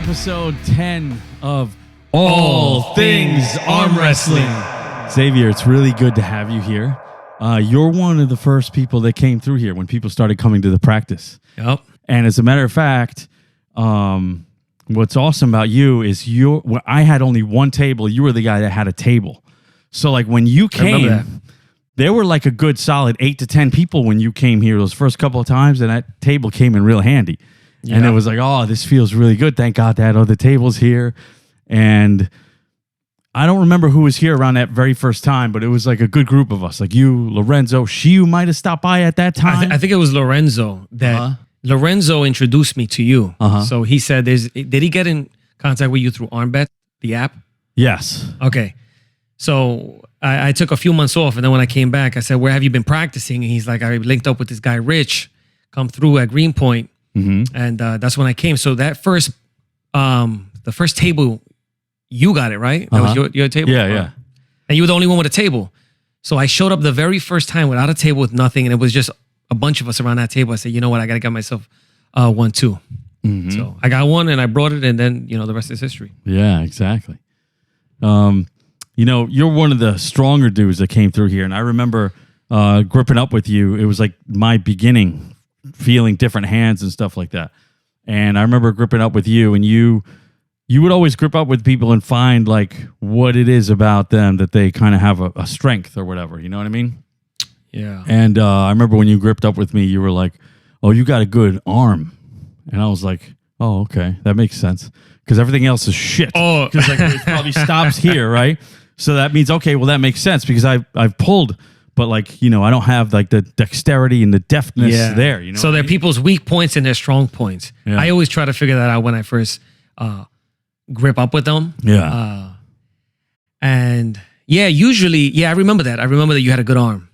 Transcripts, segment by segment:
episode 10 of All Things Arm Wrestling. Xavier, it's really good to have you here. You're one of the first people that came through here when people started coming to the practice. Yep. And as a matter of fact, what's awesome about you is I had only one table. You were the guy that had a table. So like when you came, there were like a good solid 8 to 10 people when you came here those first couple of times, and that table came in real handy. Yeah. And it was like, oh, this feels really good. Thank God that other table's here. And I don't remember who was here around that very first time, but it was like a good group of us. Like you, Lorenzo, Shiu might have stopped by at that time. I think it was Lorenzo that Lorenzo introduced me to you. So he said, did he get in contact with you through ArmBet, the app? Yes. Okay. So I took a few months off, and then when I came back, I said, where have you been practicing? And he's like, I linked up with this guy, Rich, come through at Greenpoint. And that's when I came. So that first, the first table, you got it, right? That was your table? Yeah. And you were the only one with a table. So I showed up the very first time without a table, with nothing. And it was just a bunch of us around that table. I said, you know what? I got to get myself one too. So I got one and I brought it, and then, the rest is history. Yeah, exactly. You're one of the stronger dudes that came through here. And I remember gripping up with you. It was like my beginning, feeling different hands and stuff like that. And I remember gripping up with you, and you would always grip up with people and find like what it is about them that they kind of have a strength or whatever. You know what I mean? Yeah. And I remember when you gripped up with me, you were like, oh, you got a good arm. And I was like, oh, okay, that makes sense. Because everything else is shit. Oh, because like it probably stops here, right? So that means, okay, well, that makes sense because I've pulled, but like, I don't have like the dexterity and the deftness there. So they're people's weak points and their strong points. Yeah. I always try to figure that out when I first grip up with them. Yeah. Usually, I remember that. I remember that you had a good arm.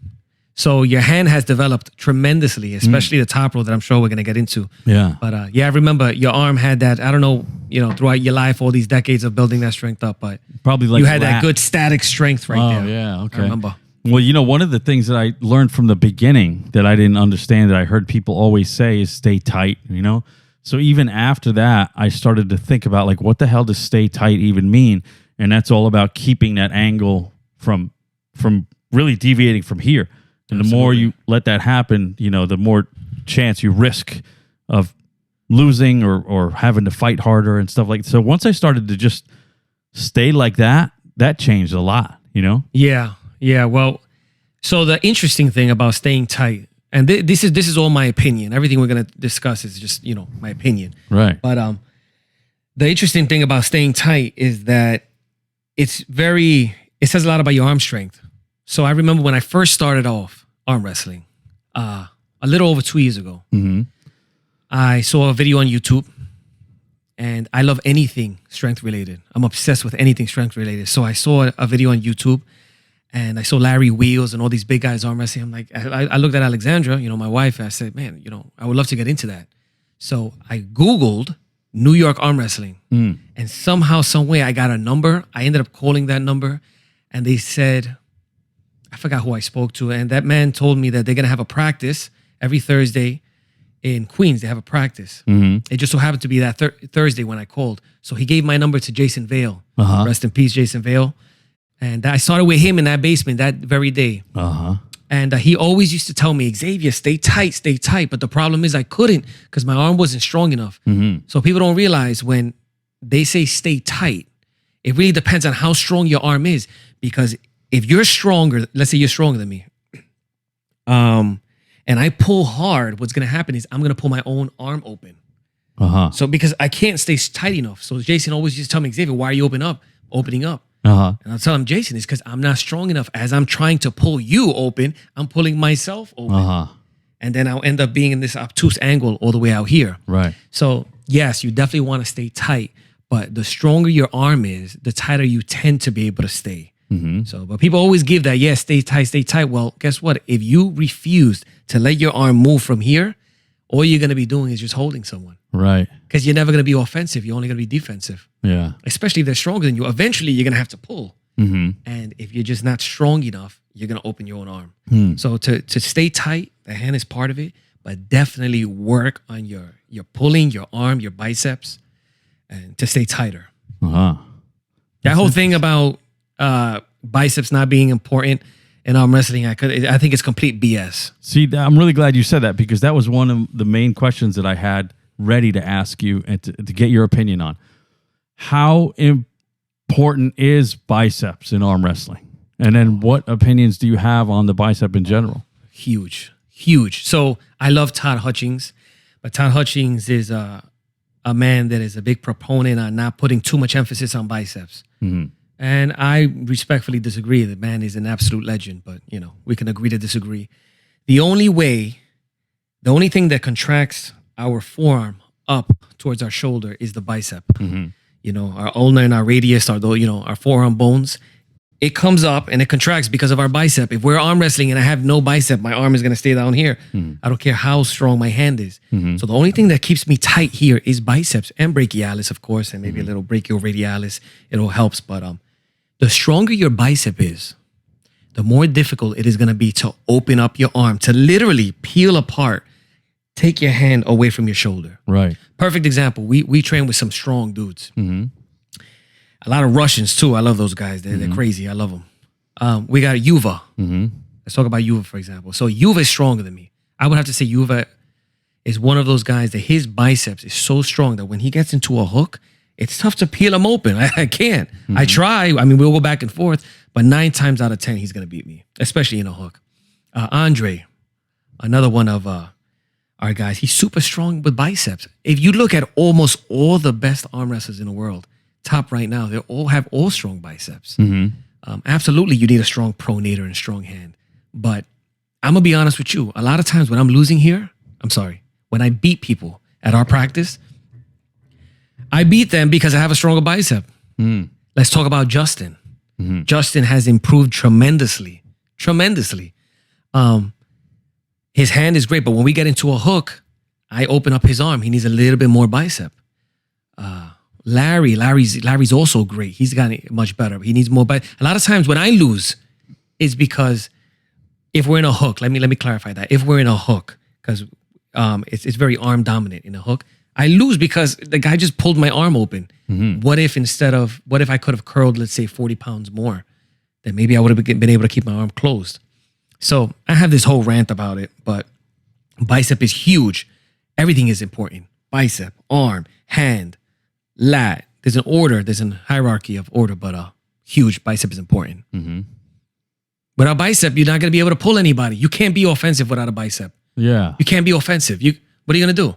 So your hand has developed tremendously, especially the Toproll that I'm sure we're going to get into. Yeah. But I remember your arm had that, I don't know, throughout your life, all these decades of building that strength up, but probably like you had that good static strength right there. Oh, yeah. Okay. I remember. Well, one of the things that I learned from the beginning that I didn't understand that I heard people always say is stay tight, So even after that, I started to think about like, what the hell does stay tight even mean? And that's all about keeping that angle from really deviating from here. And the more you let that happen, the more chance you risk of losing or having to fight harder and stuff like that. So once I started to just stay like that, that changed a lot, Yeah. Well, so the interesting thing about staying tight, and this is all my opinion. Everything we're going to discuss is just, my opinion. Right. But the interesting thing about staying tight is that it says a lot about your arm strength. So I remember when I first started off arm wrestling, a little over 2 years ago, I saw a video on YouTube, and I love anything strength related. I'm obsessed with anything strength related. So I saw a video on YouTube, and I saw Larry Wheels and all these big guys arm wrestling. I'm like, I looked at Alexandra, my wife, and I said, man, I would love to get into that. So I Googled New York arm wrestling, and somehow, some way, I got a number. I ended up calling that number, and they said, I forgot who I spoke to, and that man told me that they're going to have a practice every Thursday in Queens. They have a practice. It just so happened to be that Thursday when I called. So he gave my number to Jason Vale. Rest in peace, Jason Vale. And I started with him in that basement that very day. And he always used to tell me, Xavier, stay tight. But the problem is I couldn't because my arm wasn't strong enough. So people don't realize when they say stay tight, it really depends on how strong your arm is. Because if you're stronger, let's say you're stronger than me, and I pull hard, what's going to happen is I'm going to pull my own arm open. So because I can't stay tight enough. So Jason always used to tell me, Xavier, why are you opening up? And I'll tell him, Jason, it's because I'm not strong enough. As I'm trying to pull you open, I'm pulling myself open. And then I'll end up being in this obtuse angle all the way out here. Right. So yes, you definitely want to stay tight, but the stronger your arm is, the tighter you tend to be able to stay. So, but people always give that, stay tight. Well, guess what? If you refuse to let your arm move from here, all you're going to be doing is just holding someone. Right. Because you're never going to be offensive. You're only going to be defensive. Yeah. Especially if they're stronger than you. Eventually, you're going to have to pull. And if you're just not strong enough, you're going to open your own arm. So to stay tight, the hand is part of it, but definitely work on your pulling, your arm, your biceps. and to stay tighter. Uh-huh. That whole thing about biceps not being important in arm wrestling, I think it's complete BS. See, I'm really glad you said that, because that was one of the main questions that I had ready to ask you and to get your opinion on. How important is biceps in arm wrestling? And then what opinions do you have on the bicep in general? Huge. So I love Todd Hutchings, but Todd Hutchings is a man that is a big proponent on not putting too much emphasis on biceps. Mm-hmm. And I respectfully disagree. The man is an absolute legend, but we can agree to disagree. The only thing that contracts our forearm up towards our shoulder is the bicep. Mm-hmm. Our ulnar and our radius are our forearm bones. It comes up and it contracts because of our bicep. If we're arm wrestling and I have no bicep, my arm is going to stay down here. Mm-hmm. I don't care how strong my hand is. Mm-hmm. So the only thing that keeps me tight here is biceps and brachialis, of course, and maybe a little brachioradialis. It all helps. But the stronger your bicep is, the more difficult it is going to be to open up your arm, to literally peel apart, take your hand away from your shoulder. Right. Perfect example. We train with some strong dudes. Mm-hmm. A lot of Russians too. I love those guys. They're crazy. I love them. We got Yuva. Mm-hmm. Let's talk about Yuva, for example. So Yuva is stronger than me. I would have to say Yuva is one of those guys that his biceps is so strong that when he gets into a hook, it's tough to peel him open. I can't. Mm-hmm. I try. I mean, we'll go back and forth, but 9 times out of 10, he's going to beat me, especially in a hook. Andre, another one of our guys, he's super strong with biceps. If you look at almost all the best arm wrestlers in the world, top right now, they all have strong biceps. Mm-hmm. Absolutely, you need a strong pronator and a strong hand. But I'm going to be honest with you. A lot of times when I'm losing here, when I beat people at our practice, I beat them because I have a stronger bicep. Mm. Let's talk about Justin. Mm-hmm. Justin has improved tremendously. His hand is great, but when we get into a hook, I open up his arm. He needs a little bit more bicep. Larry's also great. He's gotten much better. He needs more bicep. A lot of times when I lose, it's because if we're in a hook, let me clarify that. If we're in a hook, because it's very arm dominant in a hook, I lose because the guy just pulled my arm open. Mm-hmm. What if I could have curled, let's say 40 pounds more? Then maybe I would have been able to keep my arm closed. So I have this whole rant about it, but bicep is huge. Everything is important. Bicep, arm, hand, lat. There's a hierarchy of order, but huge bicep is important. Mm-hmm. Without bicep, you're not going to be able to pull anybody. You can't be offensive without a bicep. Yeah. You can't be offensive. What are you going to do?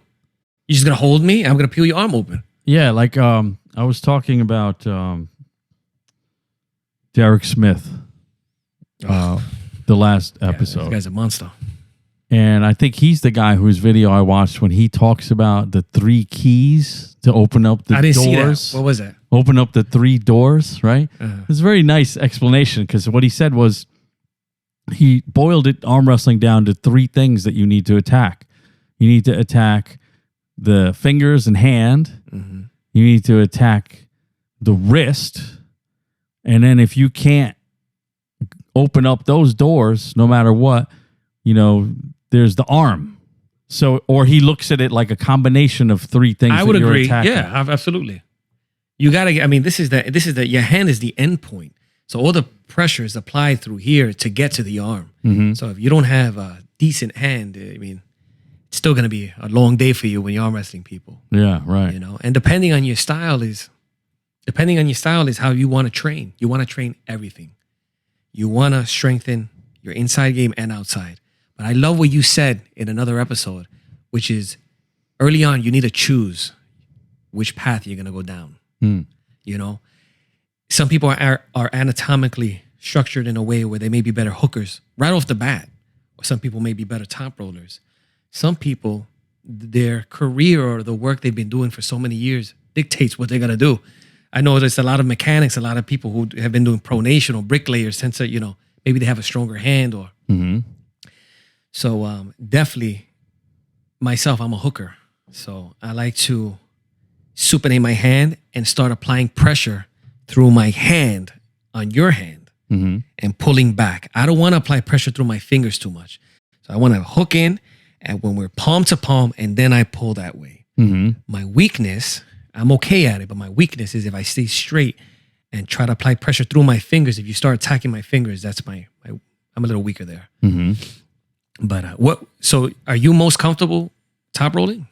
You're just going to hold me? I'm going to peel your arm open. Yeah, like I was talking about Derek Smith the last episode. This guy's a monster. And I think he's the guy whose video I watched when he talks about the 3 keys to open up the doors. I didn't see that. What was that? Open up the 3 doors, right? It's a very nice explanation, because what he said was he boiled it, arm wrestling, down to 3 things that you need to attack. You need to attack the fingers and hand. Mm-hmm. You need to attack the wrist. And then if you can't open up those doors, no matter what, there's the arm. So, or he looks at it like a combination of 3 things. I would agree. Attacking. Yeah, absolutely. You gotta. this is your hand is the end point. So all the pressure is applied through here to get to the arm. Mm-hmm. So if you don't have a decent hand, it's still gonna be a long day for you when you're arm wrestling people. Yeah, right. And depending on your style is how you want to train. You want to train everything. You want to strengthen your inside game and outside. But I love what you said in another episode, which is early on, you need to choose which path you're going to go down. Mm. Some people are anatomically structured in a way where they may be better hookers right off the bat. Or some people may be better top rollers. Some people, their career or the work they've been doing for so many years dictates what they're going to do. I know there's a lot of mechanics, a lot of people who have been doing pronation or bricklayers since, maybe they have a stronger hand or... Mm-hmm. So definitely myself, I'm a hooker. So I like to supinate my hand and start applying pressure through my hand on your hand mm-hmm. and pulling back. I don't want to apply pressure through my fingers too much. So I want to hook in and when we're palm to palm and then I pull that way. Mm-hmm. My weakness, I'm okay at it, but my weakness is if I stay straight and try to apply pressure through my fingers. If you start attacking my fingers, that's I'm a little weaker there. But so are you most comfortable top rolling?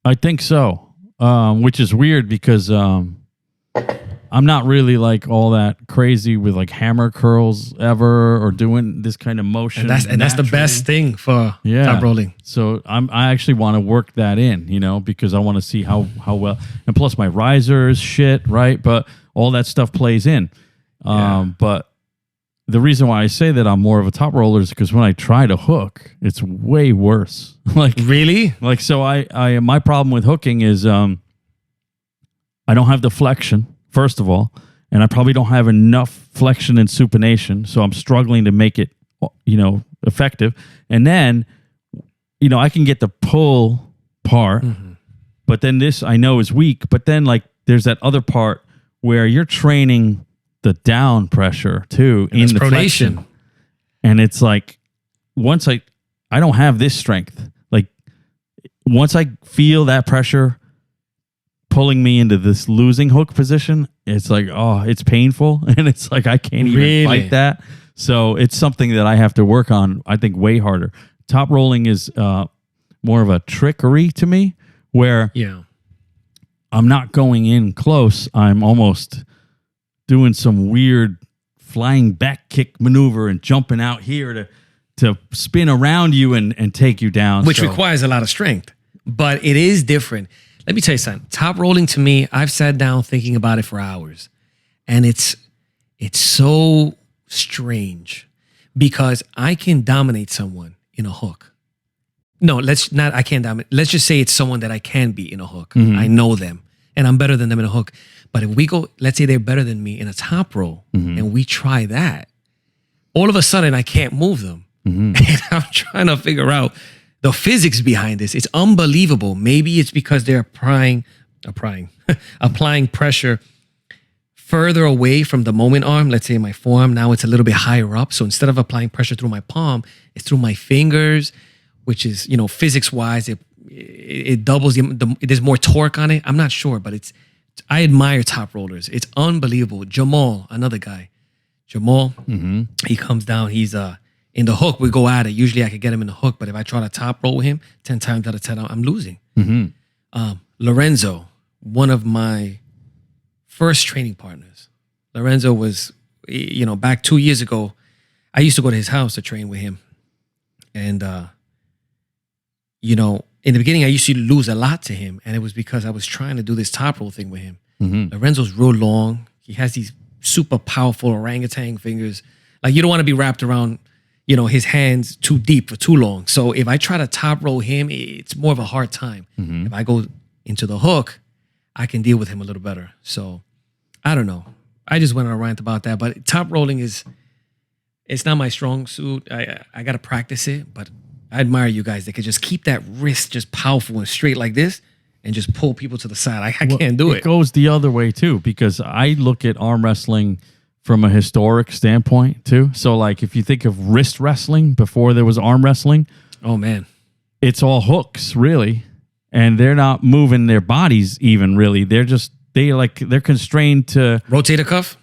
I think so, which is weird because I'm not really like all that crazy with like hammer curls ever or doing this kind of motion. And that's the best thing for top rolling. So I actually want to work that in, because I want to see how well. And plus my risers, shit, right? But all that stuff plays in. But the reason why I say that I'm more of a top roller is because when I try to hook, it's way worse. Like really? Like so I my problem with hooking is I don't have the flexion. First of all, and I probably don't have enough flexion and supination, so I'm struggling to make it, effective. And then, I can get the pull part, but then this I know is weak. But then, like, there's that other part where you're training the down pressure too in the flexion, and it's like once I don't have this strength. Like once I feel that pressure pulling me into this losing hook position, it's like, it's painful. And it's like, I can't even fight that. So it's something that I have to work on, I think, way harder. Top rolling is more of a trickery to me where I'm not going in close. I'm almost doing some weird flying back kick maneuver and jumping out here to spin around you and take you down. Which requires a lot of strength, but it is different. Let me tell you something. Top rolling to me, I've sat down thinking about it for hours. And it's so strange because I can dominate someone in a hook. No, I can't dominate. Let's just say it's someone that I can beat in a hook. I know them and I'm better than them in a hook. But if we go, let's say they're better than me in a top roll and we try that, all of a sudden I can't move them. And I'm trying to figure out the physics behind this. It's unbelievable. Maybe it's because they're applying pressure further away from the moment arm. Let's say my forearm, now it's a little bit higher up. So instead of applying pressure through my palm, it's through my fingers, which is, physics wise, it doubles, there's more torque on it. I'm not sure, but I admire top rollers. It's unbelievable. Jamal, another guy, he comes down, he's in the hook, we go at it. Usually I could get him in the hook, but if I try to top roll with him, 10 times out of 10, I'm losing. Lorenzo, one of my first training partners. Lorenzo was, back 2 years ago, I used to go to his house to train with him. And, in the beginning, I used to lose a lot to him. And it was because I was trying to do this top roll thing with him. Lorenzo's real long. He has these super powerful orangutan fingers. Like you don't want to be wrapped around his hands too deep for too long. So if I try to top roll him, it's more of a hard time. If I go into the hook, I can deal with him a little better. So I don't know. I just went on a rant about that. But top rolling it's not my strong suit. I got to practice it. But I admire you guys that could just keep that wrist just powerful and straight like this and just pull people to the side. I can't do it. It goes the other way too, because I look at arm wrestling from a historic standpoint too. So like if you think of wrist wrestling before there was arm wrestling, oh man, it's all hooks really. And they're not moving their bodies even really. They're constrained to rotate a cuff.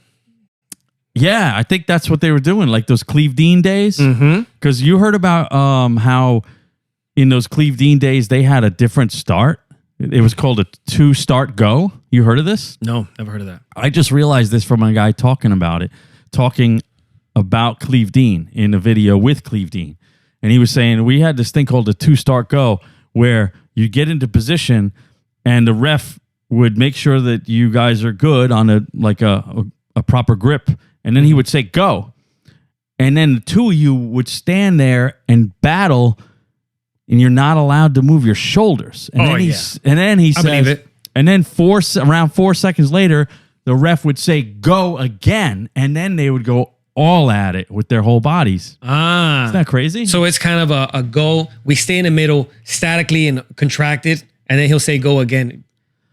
Yeah, I think that's what they were doing, like those Cleve Dean days. Because you heard about how in those Cleve Dean days they had a different start. It was called a 2-start go. You heard of this? No, never heard of that. I just realized this from a guy talking about Cleve Dean in a video with Cleve Dean. And he was saying, we had this thing called a 2-start go where you get into position and the ref would make sure that you guys are good on a proper grip. And then he would say, go. And then the two of you would stand there and battle, and you're not allowed to move your shoulders. And then he says, and then around 4 seconds later, the ref would say, go again. And then they would go all at it with their whole bodies. Isn't that crazy? So it's kind of a go. We stay in the middle, statically and contracted, and then he'll say go again,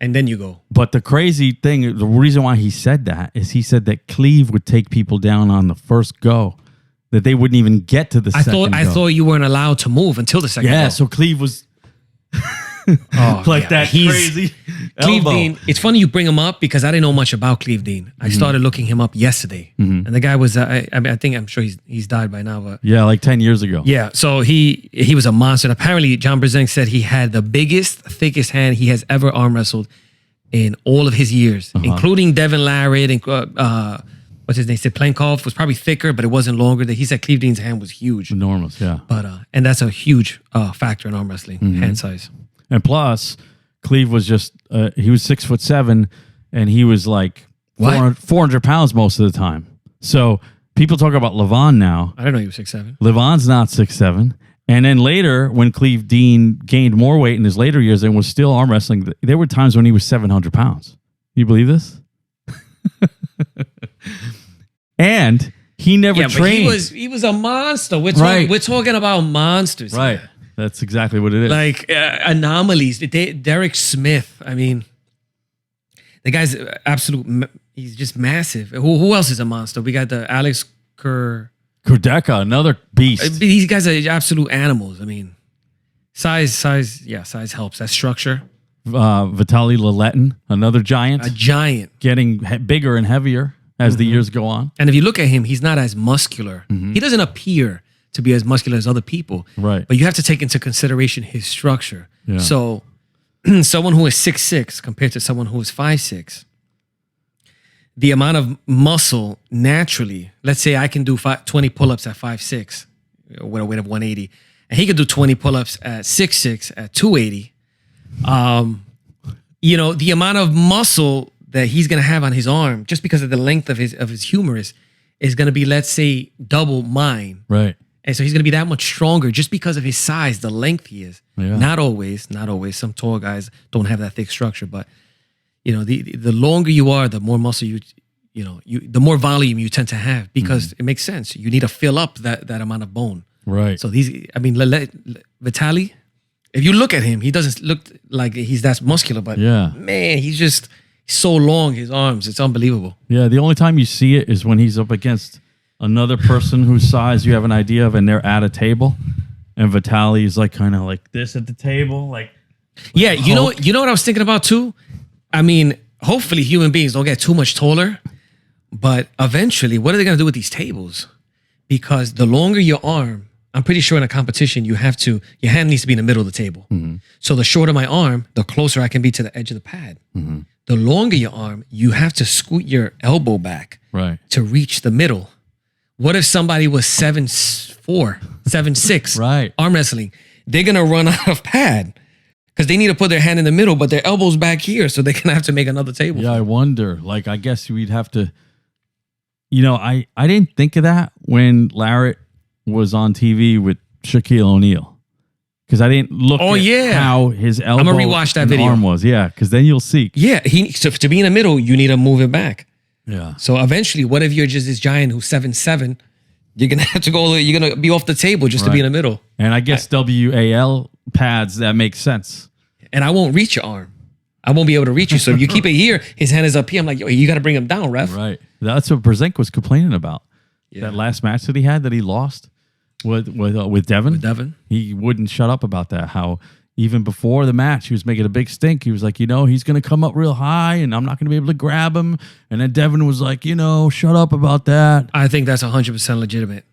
and then you go. But the crazy thing, the reason why he said that is he said that Cleve would take people down on the first go, that they wouldn't even get to the second go. I thought you weren't allowed to move until the second go. Yeah, so Cleve was... Oh, like yeah. that He's- crazy Cleve elbow. Dean. It's funny you bring him up because I didn't know much about Cleve Dean. I started looking him up yesterday, and the guy was. I'm sure he's died by now, but Yeah, like 10 years ago. yeah. So he was a monster. And apparently, John Brzenk said he had the biggest, thickest hand he has ever arm wrestled in all of his years, including Devon Larratt and what's his name? Plankov was probably thicker, but it wasn't longer. He said Cleve Dean's hand was huge, Enormous, yeah. but and that's a huge factor in arm wrestling, hand size. And plus, Cleve was just, he was 6'7", and he was like 400 pounds most of the time. So people talk about Levon now. I don't know he was 6'7". Levon's not 6'7". And then later, when Cleve Dean gained more weight in his later years and was still arm wrestling, there were times when he was 700 pounds. You believe this? And he never trained. But he was a monster. We're talking about monsters. Right. Here. That's exactly what it is. Like anomalies. Derek Smith. I mean, the guy's absolute. He's just massive. Who else is a monster? We got the Alex Kurdecha, another beast. These guys are absolute animals. I mean, size helps. That structure. Vitaly Laletin, another giant. A giant. Getting bigger and heavier as the years go on. And if you look at him, he's not as muscular. He doesn't appear to be as muscular as other people. Right. But you have to take into consideration his structure. Yeah. So someone who is 6'6" compared to someone who is 5'6", the amount of muscle naturally, let's say I can do 20 pull-ups at 5'6", with a weight of 180, and he could do 20 pull-ups at 6'6", at 280. The amount of muscle that he's going to have on his arm, just because of the length of his humerus, is going to be, let's say, double mine. Right. And so he's going to be that much stronger just because of his size, the length he is. Yeah. Not always. Some tall guys don't have that thick structure, but the longer you are, the more muscle the more volume you tend to have, because it makes sense. You need to fill up that amount of bone. Right. So Vitaly, if you look at him, he doesn't look like he's that muscular, but man, he's just so long, his arms, it's unbelievable. Yeah, the only time you see it is when he's up against another person whose size you have an idea of, and they're at a table, and Vitaly is like kind of like this at the table, like. Yeah, you know what I was thinking about too? I mean, hopefully human beings don't get too much taller, but eventually, what are they going to do with these tables? Because the longer your arm, I'm pretty sure in a competition, your hand needs to be in the middle of the table. So the shorter my arm, the closer I can be to the edge of the pad. The longer your arm, you have to scoot your elbow back to reach the middle. What if somebody was 7'4", 7'6", Right. arm wrestling? They're going to run out of pad because they need to put their hand in the middle, but their elbow's back here, so they're going to have to make another table. Yeah, I wonder. Like, I guess we'd have to, I didn't think of that when Larratt was on TV with Shaquille O'Neal, because I didn't look at how his elbow I'm gonna rewatch that video. arm was. Yeah, because then you'll see. Yeah, so to be in the middle, you need to move it back. Yeah. So eventually, what if you're just this giant who's 7'7"? You're gonna have to go. You're gonna be off the table just to be in the middle. And I guess WAL pads, that makes sense. And I won't reach your arm. I won't be able to reach you. So if you keep it here, his hand is up here. I'm like, yo, you got to bring him down, ref. Right. That's what Brzenk was complaining about. Yeah. That last match that he had that he lost with Devon. With Devon. He wouldn't shut up about that. How even before the match, he was making a big stink. He was like, he's going to come up real high and I'm not going to be able to grab him. And then Devon was like, shut up about that. I think that's 100% legitimate.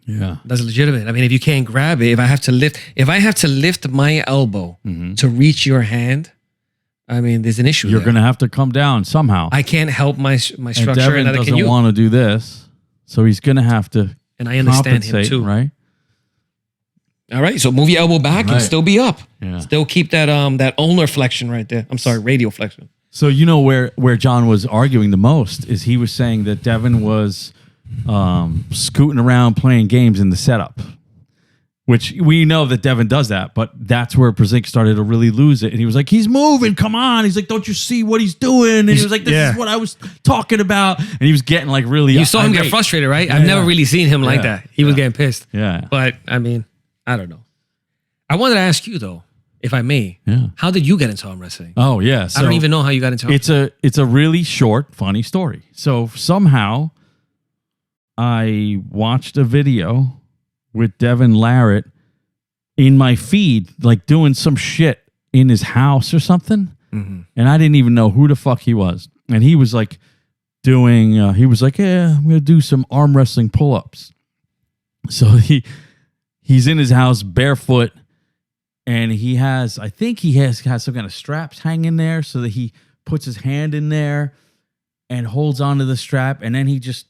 Yeah. That's legitimate. I mean, if you can't grab it, if I have to lift my elbow to reach your hand, I mean, there's an issue. You're going to have to come down somehow. I can't help my structure. And Devon doesn't want to do this. So he's going to have to and I understand him too. Right? All right. So move your elbow back and still be up. Yeah. Still keep that ulnar flexion right there. I'm sorry, radial flexion. So where John was arguing the most is he was saying that Devon was scooting around playing games in the setup, which we know that Devon does that, but that's where Brzenk started to really lose it. And he was like, he's moving, come on. He's like, don't you see what he's doing? And he was like, this is what I was talking about. And he was getting like really... You saw him get frustrated, right? I've never really seen him like that. He was getting pissed. Yeah. But, I mean, I don't know. I wanted to ask you, though, if I may, how did you get into arm wrestling? Oh, yeah. So I don't even know how you got into it. It's a really short, funny story. So somehow I watched a video with Devon Larratt in my feed, like doing some shit in his house or something. Mm-hmm. And I didn't even know who the fuck he was. And he was like he was like, yeah, I'm going to do some arm wrestling pull-ups. So he's in his house barefoot, and I think he has some kind of straps hanging there so that he puts his hand in there and holds onto the strap. And then he just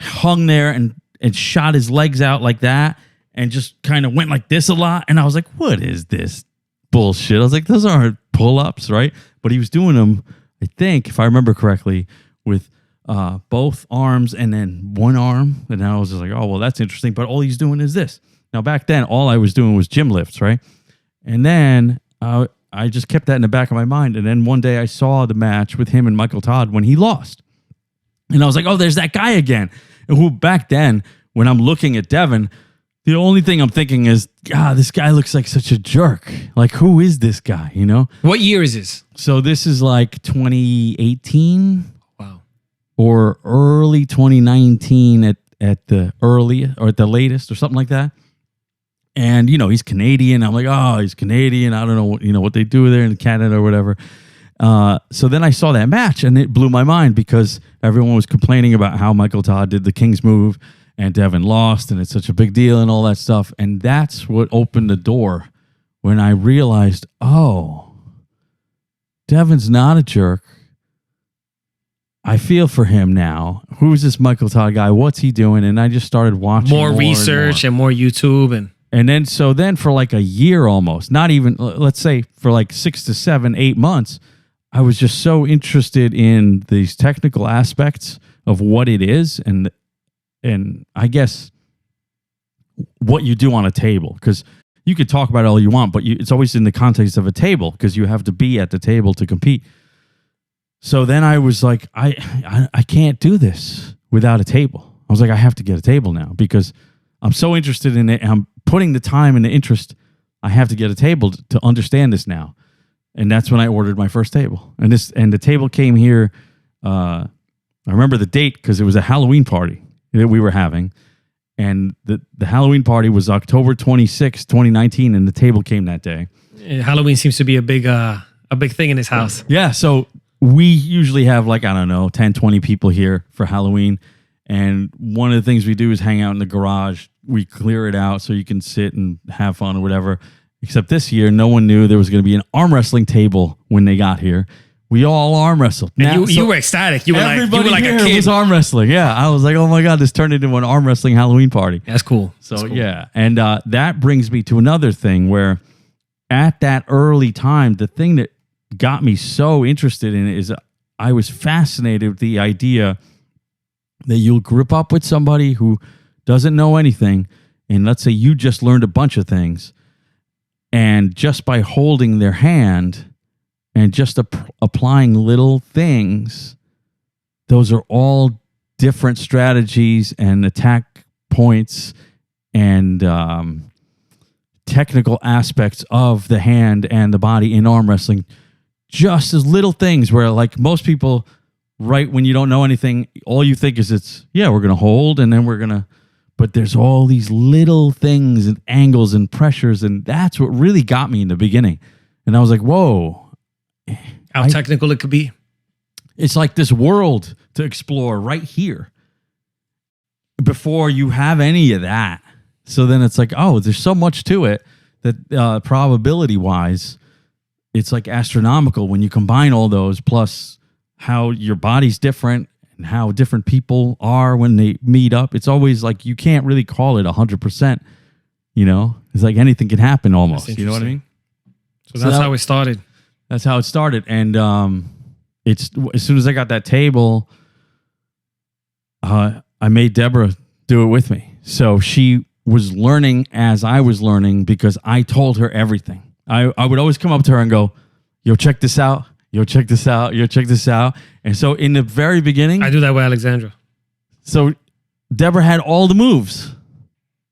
hung there and shot his legs out like that and just kind of went like this a lot. And I was like, what is this bullshit? I was like, those aren't pull-ups, right? But he was doing them, I think, if I remember correctly, with both arms and then one arm. And I was just like, oh, well, that's interesting. But all he's doing is this. Now, back then, all I was doing was gym lifts, right? And then I just kept that in the back of my mind. And then one day I saw the match with him and Michael Todd when he lost. And I was like, oh, there's that guy again. And who back then, when I'm looking at Devon, the only thing I'm thinking is, God, this guy looks like such a jerk. Like, who is this guy, you know? What year is this? So this is like 2018. Wow. Or early 2019 at the early or at the latest or something like that. And, you know, he's Canadian. I'm like, oh, he's Canadian. I don't know, what they do there in Canada or whatever. So then I saw that match and it blew my mind because everyone was complaining about how Michael Todd did the King's move and Devon lost and it's such a big deal and all that stuff. And that's what opened the door when I realized, oh, Devon's not a jerk. I feel for him now. Who's this Michael Todd guy? What's he doing? And I just started watching more research and more YouTube and then for like a year almost, not even, let's say for like 6 to 7, 8 months, I was just so interested in these technical aspects of what it is and I guess what you do on a table. Because you could talk about it all you want, but it's always in the context of a table because you have to be at the table to compete. So then I was like, I can't do this without a table. I was like, I have to get a table now because I'm so interested in it. And I'm putting the time and the interest. I have to get a table to understand this now. And that's when I ordered my first table. And the table came here. I remember the date because it was a Halloween party that we were having. And the Halloween party was October 26, 2019. And the table came that day. Halloween seems to be a big thing in this house. Yeah. So we usually have 10, 20 people here for Halloween. And one of the things we do is hang out in the garage. We clear it out so you can sit and have fun or whatever. Except this year, no one knew there was going to be an arm wrestling table when they got here. We all arm wrestled. And you were ecstatic. You were like a kid. Was arm wrestling. Yeah. I was like, oh my God, this turned into an arm wrestling Halloween party. That's cool. So That's cool. Yeah. And that brings me to another thing where at that early time, the thing that got me so interested in it is I was fascinated with the idea that you'll grip up with somebody who doesn't know anything, and let's say you just learned a bunch of things, and just by holding their hand and just applying little things, those are all different strategies and attack points and technical aspects of the hand and the body in arm wrestling. Just as little things where like most people, right when you don't know anything, all you think is we're going to hold and then we're going to, but there's all these little things and angles and pressures. And that's what really got me in the beginning. And I was like, whoa. How technical it could be. It's like this world to explore right here before you have any of that. So then it's like, oh, there's so much to it that probability wise, it's like astronomical when you combine all those, plus how your body's different and how different people are when they meet up. It's always like you can't really call it 100%. You know, it's like anything can happen almost. You know what I mean? So that's how it started. That's how it started. And it's as soon as I got that table, I made Deborah do it with me. So she was learning as I was learning because I told her everything. I would always come up to her and go, yo, check this out. Yo, check this out. Yo, check this out. And so in the very beginning... I do that with Alexandra. So Deborah had all the moves.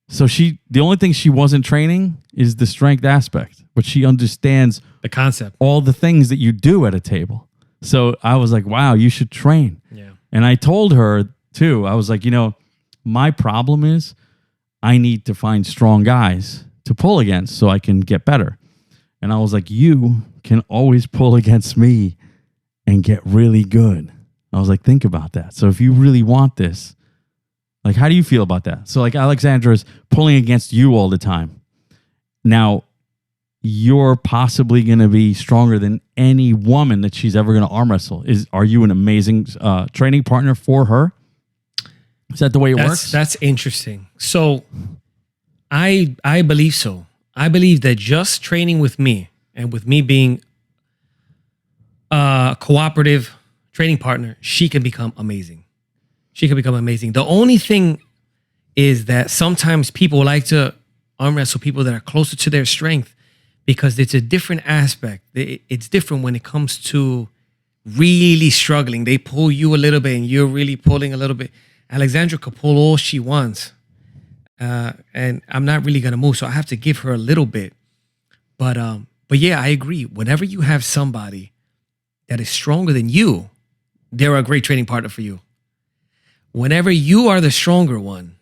So the only thing she wasn't training is the strength aspect. But she understands... the concept. All the things that you do at a table. So I was like, wow, you should train. Yeah. And I told her, too, I was like, my problem is I need to find strong guys to pull against so I can get better. And I was like, you can always pull against me and get really good. I was like, think about that. So if you really want this, like, how do you feel about that? So like Alexandra's pulling against you all the time. Now, you're possibly going to be stronger than any woman that she's ever going to arm wrestle. Are you an amazing training partner for her? Is that the way it works? That's interesting. So I believe so. I believe that just training with me and with me being a cooperative training partner, she can become amazing. She can become amazing. The only thing is that sometimes people like to arm wrestle people that are closer to their strength because it's a different aspect. It's different when it comes to really struggling. They pull you a little bit and you're really pulling a little bit. Alexandra could pull all she wants. And I'm not really going to move. So I have to give her a little bit. But yeah, I agree. Whenever you have somebody that is stronger than you, they're a great training partner for you. Whenever you are the stronger one,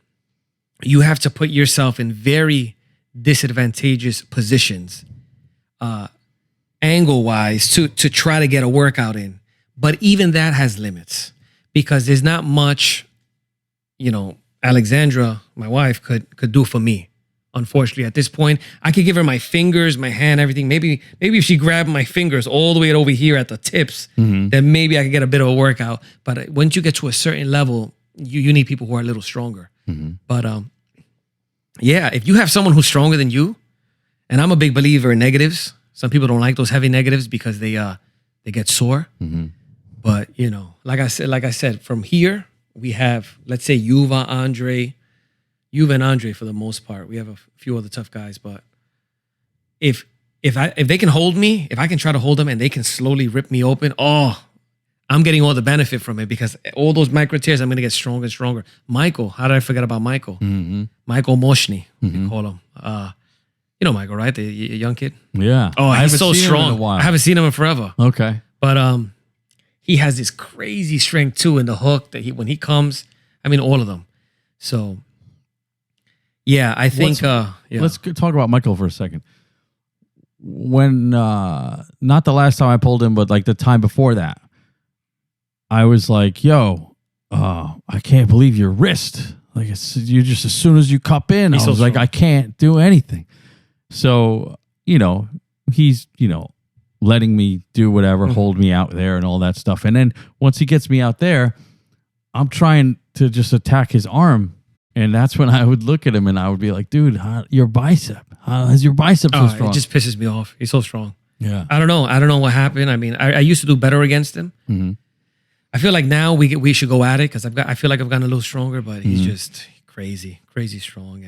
you have to put yourself in very disadvantageous positions, angle-wise, to try to get a workout in. But even that has limits because there's not much, Alexandra, my wife, could do for me. Unfortunately, at this point, I could give her my fingers, my hand, everything. Maybe if she grabbed my fingers all the way over here at the tips, then maybe I could get a bit of a workout. But once you get to a certain level, you need people who are a little stronger. But yeah, if you have someone who's stronger than you, and I'm a big believer in negatives. Some people don't like those heavy negatives because they get sore. But like I said, from here we have, let's say, Yuva and Andre for the most part. We have a few other tough guys, but if they can hold me, if I can try to hold them and they can slowly rip me open, I'm getting all the benefit from it because all those micro tears, I'm going to get stronger and stronger. Michael, how did I forget about Michael? Michael Moshny, we call him. Michael, right? The young kid? Yeah. Oh, he's so strong. I haven't seen him in forever. Okay. But he has this crazy strength too in the hook that when he comes, all of them. So yeah, I think let's talk about Michael for a second. When not the last time I pulled him, but like the time before that, I was like, yo, I can't believe your wrist. Like you just, as soon as you cup in, I was like, I can't do anything. So, he's, letting me do whatever, hold me out there and all that stuff. And then once he gets me out there, I'm trying to just attack his arm. And that's when I would look at him and I would be like, dude, your bicep, how is your bicep so strong? It just pisses me off. He's so strong. Yeah. I don't know what happened. I used to do better against him. I feel like now we should go at it because I feel like I've gotten a little stronger, but he's just crazy strong.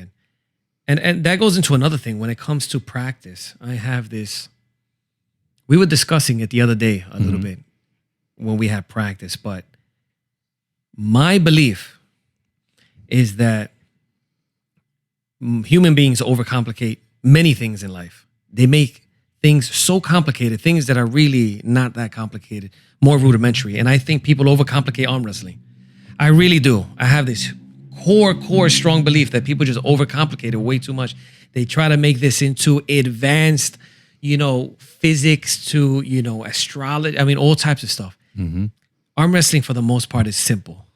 And that goes into another thing when it comes to practice. I have this, we were discussing it the other day a little bit when we had practice, but my belief is that human beings overcomplicate many things in life. They make things so complicated, things that are really not that complicated, more rudimentary. And I think people overcomplicate arm wrestling. I really do. I have this core strong belief that people just overcomplicate it way too much. They try to make this into advanced, physics to, astrology. All types of stuff. Arm wrestling for the most part is simple.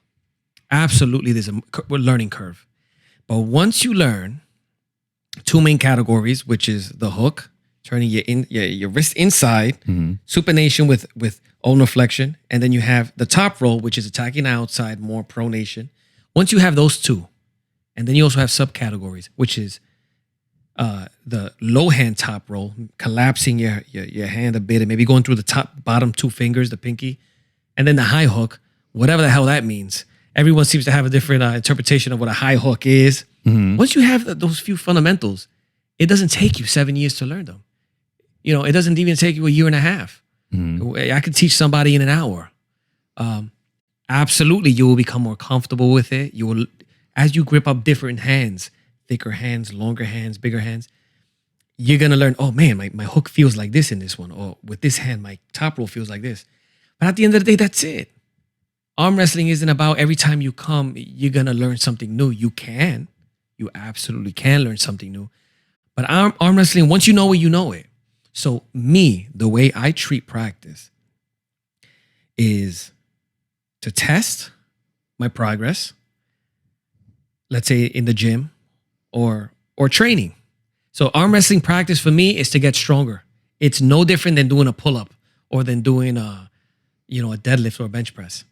Absolutely, there's a learning curve. But once you learn two main categories, which is the hook, turning your wrist inside, supination with ulnar flexion, and then you have the Toproll, which is attacking outside, more pronation. Once you have those two, and then you also have subcategories, which is the low hand Toproll, collapsing your hand a bit and maybe going through the bottom two fingers, the pinky, and then the high hook, whatever the hell that means. Everyone seems to have a different interpretation of what a high hook is. Once you have those few fundamentals, it doesn't take you 7 years to learn them. It doesn't even take you a year and a half. I could teach somebody in an hour. Absolutely, you will become more comfortable with it. You will, as you grip up different hands, thicker hands, longer hands, bigger hands, you're going to learn, oh man, my hook feels like this in this one. Or with this hand, my Toproll feels like this. But at the end of the day, that's it. Arm wrestling isn't about every time you come, you're going to learn something new. You can. You absolutely can learn something new. But arm wrestling, once you know it, you know it. So the way I treat practice is to test my progress, let's say in the gym or training. So arm wrestling practice for me is to get stronger. It's no different than doing a pull-up or than doing a deadlift or a bench press.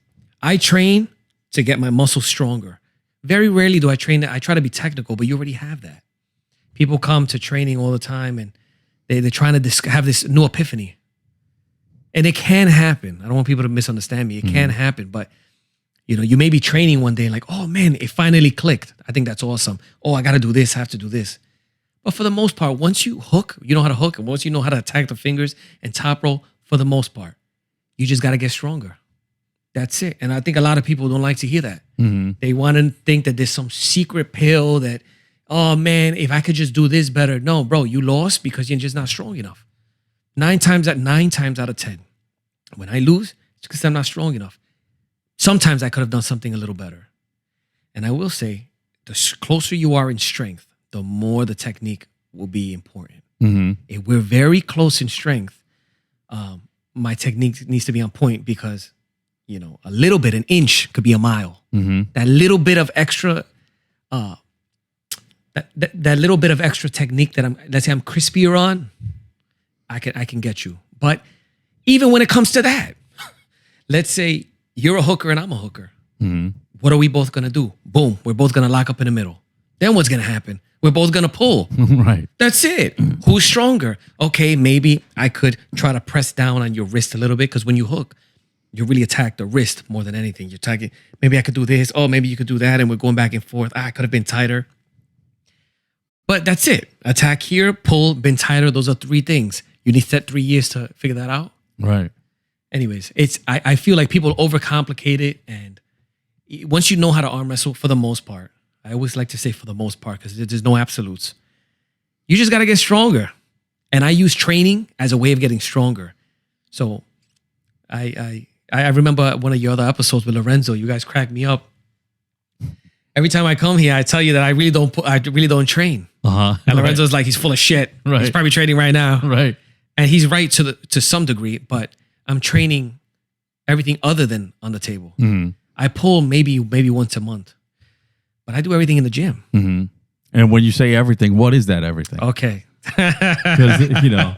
I train to get my muscles stronger. Very rarely do I train that. I try to be technical, but you already have that. People come to training all the time and they're trying to have this new epiphany. And it can happen. I don't want people to misunderstand me. It can happen, but you may be training one day and like, oh man, it finally clicked. I think that's awesome. Oh, I got to do this. I have to do this. But for the most part, once you hook, you know how to hook. And once you know how to attack the fingers and top roll, for the most part, you just got to get stronger. That's it. And I think a lot of people don't like to hear that. They want to think that there's some secret pill that, oh man, if I could just do this better. No, bro, you lost because you're just not strong enough. 9 times out of 10, when I lose, it's because I'm not strong enough. Sometimes I could have done something a little better. And I will say, the closer you are in strength, the more the technique will be important. If we're very close in strength, my technique needs to be on point because, a little bit, an inch could be a mile. That little bit of extra, that little bit of extra technique that let's say I'm crispier on, I can get you. But even when it comes to that, let's say you're a hooker and I'm a hooker. What are we both going to do? Boom. We're both going to lock up in the middle. Then what's going to happen? We're both going to pull. Right. That's it. Who's stronger? Okay, maybe I could try to press down on your wrist a little bit because when you hook, you really attack the wrist more than anything. You're attacking, maybe I could do this. Oh, maybe you could do that. And we're going back and forth. I could have been tighter. But that's it. Attack here, pull, been tighter. Those are 3 things. You need to set 3 years to figure that out. Right. Anyways, I feel like people overcomplicate it. And once you know how to arm wrestle, for the most part, I always like to say for the most part because there's no absolutes. You just got to get stronger. And I use training as a way of getting stronger. So I remember one of your other episodes with Lorenzo. You guys crack me up. Every time I come here, I tell you that I really don't train. And Lorenzo's like, he's full of shit. Right. He's probably training right now. Right. And he's right to some degree, but I'm training everything other than on the table. I pull maybe once a month, but I do everything in the gym. And when you say everything, what is that everything? Okay. Because,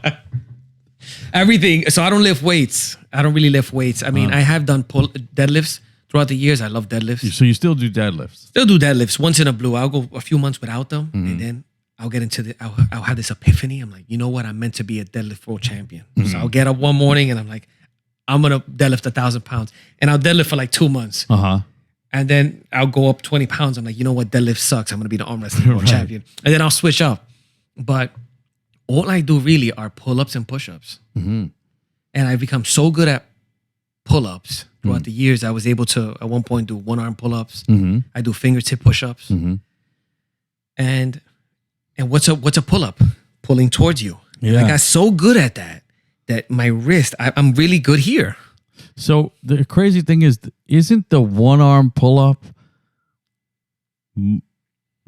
everything. So I don't lift weights. I don't really lift weights. I mean, I have done deadlifts throughout the years. I love deadlifts. So you still do deadlifts? Still do deadlifts once in a blue. I'll go a few months without them. And then I'll get into I'll have this epiphany. I'm like, you know what? I'm meant to be a deadlift world champion. So I'll get up one morning and I'm like, I'm going to deadlift 1,000 pounds. And I'll deadlift for like 2 months. And then I'll go up 20 pounds. I'm like, you know what? Deadlift sucks. I'm going to be the arm wrestling world champion. And then I'll switch up. But all I do really are pull-ups and push-ups. And I've become so good at pull-ups throughout the years. I was able to, at one point, do one-arm pull-ups. I do fingertip push-ups. And what's a pull-up? Pulling towards you. Yeah. I got so good at that my wrist, I'm really good here. So the crazy thing is, isn't the one-arm pull-up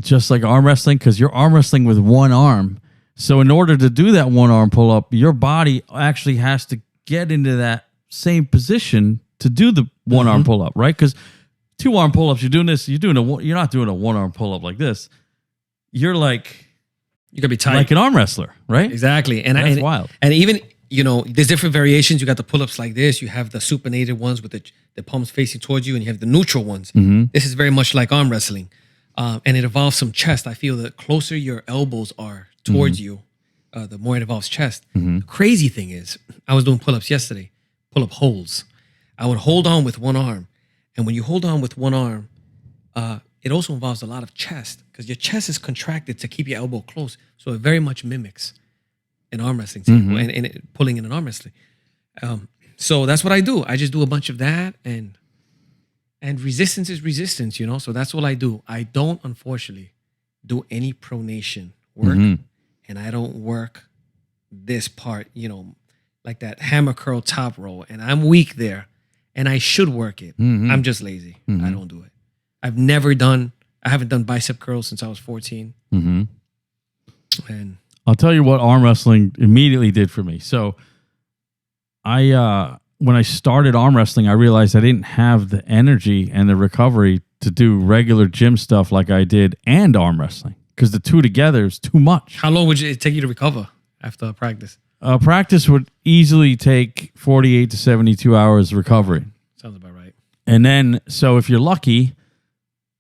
just like arm wrestling? Because you're arm wrestling with one arm. So in order to do that one-arm pull-up, your body actually has to get into that same position to do the one-arm pull-up, right? Because 2-arm pull-ups, you're doing this, you're not doing a one-arm pull-up like this. You're like, you gotta be tight, like an arm wrestler, right? Exactly. And that's wild. And even, there's different variations. You got the pull-ups like this. You have the supinated ones with the palms facing towards you, and you have the neutral ones. This is very much like arm wrestling. And it involves some chest. I feel the closer your elbows are towards you, the more it involves chest. The crazy thing is, I was doing pull-ups yesterday, pull-up holds. I would hold on with one arm. And when you hold on with one arm, it also involves a lot of chest because your chest is contracted to keep your elbow close. So it very much mimics an arm wrestling table and pulling in an arm wrestling. So that's what I do. I just do a bunch of that and resistance is resistance, So that's all I do. I don't, unfortunately, do any pronation work and I don't work this part, like that hammer curl top roll. And I'm weak there and I should work it. I'm just lazy. I don't do it. I haven't done bicep curls since I was 14. And I'll tell you what arm wrestling immediately did for me. So when I started arm wrestling, I realized I didn't have the energy and the recovery to do regular gym stuff like I did and arm wrestling, because the two together is too much. How long would it take you to recover after a practice? Practice would easily take 48 to 72 hours recovery. Sounds about right. And then, so if you're lucky,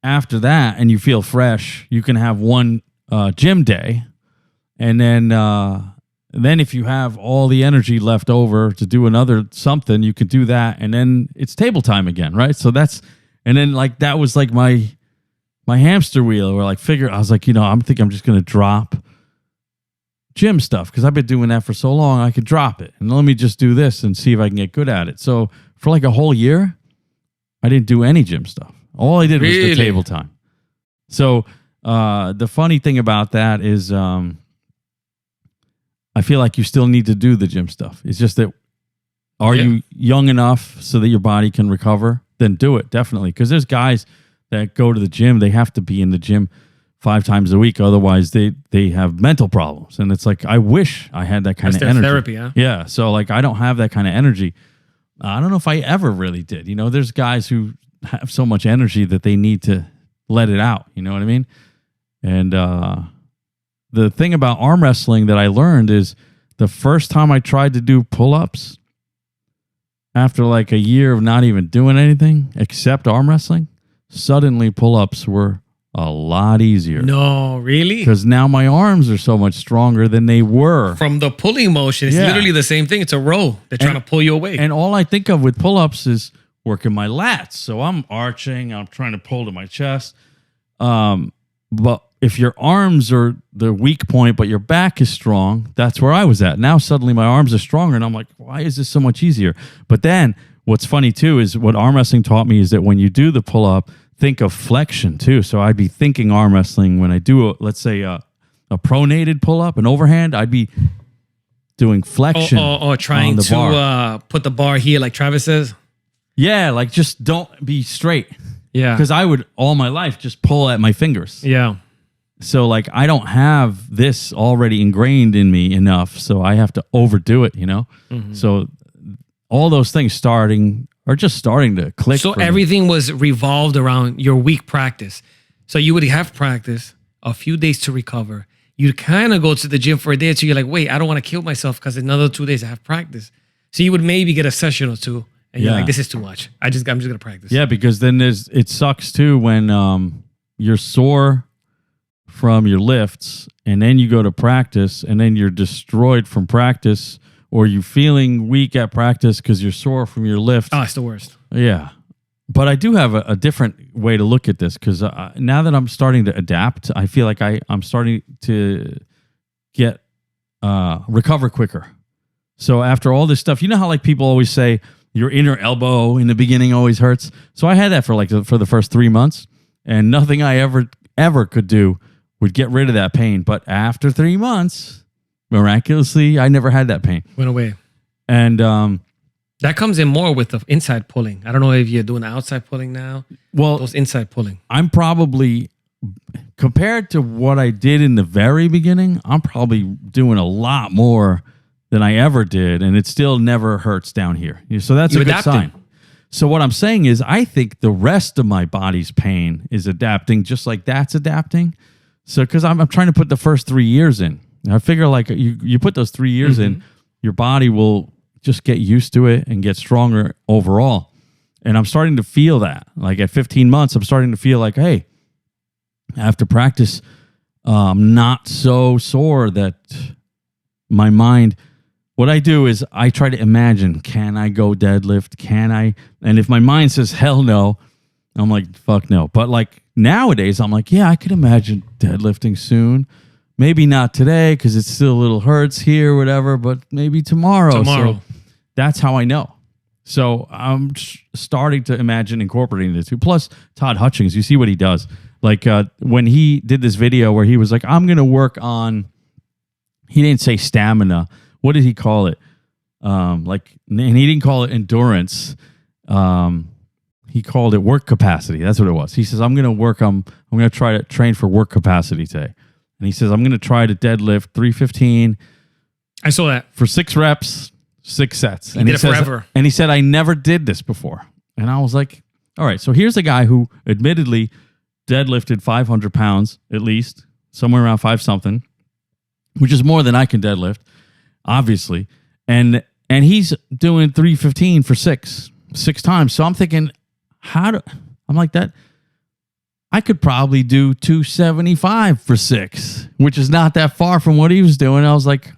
after that and you feel fresh, you can have one gym day. And then if you have all the energy left over to do another something, you can do that. And then it's table time again, right? So and then like that was like my hamster wheel, or like I was like, I'm just going to drop gym stuff because I've been doing that for so long. I could drop it and let me just do this and see if I can get good at it. So for like a whole year, I didn't do any gym stuff. All I did was the table time. So the funny thing about that is I feel like you still need to do the gym stuff. It's just that are you young enough so that your body can recover? Then do it, definitely. Because there's guys that go to the gym, they have to be in the gym 5 times a week. Otherwise, they have mental problems. And it's like, I wish I had that kind of energy. Therapy, huh? Yeah. So like, I don't have that kind of energy. I don't know if I ever really did. There's guys who have so much energy that they need to let it out. You know what I mean? And the thing about arm wrestling that I learned is the first time I tried to do pull-ups, after like a year of not even doing anything except arm wrestling, suddenly pull-ups were a lot easier. No, really? Because now my arms are so much stronger than they were. From the pulling motion, it's literally the same thing. It's a row. They're trying to pull you away. And all I think of with pull-ups is working my lats. So I'm arching, I'm trying to pull to my chest. But if your arms are the weak point, but your back is strong, that's where I was at. Now suddenly my arms are stronger, and I'm like, why is this so much easier? But then what's funny too is what arm wrestling taught me is that when you do the pull-up, think of flexion too. So I'd be thinking arm wrestling when I do, let's say, a pronated pull-up, an overhand, I'd be doing flexion. Or trying to put the bar here like Travis says. Yeah, like just don't be straight. Yeah. Because I would all my life just pull at my fingers. Yeah. So like I don't have this already ingrained in me enough, so I have to overdo it, Mm-hmm. So all those things are just starting to click. So everything was revolved around your week practice. So you would have practice, a few days to recover. You'd kind of go to the gym for a day or two. You're like, wait, I don't want to kill myself because another 2 days I have practice. So you would maybe get a session or two. And you're like, this is too much. I'm just going to practice. Yeah, because then it sucks too when you're sore from your lifts and then you go to practice and then you're destroyed from practice, or you feeling weak at practice because you're sore from your lift. Oh, it's the worst. Yeah. But I do have a different way to look at this because now that I'm starting to adapt, I feel like I'm starting to get recover quicker. So after all this stuff, you know how like people always say, your inner elbow in the beginning always hurts. So I had that for the first 3 months, and nothing I ever could do would get rid of that pain. But after 3 months, miraculously, I never had that pain. Went away. And that comes in more with the inside pulling. I don't know if you're doing the outside pulling now. Well, those inside pulling. I'm probably, compared to what I did in the very beginning, I'm probably doing a lot more than I ever did, and it still never hurts down here. So that's a good sign. So what I'm saying is I think the rest of my body's pain is adapting just like that's adapting. So because I'm trying to put the first 3 years in. I figure like you put those 3 years in, your body will just get used to it and get stronger overall. And I'm starting to feel that. Like at 15 months, I'm starting to feel like, hey, after practice, I'm not so sore that my mind... What I do is I try to imagine, can I go deadlift? Can I? And if my mind says, hell no, I'm like, fuck no. But like nowadays, I'm like, yeah, I could imagine deadlifting soon. Maybe not today because it still a little hurts here, whatever, but maybe tomorrow. So that's how I know. So I'm starting to imagine incorporating the two. Plus, Todd Hutchings, you see what he does. Like when he did this video where he was like, I'm going to work on, he didn't say stamina. What did he call it? And he didn't call it endurance. He called it work capacity. That's what it was. He says, I'm going to try to train for work capacity today. and he says, I'm going to try to deadlift 315 I saw that. for 6 reps, 6 sets. He did it forever. And he said, I never did this before. And I was like, all right, so here's a guy who admittedly deadlifted 500 pounds at least, somewhere around 5 something, which is more than I can deadlift, obviously. And he's doing 315 for 6 times. So I'm thinking, I'm like that. I could probably do 275 for 6, which is not that far from what he was doing. I was like,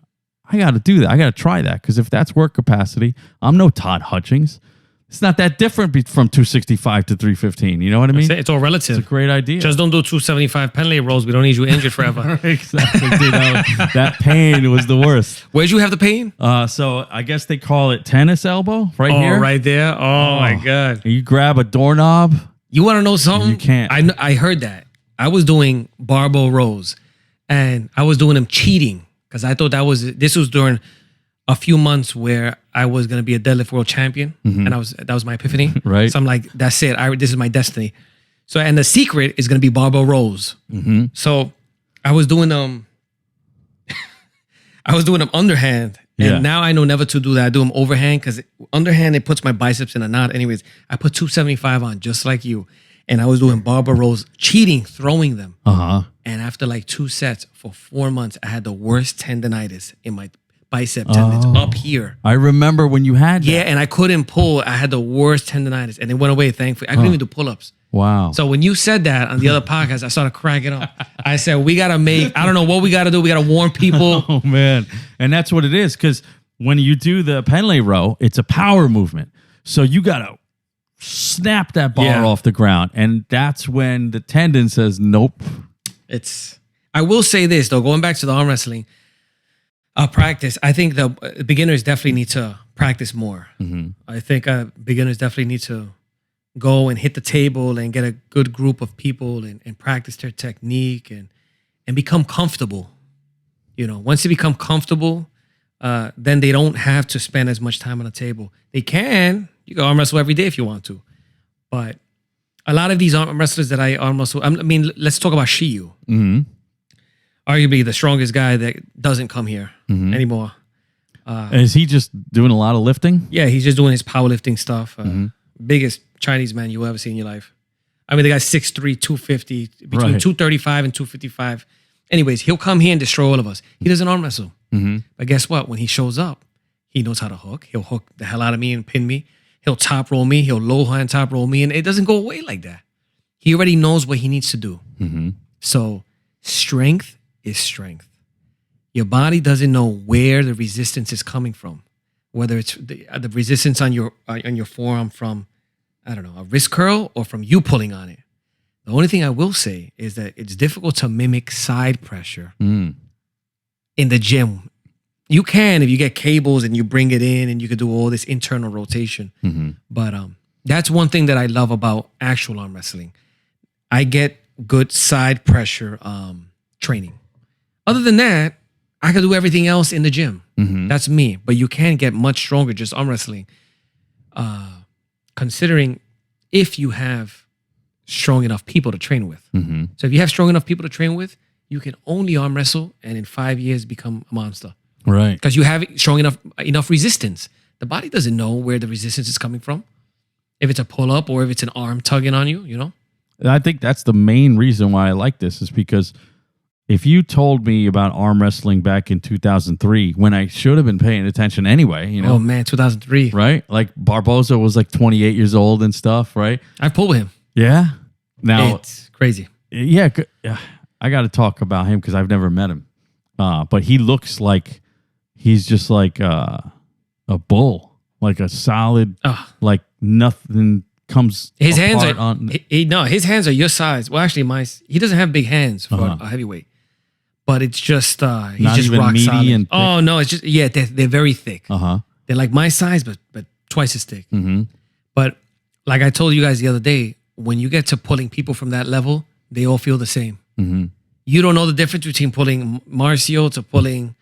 I got to do that. I got to try that, because if that's work capacity, I'm no Todd Hutchings. It's not that different from 265 to 315. You know what I mean? It's all relative. It's a great idea. Just don't do 275 Pendlay rolls. We don't need you injured forever. Exactly. Dude, that pain was the worst. Where'd you have the pain? So I guess they call it tennis elbow right here. Right there. Oh my God. You grab a doorknob. You want to know something? You can't. I heard that. I was doing barbell rows, and I was doing them cheating, because I thought this was during a few months where I was going to be a deadlift world champion, and that was my epiphany. Right. So I'm like, that's it. This is my destiny. So, and the secret is going to be barbell rows. So I was doing them. I was doing them underhand, and now I know never to do that. I do them overhand, because underhand it puts my biceps in a knot. Anyways, I put 275 on just like you, and I was doing barbell rows, cheating, throwing them. And after like 2 sets for 4 months, I had the worst tendonitis in my bicep tendons up here. I remember when you had that. Yeah, and I couldn't pull. I had the worst tendonitis, and it went away, thankfully. I couldn't even do pull-ups. Wow. So when you said that on the other podcast, I started cracking up. I said, we got to I don't know what we got to do. We got to warn people. Oh, man. And that's what it is, because when you do the Pendlay row, it's a power movement. So you got to snap that bar off the ground. And that's when the tendon says, nope. I will say this, though, going back to the arm wrestling practice, I think the beginners definitely need to practice more. I think beginners definitely need to go and hit the table and get a good group of people and practice their technique and become comfortable. You know, once they become comfortable, then they don't have to spend as much time on the table. You can arm wrestle every day if you want to. But a lot of these arm wrestlers that I arm wrestle, I mean, let's talk about Shiyu. Arguably the strongest guy that doesn't come here anymore. Is he just doing a lot of lifting? Yeah, he's just doing his powerlifting stuff. Biggest Chinese man you'll ever see in your life. I mean, the guy's 6'3", 250, between 235 and 255. Anyways, he'll come here and destroy all of us. He doesn't arm wrestle. But guess what? When he shows up, he knows how to hook. He'll hook the hell out of me and pin me. He'll top roll me. He'll low hand top roll me. And it doesn't go away like that. He already knows what he needs to do. So strength is strength. Your body doesn't know where the resistance is coming from. Whether it's the resistance on your forearm from, I don't know, a wrist curl or from you pulling on it. The only thing I will say is that it's difficult to mimic side pressure in the gym. You can if you get cables and you bring it in and you could do all this internal rotation. But that's one thing that I love about actual arm wrestling. I get good side pressure training. Other than that, I could do everything else in the gym. That's me. But you can get much stronger just arm wrestling. Considering if you have strong enough people to train with. So if you have strong enough people to train with, you can only arm wrestle and in 5 years become a monster. Right. Because you have strong enough resistance. The body doesn't know where the resistance is coming from. If it's a pull-up or if it's an arm tugging on you, you know? I think that's the main reason why I like this is because if you told me about arm wrestling back in 2003, when I should have been paying attention anyway, you know? Oh, man, 2003. Right? Like Barboza was like 28 years old and stuff, right? I pulled with him. Yeah? Now, it's crazy. Yeah, I got to talk about him because I've never met him. But he looks like he's just like a bull, like a solid, like nothing comes his hands are on. His hands are your size. Well, actually, he doesn't have big hands for a heavyweight, but it's just he's not just even rock meaty solid. and thick. Oh no, it's just they're very thick. They're like my size, but twice as thick. But like I told you guys the other day, when you get to pulling people from that level, they all feel the same. You don't know the difference between pulling Marcio to pulling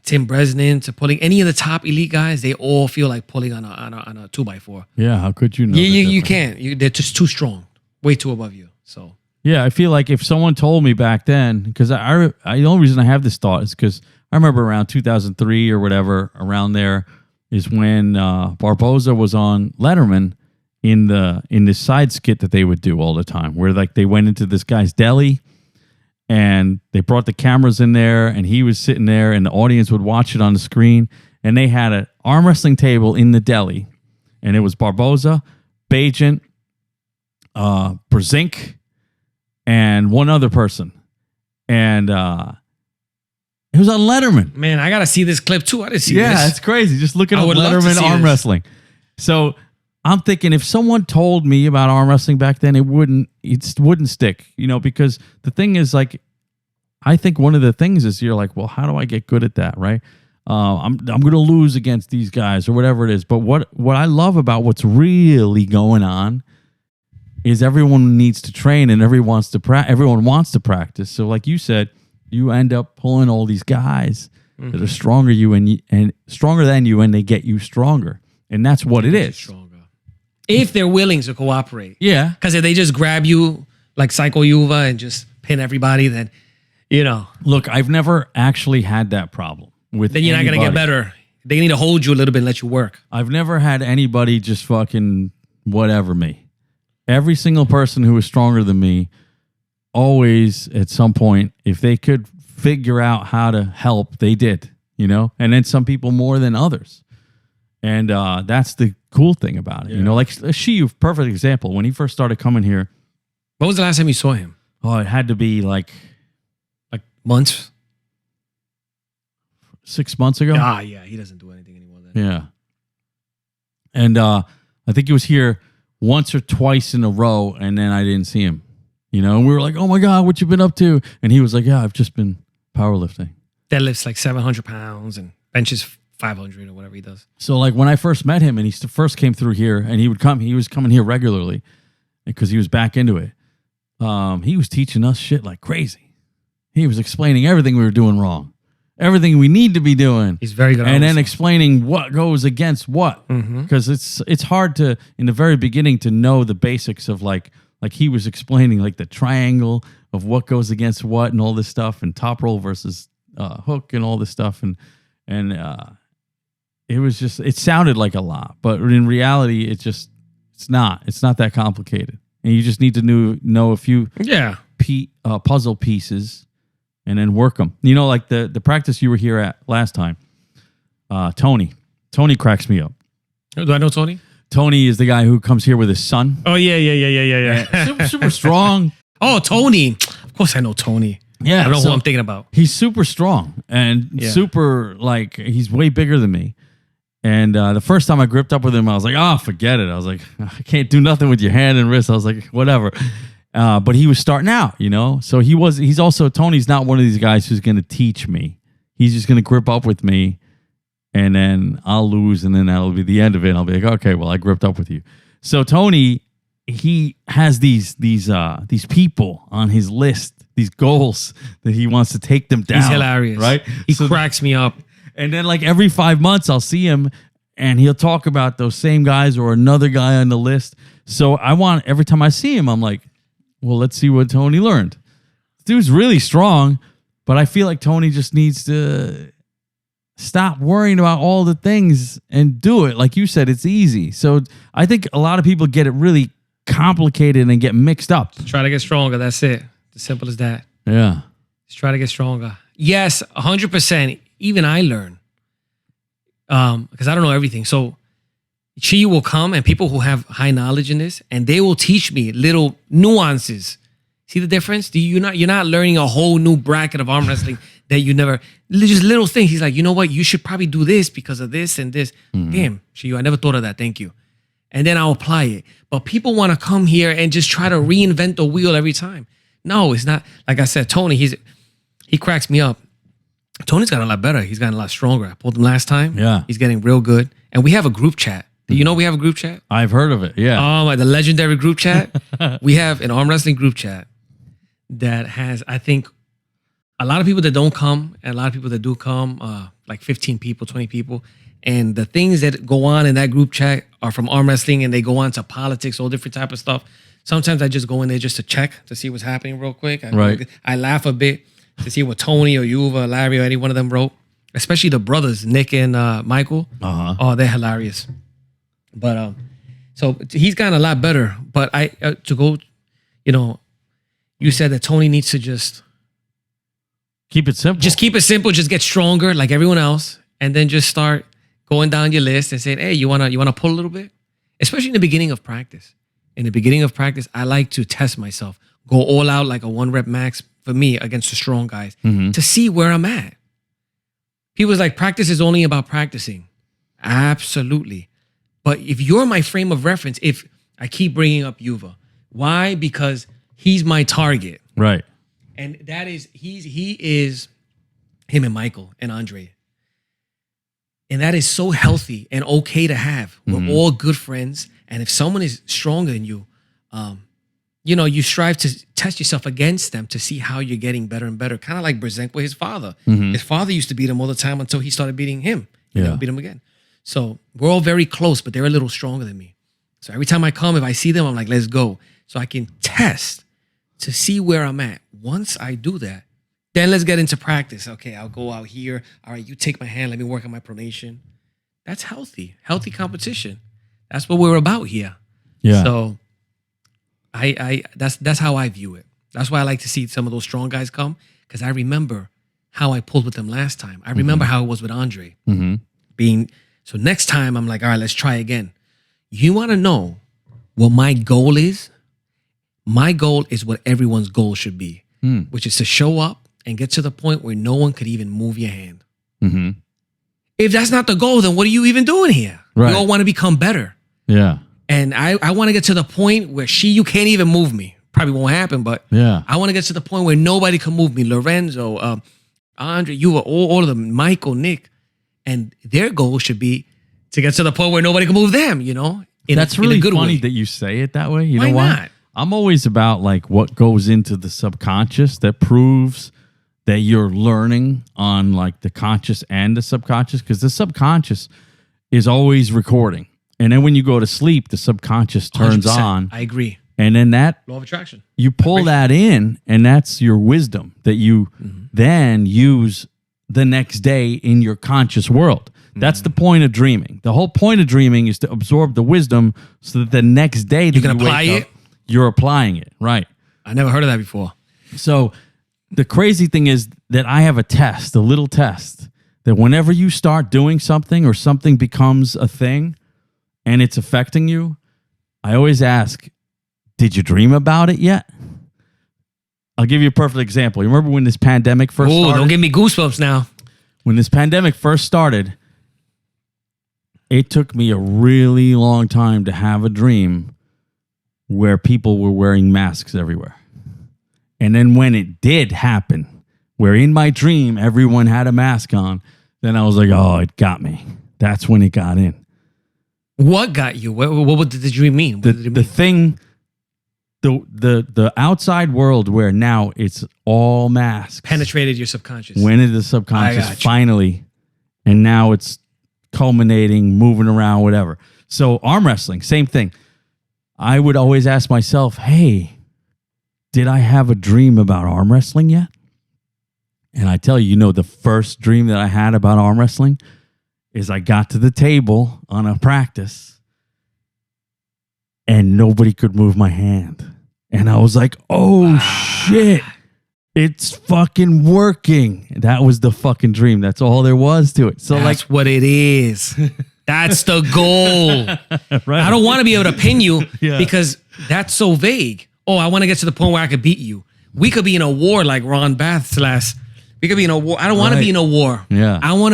Tim Bresnan to pulling any of the top elite guys. They all feel like pulling on a 2x4. Yeah, how could you know? You can't. They're just too strong, way too above you. So Yeah, I feel like if someone told me back then, because the only reason I have this thought is because I remember around 2003 or whatever, around there is when Barboza was on Letterman in this side skit that they would do all the time, where like they went into this guy's deli and they brought the cameras in there and he was sitting there and the audience would watch it on the screen, and they had an arm wrestling table in the deli, and it was Barboza, Bajent, Brzenk, and one other person. And it was on Letterman. Man, I got to see this clip too. I didn't see this. Yeah, it's crazy. Just looking at Letterman arm wrestling. So I'm thinking if someone told me about arm wrestling back then, it wouldn't stick, because the thing is, like, I think one of the things is you're like, well, how do I get good at that, right? I'm going to lose against these guys or whatever it is. But what I love about what's really going on is everyone needs to train and everyone wants to practice. So like you said, you end up pulling all these guys that are stronger and stronger than you, and they get you stronger. And that's what it is. Stronger. If they're willing to cooperate. Yeah. Because if they just grab you like Psycho Yuva and just pin everybody, then, Look, I've never actually had that problem with then you're anybody. not going to get better. They need to hold you a little bit and let you work. I've never had anybody just fucking whatever me. Every single person who was stronger than me, always at some point, if they could figure out how to help, they did, and then some people more than others. And that's the cool thing about it. Like Shiyu, perfect example. When he first started coming here. When was the last time you saw him? Oh, it had to be like months? 6 months ago. Yeah, he doesn't do anything anymore then. Yeah. And I think he was here once or twice in a row, and then I didn't see him. And we were like, oh my God, what you been up to? And he was like, yeah, I've just been powerlifting. Deadlifts like 700 pounds and benches 500 or whatever he does. So like when I first met him and he first came through here and he was coming here regularly because he was back into it. He was teaching us shit like crazy. He was explaining everything we were doing wrong, everything we need to be doing. He's very good. And then explaining what goes against what. Because it's hard to, in the very beginning, to know the basics of like he was explaining like the triangle of what goes against what and all this stuff, and Toproll versus hook and all this stuff. And it was just, it sounded like a lot, but in reality, it's not that complicated. And you just need to know a few puzzle pieces and then work them. Like the practice you were here at last time, Tony cracks me up. Do I know Tony? Tony is the guy who comes here with his son. Oh, yeah. Super strong. Oh, Tony. Of course I know Tony. Yeah. I don't know who I'm thinking about. He's super strong and super, like, he's way bigger than me. And the first time I gripped up with him, I was like, oh, forget it. I was like, I can't do nothing with your hand and wrist. I was like, whatever. But he was starting out, So he's also, Tony's not one of these guys who's going to teach me. He's just going to grip up with me, and then I'll lose, and then that'll be the end of it. And I'll be like, okay, well, I gripped up with you. So Tony, he has these people on his list, these goals that he wants to take them down. He's hilarious. Right? He cracks me up. And then like every 5 months I'll see him and he'll talk about those same guys or another guy on the list. So every time I see him, I'm like, well, let's see what Tony learned. Dude's really strong, but I feel like Tony just needs to stop worrying about all the things and do it. Like you said, it's easy. So I think a lot of people get it really complicated and get mixed up. Try to get stronger. That's it. As simple as that. Yeah. Just try to get stronger. Yes, 100%. Even I learn. Because I don't know everything. So Chi will come and people who have high knowledge in this, and they will teach me little nuances. See the difference? You're not learning a whole new bracket of arm wrestling that you never, just little things. He's like, you know what? You should probably do this because of this and this. Damn, Chi, I never thought of that. Thank you. And then I'll apply it. But people want to come here and just try to reinvent the wheel every time. No, it's not. Like I said, Tony, he cracks me up. Tony's gotten a lot better. He's gotten a lot stronger. I pulled him last time. Yeah. He's getting real good. And we have a group chat. Do you know we have a group chat? I've heard of it. Yeah. The legendary group chat. We have an arm wrestling group chat that has, I think, a lot of people that don't come and a lot of people that do come, like 15 people, 20 people. And the things that go on in that group chat are from arm wrestling, and they go on to politics, all different type of stuff. Sometimes I just go in there just to check to see what's happening real quick. Right. I laugh a bit to see what Tony or Yuva, Larry, or any one of them wrote. Especially the brothers, Nick and Michael. Oh, they're hilarious. But so he's gotten a lot better. But to go, you said that Tony needs to just keep it simple. Just keep it simple. Just get stronger like everyone else, and then just start going down your list and saying, "Hey, you wanna pull a little bit?" Especially in the beginning of practice. In the beginning of practice, I like to test myself, go all out like a 1 rep max for me against the strong guys to see where I'm at. People's like, practice is only about practicing. Absolutely. But if you're my frame of reference, if I keep bringing up Yuva, why? Because he's my target. Right. And that is, he is him and Michael and Andre. And that is so healthy and okay to have. We're all good friends. And if someone is stronger than you, you strive to test yourself against them to see how you're getting better and better. Kind of like Brzenk with his father. His father used to beat him all the time until he started beating him. He never beat him again. So we're all very close, but they're a little stronger than me. So every time I come, if I see them, I'm like, let's go. So I can test to see where I'm at. Once I do that, then let's get into practice. Okay, I'll go out here. All right, you take my hand. Let me work on my pronation. That's healthy. Healthy competition. That's what we're about here. Yeah. So that's how I view it. That's why I like to see some of those strong guys come, because I remember how I pulled with them last time. I remember how it was with Andre. So next time I'm like, all right, let's try again. You want to know what my goal is? My goal is what everyone's goal should be, which is to show up and get to the point where no one could even move your hand. If that's not the goal, then what are you even doing here? Right. We all want to become better. Yeah. And I want to get to the point where you can't even move me. Probably won't happen, but I want to get to the point where nobody can move me. Lorenzo, Andre, Yuva, all of them, Michael, Nick. And their goal should be to get to the point where nobody can move them, That's really in a good funny way. that you say it that way. You Why know why? not? I'm always about like what goes into the subconscious that proves that you're learning on like the conscious and the subconscious, because the subconscious is always recording. And then when you go to sleep, the subconscious turns 100%. on. I agree. And then that Law of attraction. you pull that in, and that's your wisdom that you then use the next day in your conscious world. That's the point of dreaming. The whole point of dreaming is to absorb the wisdom so that the next day that You can apply wake it? up, you're applying it. Right. I never heard of that before. So the crazy thing is that I have a little test, that whenever you start doing something or something becomes a thing and it's affecting you, I always ask, did you dream about it yet? I'll give you a perfect example. You remember when this pandemic first started? Don't give me goosebumps now. When this pandemic first started, it took me a really long time to have a dream where people were wearing masks everywhere. And then when it did happen, where in my dream everyone had a mask on, then I was like, oh, it got me. That's when it got in. What got you? What did the dream mean? The thing, the outside world where now it's all masks. Penetrated your subconscious. Went into the subconscious finally. And now it's culminating, moving around, whatever. So arm wrestling, same thing. I would always ask myself, hey, did I have a dream about arm wrestling yet? And I tell you, the first dream that I had about arm wrestling is I got to the table on a practice and nobody could move my hand. And I was like, oh shit, it's fucking working. That was the fucking dream. That's all there was to it. So that's what it is. That's the goal. Right. I don't want to be able to pin you because that's so vague. Oh, I want to get to the point where I could beat you. We could be in a war like Ron Bath's last. We could be in a war. I don't want to be in a war. Yeah. I want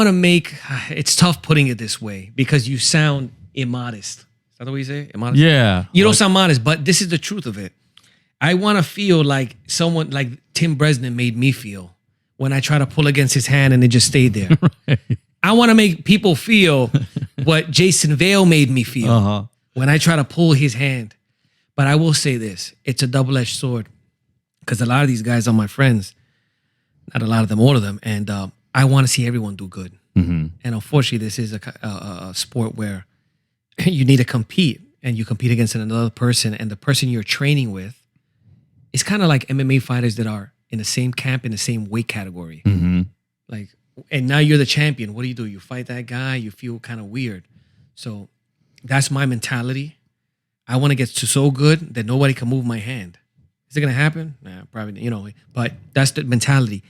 to make, it's tough putting it this way because you sound immodest. Is that the way you say it? Immodest? Yeah. You don't sound modest, but this is the truth of it. I want to feel like someone like Tim Bresnan made me feel when I try to pull against his hand and it just stayed there. Right. I want to make people feel what Jason Vale made me feel when I try to pull his hand. But I will say this, it's a double-edged sword because a lot of these guys are my friends. Not a lot of them, all of them. And I want to see everyone do good. And unfortunately, this is a sport where you need to compete. and you compete against another person, and the person you're training with is kind of like MMA fighters that are in the same camp, in the same weight category. Mm-hmm. Like, and now you're the champion. What do? You fight that guy, you feel kind of weird. So that's my mentality. I want to get to so good that nobody can move my hand. Is it going to happen? Nah, probably, but that's the mentality.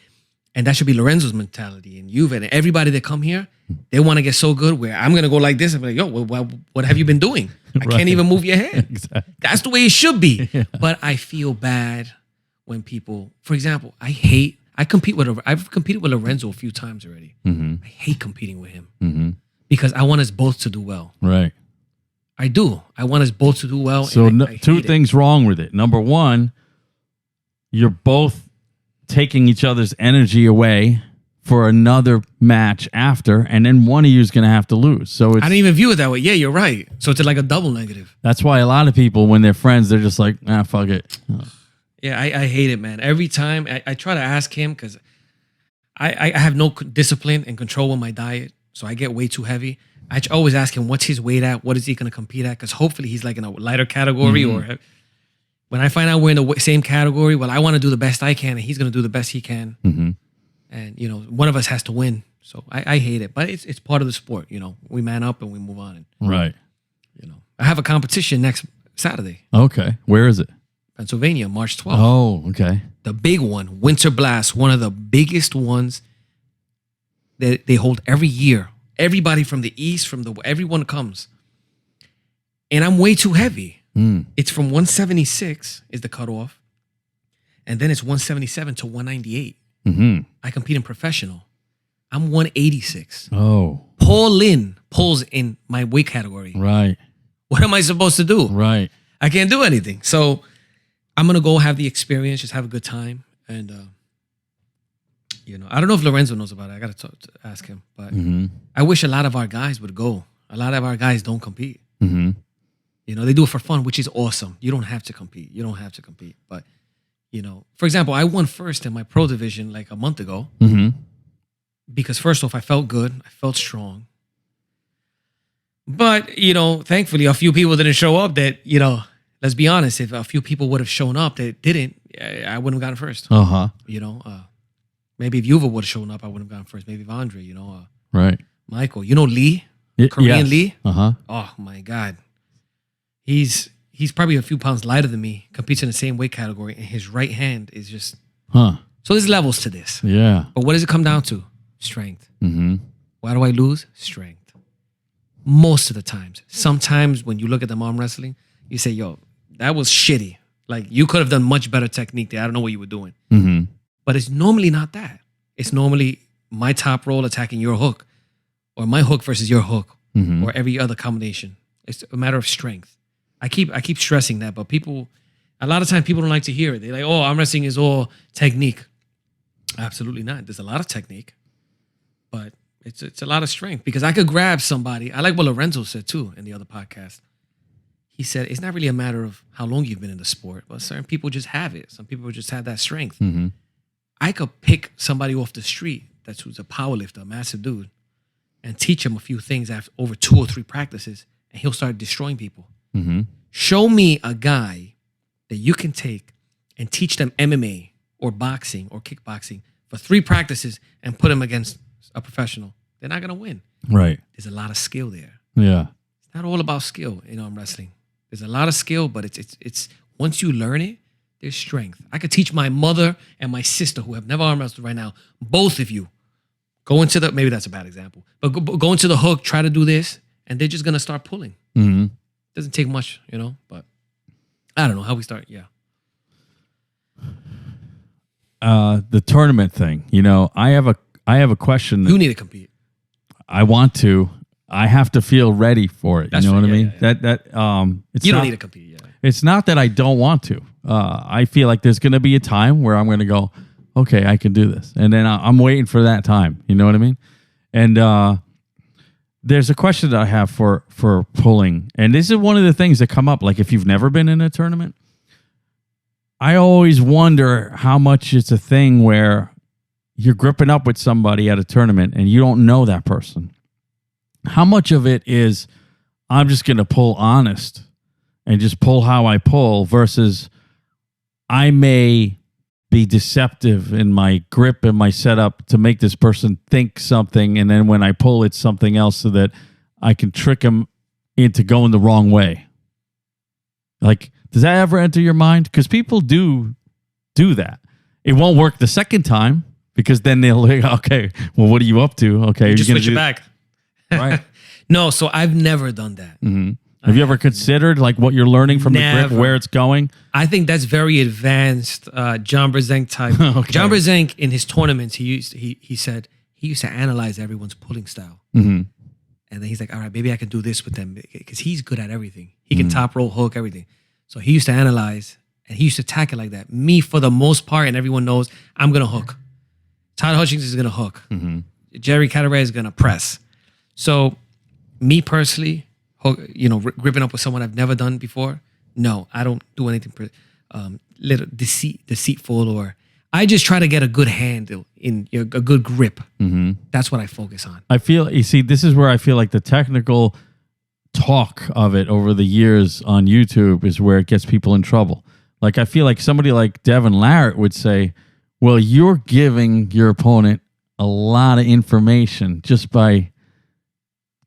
And that should be Lorenzo's mentality and Yuva and everybody that come here. They want to get so good where I'm going to go like this and be like, yo, what have you been doing? I can't even move your hand. Exactly. That's the way it should be. Yeah. But I feel bad when people, for example, I've competed with Lorenzo a few times already. Mm-hmm. I hate competing with him Mm-hmm. because I want us both to do well. Right. I do. I want us both to do well. So I two things wrong with it. Number one, you're both taking each other's energy away for another match after, and then one of you is going to have to lose. So I didn't even view it that way. Yeah, you're right. So it's like a double negative. That's why a lot of people, when they're friends, they're just like, fuck it. Yeah, I hate it, man. Every time I try to ask him because I have no discipline and control with my diet, so I get way too heavy. I always ask him what's his weight at, what is he going to compete at, because hopefully he's like in a lighter category. Or when I find out we're in the same category, well, I want to do the best I can, and he's going to do the best he can. Mm-hmm. And one of us has to win. So I hate it, but it's part of the sport. We man up and we move on. And, Right. I have a competition next Saturday, Okay. Where is it? Pennsylvania, March 12th. Oh, okay. The big one, Winter Blast, one of the biggest ones that they hold every year. Everybody from the East, everyone comes. And I'm way too heavy. It's from 176 is the cutoff. And then it's 177 to 198. Mm-hmm. I compete in professional. I'm 186. Oh. Linn pulls in my weight category. Right. What am I supposed to do? Right. I can't do anything. So I'm going to go have the experience, just have a good time. And, I don't know if Lorenzo knows about it. I got to ask him. But I wish a lot of our guys would go. A lot of our guys don't compete. Mm-hmm. They do it for fun, which is awesome. You don't have to compete. But, for example, I won first in my pro division like a month ago. Mm-hmm. Because first off, I felt good. I felt strong. But, thankfully, a few people didn't show up that, let's be honest, if a few people would have shown up that didn't, I wouldn't have gotten first. Uh-huh. Maybe if Yuva would have shown up, I wouldn't have gotten first. Maybe if Andre, Right. Michael. Lee? Korean yes. Lee? Uh-huh. Oh, my God. He's probably a few pounds lighter than me, competes in the same weight category, and his right hand is just... Huh. So there's levels to this. Yeah. But what does it come down to? Strength. Mm-hmm. Why do I lose? Strength. Most of the times. Sometimes when you look at them arm wrestling, you say, yo, that was shitty. Like, you could have done much better technique there. I don't know what you were doing. Mm-hmm. But it's normally not that. It's normally my Toproll attacking your hook, or my hook versus your hook, or every other combination. It's a matter of strength. I keep stressing that, but a lot of times people don't like to hear it. They're like, oh, arm wrestling is all technique. Absolutely not. There's a lot of technique, but it's a lot of strength, because I could grab somebody. I like what Lorenzo said too in the other podcast. He said it's not really a matter of how long you've been in the sport, but certain people just have it. Some people just have that strength. Mm-hmm. I could pick somebody off the street who's a powerlifter, a massive dude, and teach him a few things after over 2 or 3 practices, and he'll start destroying people. Mm-hmm. Show me a guy that you can take and teach them MMA or boxing or kickboxing for 3 practices and put them against a professional. They're not going to win. Right. There's a lot of skill there. Yeah. It's not all about skill in arm wrestling. There's a lot of skill, but it's once you learn it, there's strength. I could teach my mother and my sister, who have never arm wrestled right now, both of you, go into maybe that's a bad example, but go into the hook, try to do this, and they're just going to start pulling. Mm-hmm. Doesn't take much, but I don't know how we start. Yeah. The tournament thing, I have a question. You need to compete. I want to. I have to feel ready for it. That's you know right. what I mean? Yeah. It's You not, don't need to compete. Yeah. It's not that I don't want to. I feel like there's going to be a time where I'm going to go, okay, I can do this, and then I'm waiting for that time. You know what I mean? And there's a question that I have for pulling, and this is one of the things that come up. Like, if you've never been in a tournament, I always wonder how much it's a thing where you're gripping up with somebody at a tournament and you don't know that person. How much of it is, I'm just going to pull honest, and just pull how I pull versus I may be deceptive in my grip and my setup to make this person think something, and then when I pull, it's something else, so that I can trick them into going the wrong way. Like, does that ever enter your mind? Because people do that. It won't work the second time because then they'll like, okay, well, what are you up to? Okay, you just switch it back. Right. No, so I've never done that. Mm-hmm. Have you ever considered like what you're learning from the grip, where it's going? I think that's very advanced John Brzenk type. Okay. John Brzenk in his tournaments, he said he used to analyze everyone's pulling style. Mm-hmm. And then he's like, all right, maybe I can do this with them because he's good at everything. He can top roll, hook, everything. So he used to analyze and he used to attack it like that. Me, for the most part, and everyone knows, I'm going to hook. Todd Hutchings is going to hook. Mm-hmm. Jerry Cataray is going to press. So me personally, gripping up with someone I've never done before, no, I don't do anything little deceitful, or I just try to get a good handle in a good grip. Mm-hmm. That's what I focus on. This is where I feel like the technical talk of it over the years on YouTube is where it gets people in trouble. Like, I feel like somebody like Devon Larratt would say, well, you're giving your opponent a lot of information just by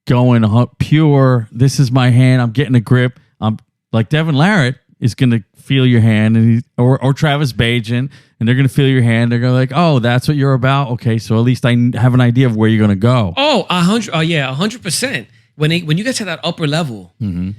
going pure, this is my hand, I'm getting a grip. I'm like, Devon Larratt is going to feel your hand, and or Travis Bajan, and they're going to feel your hand. They're going to like, oh, that's what you're about. Okay, so at least I have an idea of where you're going to go. Oh, 100%. When you get to that upper level, mm-hmm.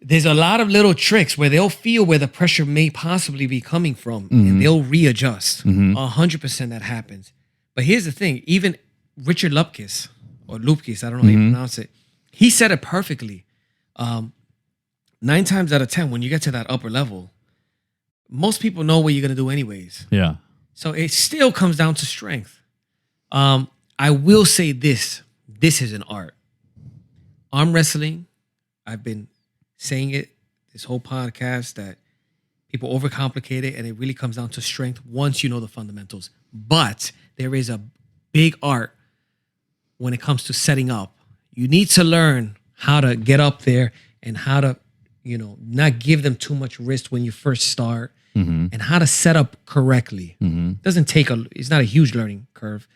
there's a lot of little tricks where they'll feel where the pressure may possibly be coming from, mm-hmm. and they'll readjust. Mm-hmm. 100% that happens. But here's the thing: even Richard Lupkis, or Lupkis, I don't know how you mm-hmm. pronounce it. He said it perfectly. 9 times out of 10, when you get to that upper level, most people know what you're going to do anyways. Yeah. So it still comes down to strength. I will say this. This is an art. Arm wrestling, I've been saying it this whole podcast, that people overcomplicate it, and it really comes down to strength once you know the fundamentals. But there is a big art when it comes to setting up. You need to learn how to get up there and how to, not give them too much wrist when you first start, mm-hmm. and how to set up correctly. Mm-hmm. It's not a huge learning curve,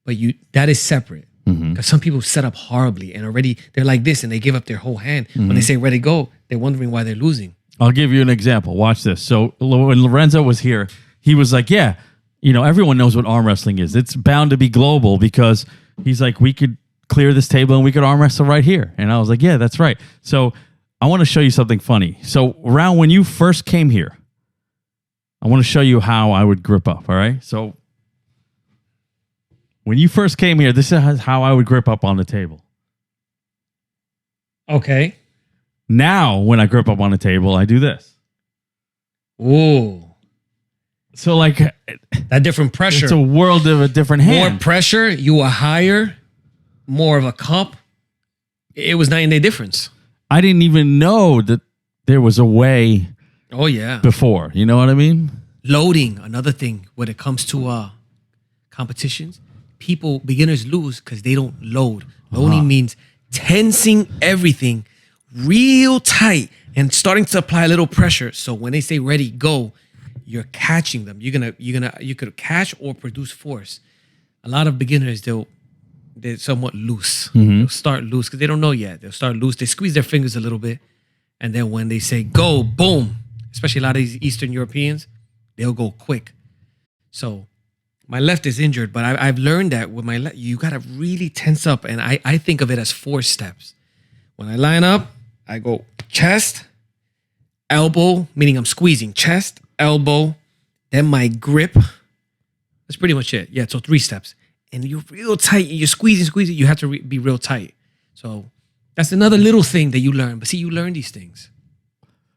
but that is separate. Because mm-hmm. some people set up horribly and already they're like this and they give up their whole hand. Mm-hmm. When they say ready, go, they're wondering why they're losing. I'll give you an example. Watch this. So when Lorenzo was here, he was like, yeah, everyone knows what arm wrestling is. It's bound to be global, because he's like, we could clear this table and we could arm wrestle right here. And I was like, yeah, that's right. So I want to show you something funny. So around when you first came here, I want to show you how I would grip up. All right. So when you first came here, this is how I would grip up on the table. Okay. Now, when I grip up on the table, I do this. Ooh. So like that different pressure. It's a world of a different hand. More pressure, you are higher, more of a cup. It was night and day difference. I didn't even know that there was a way. Oh yeah. Before, you know what I mean? Loading, another thing when it comes to competitions. Beginners lose because they don't load. Loading means tensing everything real tight and starting to apply a little pressure. So when they say ready, go, you're catching them. You could catch or produce force. A lot of beginners, they're somewhat loose. Mm-hmm. They'll start loose because they don't know yet. They'll start loose. They squeeze their fingers a little bit, and then when they say go, boom. Especially a lot of these Eastern Europeans, they'll go quick. So my left is injured, but I've learned that with my left, you got to really tense up. And I think of it as 4 steps. When I line up, I go chest, elbow, meaning I'm squeezing chest, elbow, then my grip. That's pretty much it. Yeah, so 3 steps. And you're real tight. You're squeezing. You have to be real tight. So that's another little thing that you learn. But see, you learn these things.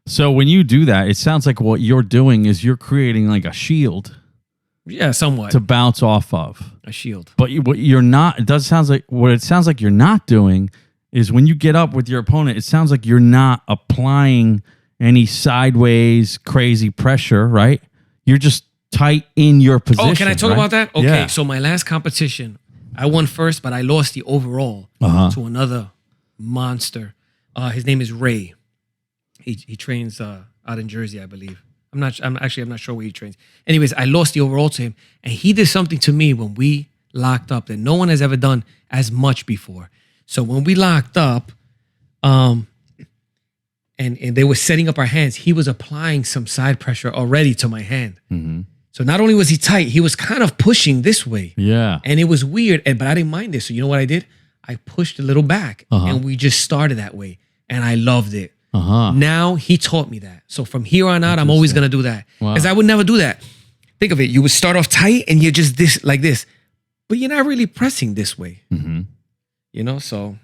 So when you do that, it sounds like what you're doing is you're creating like a shield. Yeah, somewhat. To bounce off of. A shield. But what you're not, what it sounds like you're not doing is when you get up with your opponent, it sounds like you're not applying any sideways crazy pressure, right? You're just tight in your position. Oh, can I talk about that? Okay, yeah. So my last competition, I won first, but I lost the overall to another monster. His name is Ray. He trains out in Jersey, I believe. I'm not sure where he trains. Anyways, I lost the overall to him, and he did something to me when we locked up that no one has ever done as much before. So when we locked up, and they were setting up our hands, he was applying some side pressure already to my hand. Mm-hmm. So not only was he tight, he was kind of pushing this way. Yeah. And it was weird, but I didn't mind it. So you know what I did? I pushed a little back, and we just started that way, and I loved it. Now he taught me that. So from here on out, I'm always going to do that. Because I would never do that. Think of it. You would start off tight and you're just like this. But you're not really pressing this way. Mm-hmm. You know, so.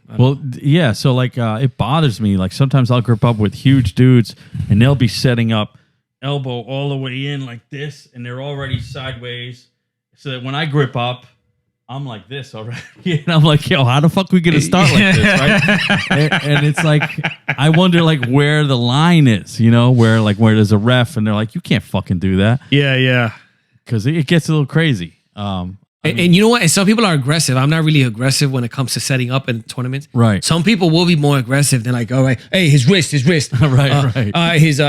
Yeah. So like it bothers me. Like sometimes I'll grip up with huge dudes and they'll be setting up elbow all the way in like this. And they're already sideways. So that when I grip up, I'm like this already. And I'm like, yo, how the fuck we going to start like this, right? and it's like, I wonder like where the line is, you know, where there's a ref and they're like, you can't fucking do that. Yeah. Because it gets a little crazy. And you know what? And some people are aggressive. I'm not really aggressive when it comes to setting up in tournaments. Right. Some people will be more aggressive. They're like, all right, hey, his wrist. right. His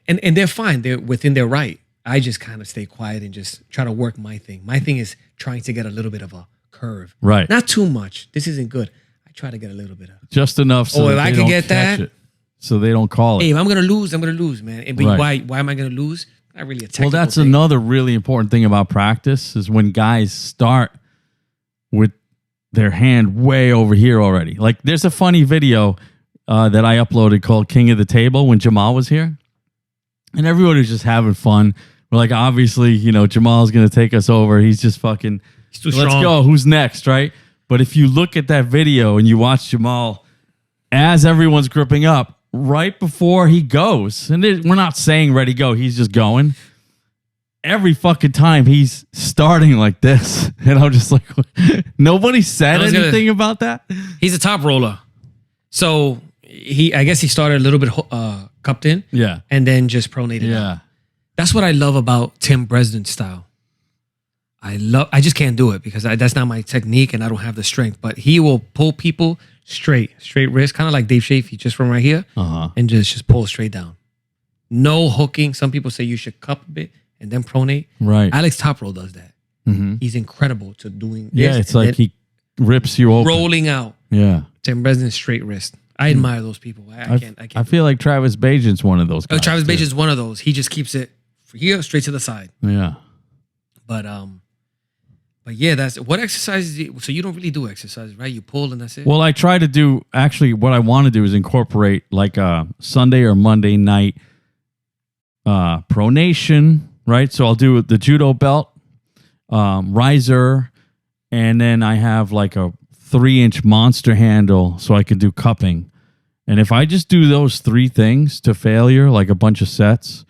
and they're fine. They're within their right. I just kind of stay quiet and just try to work my thing. My thing is trying to get a little bit of a curve. Right. Not too much. This isn't good. I try to get a little bit of. Just enough so if that I they can don't get catch that. it, so they don't call it. Hey, if I'm going to lose, man. But Right. why am I going to lose? Not really a technical Well, that's thing. another really important thing about practice is when guys start with their hand way over here already. Like there's a funny video that I uploaded called King of the Table when Jamal was here. And everybody was just having fun. We're like, obviously, you know, Jamal's going to take us over. He's just fucking, let's go. Who's next, right? But if you look at that video and you watch Jamal as everyone's gripping up, right before he goes, and we're not saying ready, go. He's just going. Every fucking time he's starting like this. And I'm just like, nobody said anything about that? He's a top roller. So I guess he started a little bit cupped in. Yeah. And then just pronated out. That's what I love about Tim Bresnan's style. I just can't do it because that's not my technique and I don't have the strength. But he will pull people straight wrist, kind of like Dave Shafee, just from right here, and just pull straight down. No hooking. Some people say you should cup a bit and then pronate. Right. Alex Toproll does that. Mm-hmm. He's incredible to doing this. Yeah, it's like he rips you open. Rolling out. Yeah. Tim Bresnan straight wrist. I admire those people. I can't. I feel like Travis Bajan's one of those guys. Travis Bajan's one of those. He just keeps it here straight to the side. Yeah. But yeah, that's what exercises. So you don't really do exercises, right? You pull and that's it. Well, I try to do, actually what I want to do is incorporate like a Sunday or Monday night pronation, right? So I'll do the judo belt, riser, and then I have like a 3-inch monster handle so I can do cupping. And if I just do those 3 things to failure, like a bunch of sets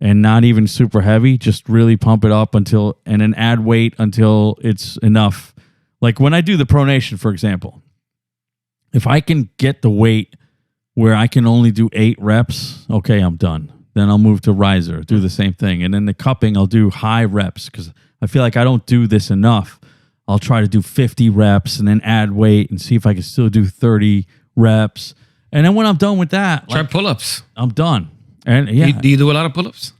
and not even super heavy, just really pump it up and then add weight until it's enough. Like when I do the pronation, for example, if I can get the weight where I can only do 8 reps, okay, I'm done. Then I'll move to riser, do the same thing. And then the cupping, I'll do high reps because I feel like I don't do this enough. I'll try to do 50 reps and then add weight and see if I can still do 30 reps. And then when I'm done with that, try pull-ups. I'm done. And yeah, do you do a lot of pull-ups?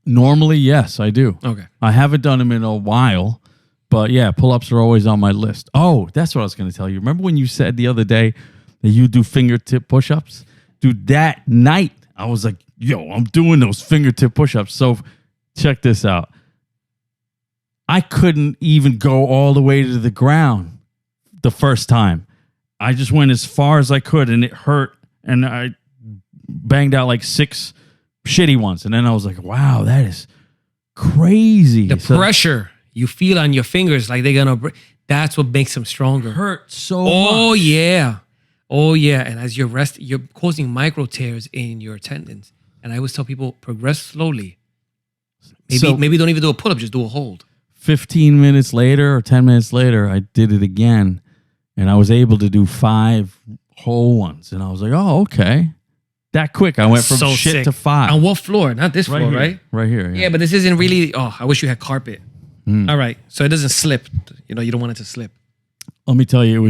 Normally, yes, I do. Okay. I haven't done them in a while, but yeah, pull-ups are always on my list. Oh, that's what I was going to tell you. Remember when you said the other day that you do fingertip push-ups? Dude, that night, I was like, yo, I'm doing those fingertip push-ups. So check this out. I couldn't even go all the way to the ground the first time. I just went as far as I could and it hurt. And I banged out like 6 shitty ones. And then I was like, wow, that is crazy. The pressure you feel on your fingers, like they're going to break. That's what makes them stronger. Hurt so much. Oh, yeah. Oh, yeah. And as you're resting, you're causing micro tears in your tendons. And I always tell people, progress slowly. Maybe don't even do a pull-up, just do a hold. 15 minutes later or 10 minutes later, I did it again. And I was able to do 5 whole ones. And I was like, oh, okay. That quick. I went from shit sick. to 5. On what floor? Not this floor, here. right? Right here. Yeah, but this isn't really, I wish you had carpet. All right. So it doesn't slip. You know, you don't want it to slip. Let me tell you,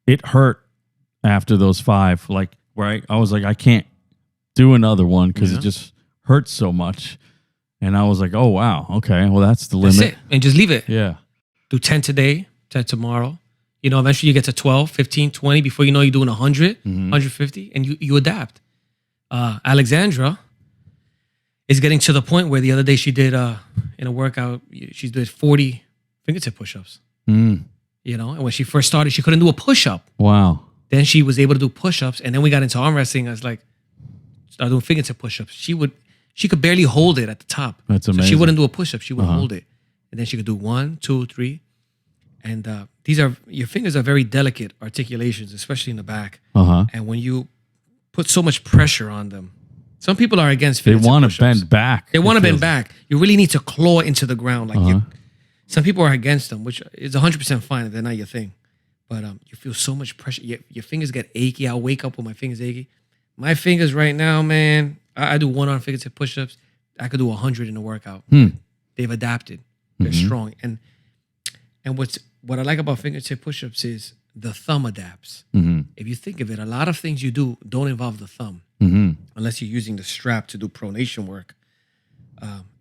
it hurt after those 5. Like, right? I was like, I can't do another one because Yeah. it just hurts so much. And I was like, oh, wow. Okay. Well, that's the limit. That's it. And just leave it. Yeah. Do 10 today, 10 tomorrow. You know, eventually you get to 12, 15, 20. Before you know, you're doing 100, 150, and you adapt. Alexandra is getting to the point where the other day she did, in a workout, she did 40 fingertip push-ups. Mm. You know, and when she first started, she couldn't do a push-up. Wow. Then she was able to do push-ups. And then we got into arm wrestling. I was like, start doing fingertip push-ups. She could barely hold it at the top. That's amazing. So she wouldn't do a push-up. She would hold it. And then she could do 1, 2, 3. And your fingers are very delicate articulations, especially in the back. And when you put so much pressure on them, some people are against They fingertip want to push-ups. bend back. They want to bend back. You really need to claw into the ground. Like some people are against them, which is 100% fine if they're not your thing. But you feel so much pressure. Your fingers get achy. I'll wake up with my fingers achy. My fingers right now, man, I do 1 arm fingertip push-ups. I could do 100 in a workout. They've adapted. They're strong. And what I like about fingertip push-ups is the thumb adapts. If you think of it, a lot of things you do don't involve the thumb unless you're using the strap to do pronation work.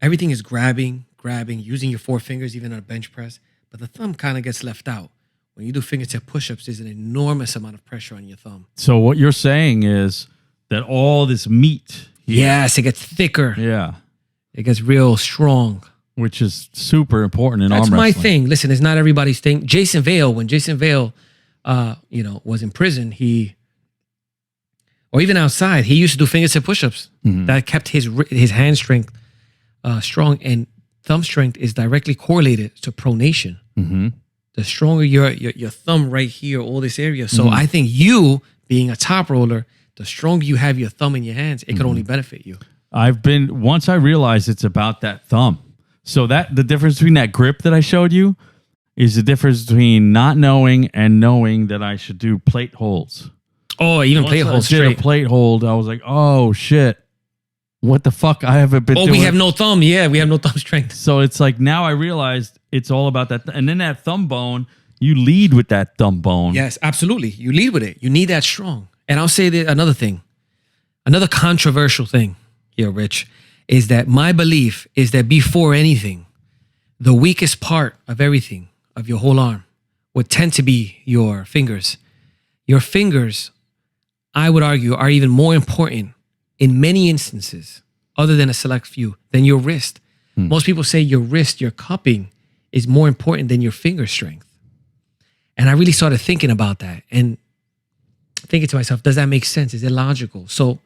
Everything is grabbing, using your 4 fingers, even on a bench press. But the thumb kind of gets left out. When you do fingertip push-ups, there's an enormous amount of pressure on your thumb. So what you're saying is that all this meat. Yes, it gets thicker. Yeah. It gets real strong. Which is super important in arm That's wrestling. my thing. Listen, it's not everybody's thing. When Jason Vale, was in prison, or even outside, he used to do fingertip push-ups. That kept his hand strength strong, and thumb strength is directly correlated to pronation. The stronger your thumb right here, all this area. So I think you, being a top roller, the stronger you have your thumb in your hands, it could only benefit you. Once I realized it's about that thumb. So the difference between that grip that I showed you is the difference between not knowing and knowing that I should do plate holds. Oh, even plate holds I did straight. a plate hold. I was like, oh shit. What the fuck? I haven't been doing. We have no thumb. Yeah, we have no thumb strength. So it's like now I realized it's all about that. And then that thumb bone, you lead with that thumb bone. Yes, absolutely. You lead with it. You need that strong. And I'll say that another thing, another controversial thing here, Rich, is that my belief is that before anything, the weakest part of everything, of your whole arm, would tend to be your fingers. Your fingers, I would argue, are even more important in many instances, other than a select few, than your wrist. Most people say your wrist, your cupping, is more important than your finger strength. And I really started thinking about that and thinking to myself, does that make sense? Is it logical? So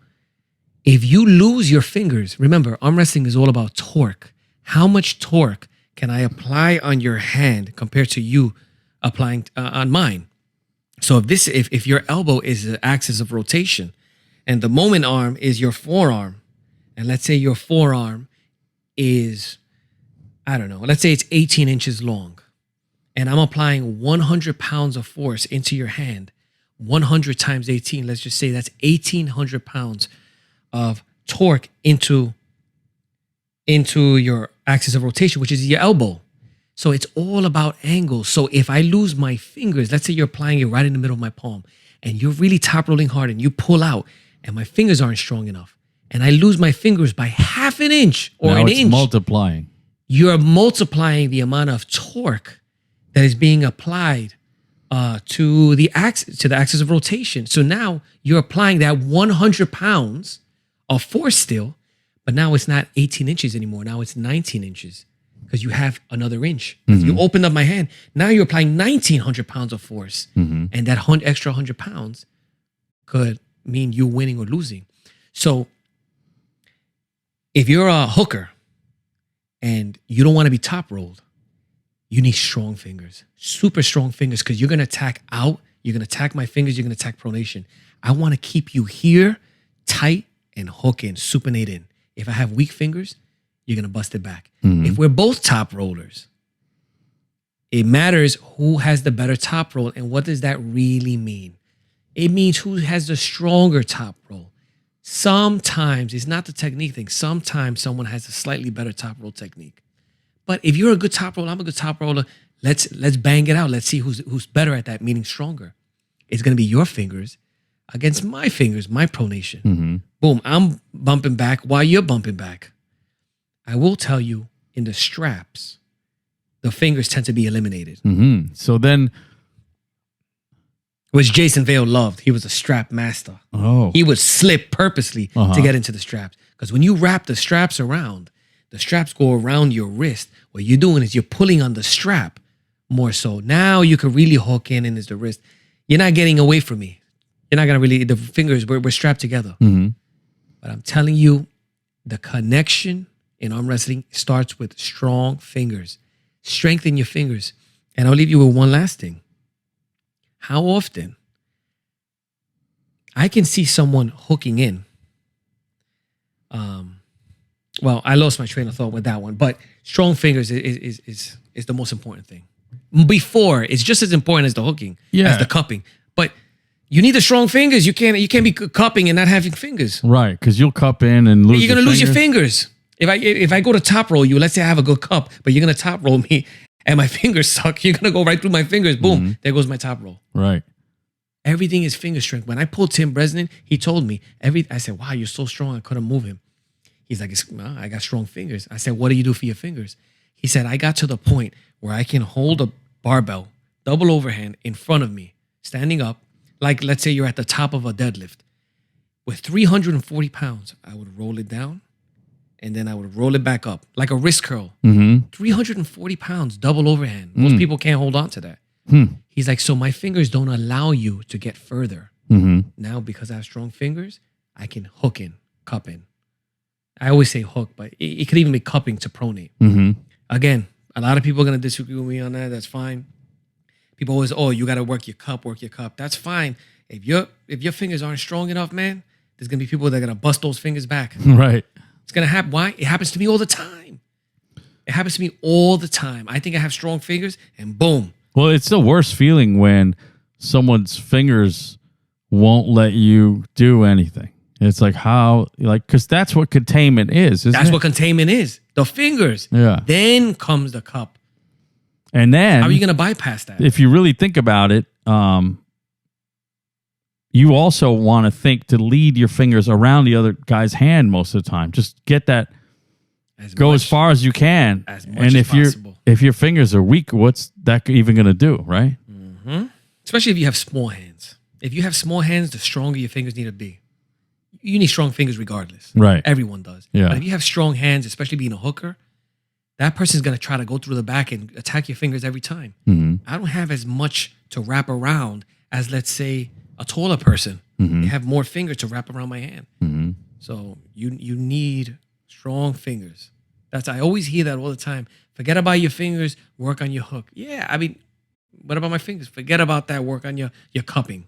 if you lose your fingers, remember, arm wrestling is all about torque. How much torque can I apply on your hand compared to you applying on mine? So if your elbow is the axis of rotation and the moment arm is your forearm, and let's say your forearm is, I don't know, let's say it's 18 inches long, and I'm applying 100 pounds of force into your hand, 100 times 18, let's just say that's 1,800 pounds of torque into your axis of rotation, which is your elbow. So it's all about angles. So if I lose my fingers, let's say you're applying it right in the middle of my palm, and you're really top rolling hard and you pull out, and my fingers aren't strong enough, and I lose my fingers by half an inch or now an it's inch, multiplying. you're multiplying the amount of torque that is being applied to the axis of rotation. So now you're applying that 100 pounds of force still, but now it's not 18 inches anymore. Now it's 19 inches because you have another inch. You opened up my hand. Now you're applying 1,900 pounds of force, and that extra 100 pounds could mean you winning or losing. So if you're a hooker and you don't want to be top rolled, you need strong fingers, super strong fingers, because you're going to attack out. You're going to attack my fingers. You're going to attack pronation. I want to keep you here tight and hook in, supinate in. If I have weak fingers, you're going to bust it back. If we're both top rollers, it matters who has the better top roll. And what does that really mean? It means who has the stronger top roll. Sometimes it's not the technique thing. Sometimes someone has a slightly better top roll technique. But if you're a good top roller, I'm a good top roller, let's bang it out. Let's see who's better at that, meaning stronger. It's going to be your fingers against my fingers, my pronation. Boom, Boom, I'm bumping back while you're bumping back. I will tell you, in the straps, the fingers tend to be eliminated. Mm-hmm. So then, which Jason Vale loved. He was a strap master. oh, He would slip purposely to get into the straps. Because when you wrap the straps around, the straps go around your wrist. What you're doing is you're pulling on the strap more so. Now you can really hook in and it's the wrist. You're not getting away from me. You're not going to really, the fingers, we're strapped together. mm-hmm. But I'm telling you, the connection in arm wrestling starts with strong fingers. Strengthen your fingers. And I'll leave you with one last thing. How often I can see someone hooking in. Well, I lost my train of thought with that one, but strong fingers is the most important thing. Before, it's just as important as the hooking, as the cupping. But you need the strong fingers. You can't be cupping and not having fingers. Right, because you'll cup in and lose. You're gonna lose your fingers. If I go to top roll you, let's say I have a good cup, but you're gonna top roll me and my fingers suck. You're gonna go right through my fingers. Boom, there goes my top roll. Right. Everything is finger strength. When I pulled Tim Bresnan, he told me I said, "Wow, you're so strong. I couldn't move him." He's like, "I got strong fingers." I said, "What do you do for your fingers?" He said, "I got to the point where I can hold a barbell, double overhand in front of me, standing up, like let's say you're at the top of a deadlift. With 340 pounds, I would roll it down, and then I would roll it back up, like a wrist curl. 340 pounds, double overhand. Most people can't hold on to that." He's like, "So my fingers don't allow you to get further. Now, because I have strong fingers, I can hook in, cup in." I always say hook, but it could even be cupping to pronate. Again, a lot of people are going to disagree with me on that. That's fine. People always, "Oh, you got to work your cup, work your cup." That's fine. If your fingers aren't strong enough, man, there's going to be people that are going to bust those fingers back. Right. It's going to happen. Why? It happens to me all the time. It happens to me all the time. I think I have strong fingers and boom. Well, it's the worst feeling when someone's fingers won't let you do anything. It's like because that's what containment is. That's what containment is. The fingers. Yeah. Then comes the cup. And then how are you going to bypass that? If you really think about it, you also want to think to lead your fingers around the other guy's hand most of the time. Just get that, as far as you can. And if your fingers are weak, what's that even going to do, right? Especially if you have small hands. If you have small hands, the stronger your fingers need to be. You need strong fingers regardless. Right. Everyone does. Yeah. But if you have strong hands, especially being a hooker, that person's going to try to go through the back and attack your fingers every time. I don't have as much to wrap around as, let's say, a taller person. They have more fingers to wrap around my hand. So you need strong fingers. I always hear that all the time. Forget about your fingers, work on your hook. Yeah, I mean, what about my fingers? Forget about that, work on your cupping.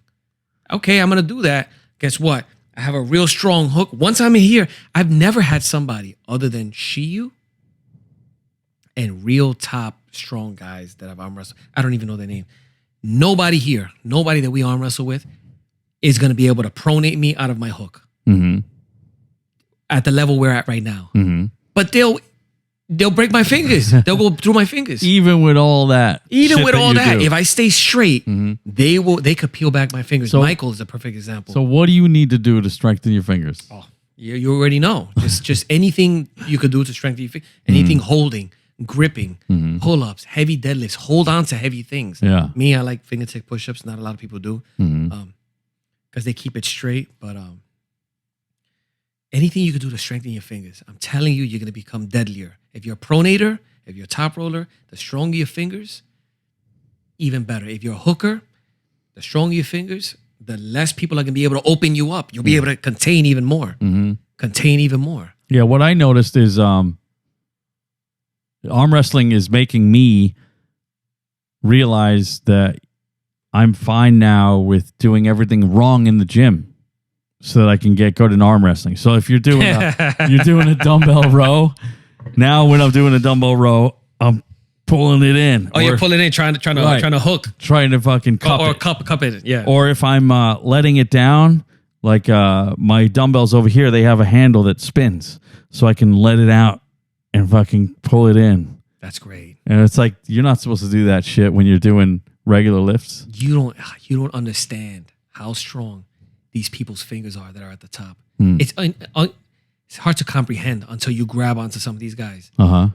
Okay, I'm going to do that. Guess what? I have a real strong hook. Once I'm in here, I've never had somebody other than Shiyu and real top strong guys that I've arm wrestled. I don't even know their name. Nobody here, nobody that we arm wrestle with is going to be able to pronate me out of my hook at the level we're at right now. But they'll break my fingers. They'll go through my fingers. Even with all that. If I stay straight, they could peel back my fingers. So, Michael is a perfect example. So what do you need to do to strengthen your fingers? Oh, you already know. Just anything you could do to strengthen your fingers. Anything holding, gripping, pull-ups, heavy deadlifts. Hold on to heavy things. Yeah. Me, I like fingertip push-ups. Not a lot of people do. Because they keep it straight. But anything you can do to strengthen your fingers, I'm telling you, you're going to become deadlier. If you're a pronator, if you're a top roller, the stronger your fingers, even better. If you're a hooker, the stronger your fingers, the less people are going to be able to open you up. You'll be able to contain even more. Contain even more. Yeah, what I noticed is arm wrestling is making me realize that I'm fine now with doing everything wrong in the gym so that I can get good in arm wrestling. So if you're doing a dumbbell row, now when I'm doing a dumbbell row, I'm pulling it in. Oh, you're pulling it in, trying to hook, trying to fucking cup or it. cup it. Yeah. Or if I'm letting it down, like my dumbbells over here, they have a handle that spins, so I can let it out and fucking pull it in. That's great. And it's like you're not supposed to do that shit when you're doing regular lifts. You don't understand how strong these people's fingers are that are at the top. It's hard to comprehend until you grab onto some of these guys. Uh-huh.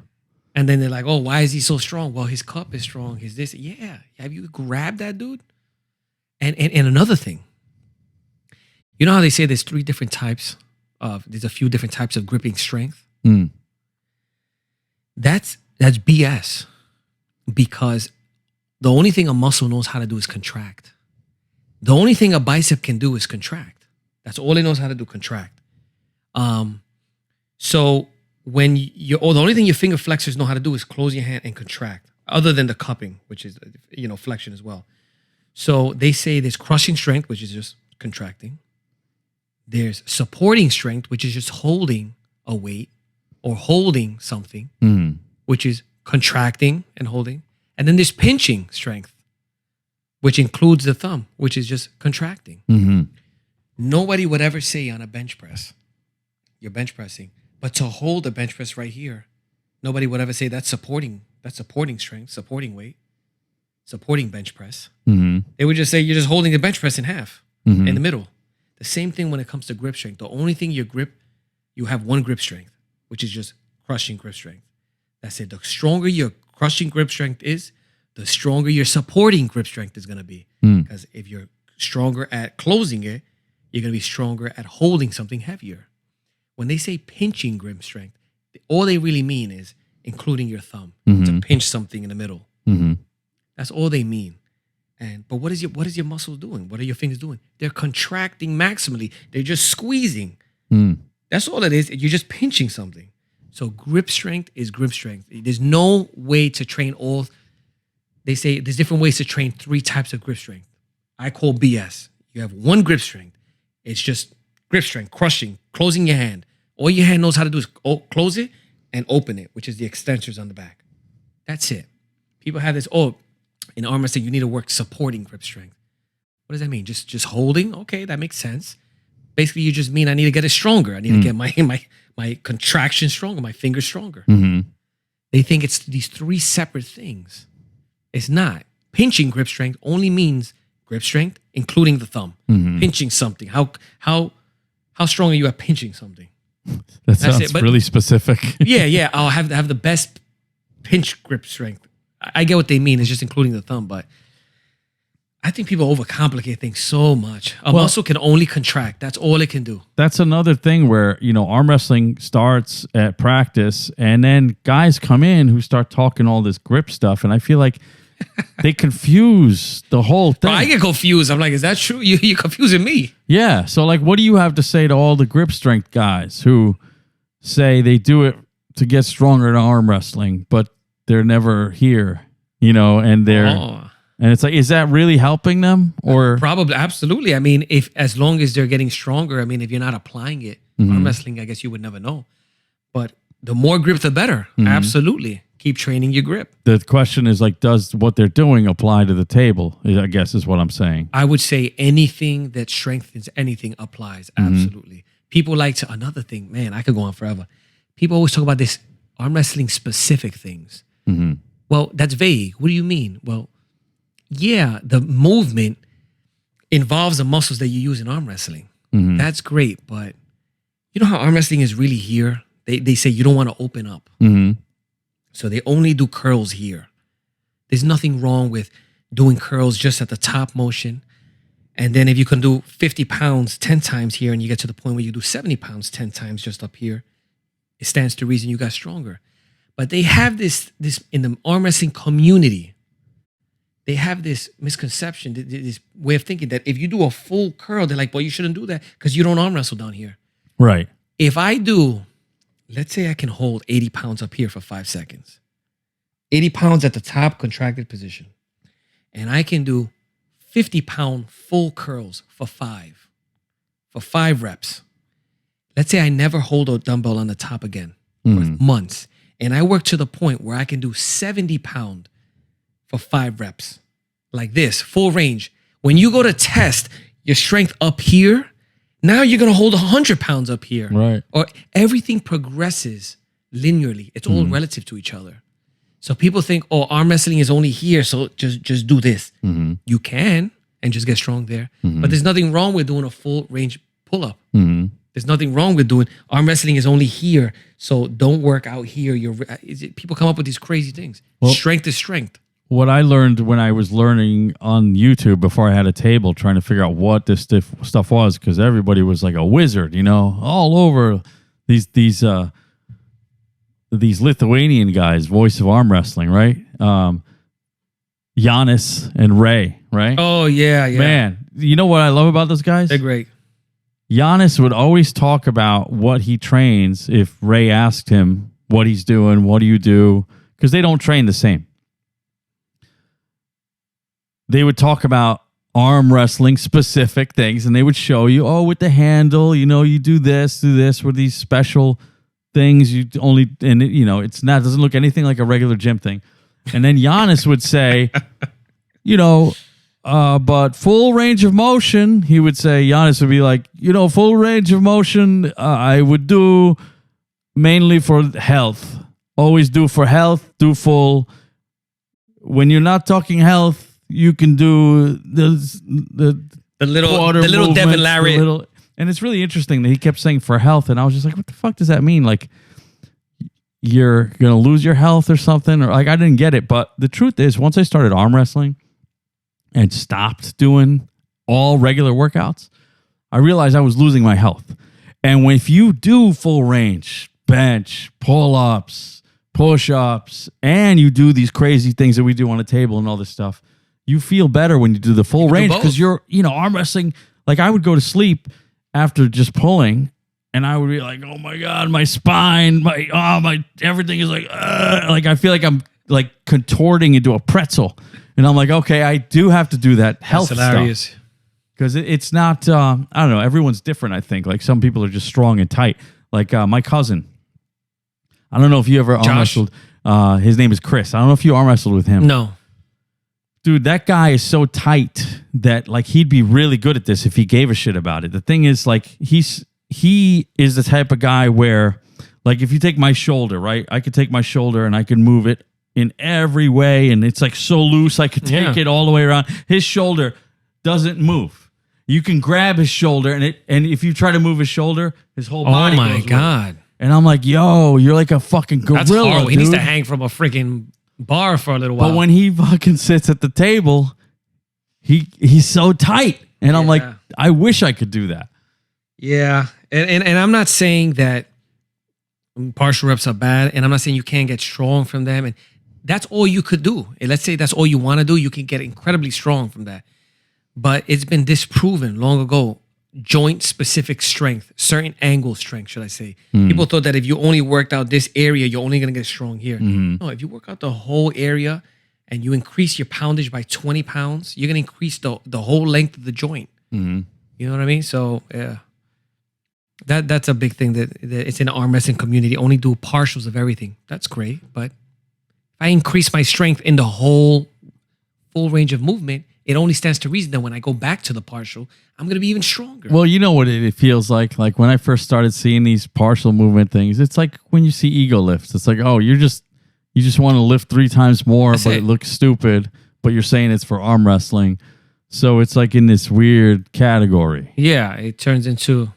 And then they're like, oh, why is he so strong? Well, his cup is strong. His this. Yeah. Have you grabbed that dude? And another thing, you know how they say there's a few different types of gripping strength? Mm. That's BS, because the only thing a muscle knows how to do is contract. The only thing a bicep can do is contract. That's all it knows how to do, contract. So when the only thing your finger flexors know how to do is close your hand and contract, other than the cupping, which is, flexion as well. So they say there's crushing strength, which is just contracting. There's supporting strength, which is just holding a weight or holding something, which is contracting and holding. And then there's pinching strength, which includes the thumb, which is just contracting. Mm-hmm. Nobody would ever say on a bench press, you're bench pressing, but to hold a bench press right here, nobody would ever say that's supporting strength, supporting weight, supporting bench press. Mm-hmm. They would just say you're just holding the bench press in half, in the middle. The same thing when it comes to grip strength. The only thing you have one grip strength, which is just crushing grip strength. That's it. The stronger your crushing grip strength is, the stronger your supporting grip strength is going to be. Because if you're stronger at closing it, you're going to be stronger at holding something heavier. When they say pinching grip strength, all they really mean is including your thumb to pinch something in the middle. Mm-hmm. That's all they mean. But what is your muscles doing? What are your fingers doing? They're contracting maximally. They're just squeezing. That's all it is. You're just pinching something. So grip strength is grip strength. There's no way to train all. They say there's different ways to train 3 types of grip strength. I call BS. You have one grip strength. It's just grip strength, crushing, closing your hand. All your hand knows how to do is close it and open it, which is the extensors on the back. That's it. People have this, in arm wrestling, you need to work supporting grip strength. What does that mean? Just holding? Okay, that makes sense. Basically, you just mean I need to get it stronger. I need to get my contraction stronger, my fingers stronger. Mm-hmm. They think it's these 3 separate things. It's not. Pinching grip strength only means grip strength, including the thumb. Pinching something. How strong are you at pinching something? That sounds really specific. yeah. I'll have the best pinch grip strength. I get what they mean. It's just including the thumb, but I think people overcomplicate things so much. A muscle can only contract. That's all it can do. That's another thing where, arm wrestling starts at practice and then guys come in who start talking all this grip stuff. And I feel like they confuse the whole thing. Bro, I get confused. I'm like, is that true? You're confusing me. Yeah. So like, what do you have to say to all the grip strength guys who say they do it to get stronger in arm wrestling, but they're never here, and they're, and it's like, is that really helping them or? Probably. Absolutely. I mean, as long as they're getting stronger, I mean, if you're not applying it, arm wrestling, I guess you would never know, but the more grip, the better. Absolutely. Keep training your grip. The question is like, does what they're doing apply to the table? I guess is what I'm saying. I would say anything that strengthens anything applies. Absolutely. People like to, another thing, man, I could go on forever. People always talk about this arm wrestling specific things. Well, that's vague. What do you mean? Well, yeah, the movement involves the muscles that you use in arm wrestling. That's great, but you know how arm wrestling is really here? They say you don't want to open up. So they only do curls here. There's nothing wrong with doing curls just at the top motion. And then if you can do 50 pounds 10 times here and you get to the point where you do 70 pounds 10 times just up here, it stands to reason you got stronger. But they have this in the arm wrestling community. They have this misconception, this way of thinking that if you do a full curl, they're like, well, you shouldn't do that because you don't arm wrestle down here. Right. If I do, let's say I can hold 80 pounds up here for 5 seconds. 80 pounds at the top contracted position. And I can do 50-pound full curls for 5 reps. Let's say I never hold a dumbbell on the top again for months. And I work to the point where I can do 70-pound for 5 reps. Like this, full range. When you go to test your strength up here, now you're going to hold 100 pounds up here. Right. Or everything progresses linearly. It's all relative to each other. So people think, arm wrestling is only here, so just do this. You can and just get strong there. But there's nothing wrong with doing a full range pull-up. There's nothing wrong with doing arm wrestling is only here. So don't work out here. People come up with these crazy things. Well, strength is strength. What I learned when I was learning on YouTube before I had a table trying to figure out what this stuff was, because everybody was like a wizard, all over these Lithuanian guys, voice of arm wrestling, right? Giannis and Ray, right? Oh, yeah. Man, you know what I love about those guys? They're great. Giannis would always talk about what he trains if Ray asked him what he's doing, what do you do? Because they don't train the same. They would talk about arm wrestling specific things, and they would show you, with the handle, you do this with these special things. You only, and it doesn't look anything like a regular gym thing. And then Giannis would say, but full range of motion, he would say, Giannis would be like, full range of motion, I would do mainly for health. Always do for health, do full. When you're not talking health, you can do the little Devon Larratt. And it's really interesting that he kept saying for health. And I was just like, what the fuck does that mean? Like, you're going to lose your health or something? Or like, I didn't get it. But the truth is, once I started arm wrestling and stopped doing all regular workouts, I realized I was losing my health. And if you do full range, bench, pull-ups, push-ups, and you do these crazy things that we do on a table and all this stuff, you feel better when you do the full range, because you're, arm wrestling. Like, I would go to sleep after just pulling, and I would be like, oh my God, my spine, my everything is like I feel like I'm like contorting into a pretzel. And I'm like, okay, I do have to do that health stuff. Because it's not, I don't know, everyone's different, I think. Like, some people are just strong and tight. Like my cousin, I don't know if you ever arm wrestled. His name is Chris. I don't know if you arm wrestled with him. No. Dude, that guy is so tight that like he'd be really good at this if he gave a shit about it. The thing is, like, he is the type of guy where, like, if you take my shoulder, right? I could take my shoulder and I could move it in every way, and it's like so loose I could take it all the way around. His shoulder doesn't move. You can grab his shoulder, and if you try to move his shoulder, his whole body goes. Oh my God. And I'm like, yo, you're like a fucking gorilla. That's horrible. Dude. He needs to hang from a freaking bar for a little while. But when he fucking sits at the table, he's so tight. And I'm like, I wish I could do that. Yeah. And I'm not saying that partial reps are bad, and I'm not saying you can't get strong from them. And that's all you could do. And let's say that's all you want to do. You can get incredibly strong from that. But it's been disproven long ago. Joint-specific strength, certain angle strength, should I say. People thought that if you only worked out this area, you're only going to get strong here. No, if you work out the whole area and you increase your poundage by 20 pounds, you're going to increase the whole length of the joint. You know what I mean? So, yeah. That's a big thing that it's in the arm wrestling community. Only do partials of everything. That's great. But if I increase my strength in the whole full range of movement, it only stands to reason that when I go back to the partial, I'm going to be even stronger. Well, you know what it feels like? Like when I first started seeing these partial movement things, it's like when you see ego lifts. It's like, oh, you just want to lift 3 times more, but it looks stupid, but you're saying it's for arm wrestling. So it's like in this weird category. Yeah, it turns into,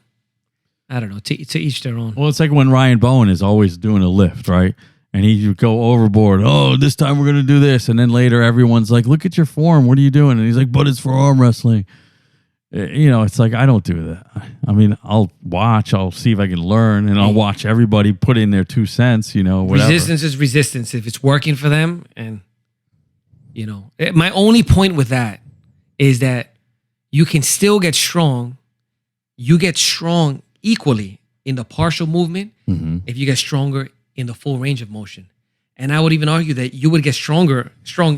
I don't know, to each their own. Well, it's like when Ryan Bowen is always doing a lift, right? And he would go overboard. Oh, this time we're going to do this. And then later everyone's like, look at your form. What are you doing? And he's like, but it's for arm wrestling. It's like, I don't do that. I mean, I'll watch. I'll see if I can learn. And I'll watch everybody put in their 2 cents, whatever. Resistance is resistance. If it's working for them. And, my only point with that is that you can still get strong. You get strong equally in the partial movement if you get stronger in the full range of motion. And I would even argue that you would get strong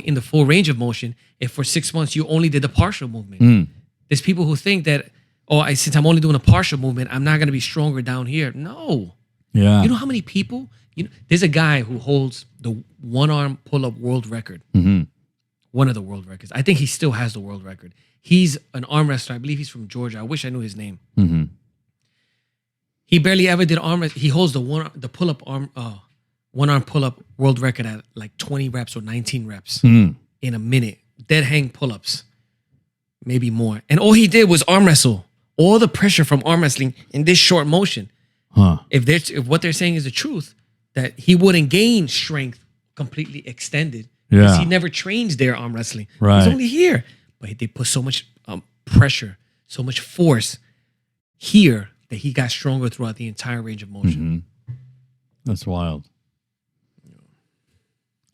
in the full range of motion if for 6 months you only did the partial movement. There's people who think that, since I'm only doing a partial movement, I'm not going to be stronger down here. No. Yeah. You know how many people, there's a guy who holds the one-arm pull-up world record. One of the world records. I think he still has the world record. He's an arm wrestler. I believe he's from Georgia. I wish I knew his name. He barely ever did arm wrestling. He holds the pull-up one-arm pull-up world record at like 20 reps or 19 reps in a minute. Dead hang pull-ups. Maybe more. And all he did was arm wrestle all the pressure from arm wrestling in this short motion. Huh. If what they're saying is the truth, that he wouldn't gain strength completely extended Yeah. because he never trains their arm wrestling. Right. He's only here. But they put so much pressure, so much force here that he got stronger throughout the entire range of motion. That's wild.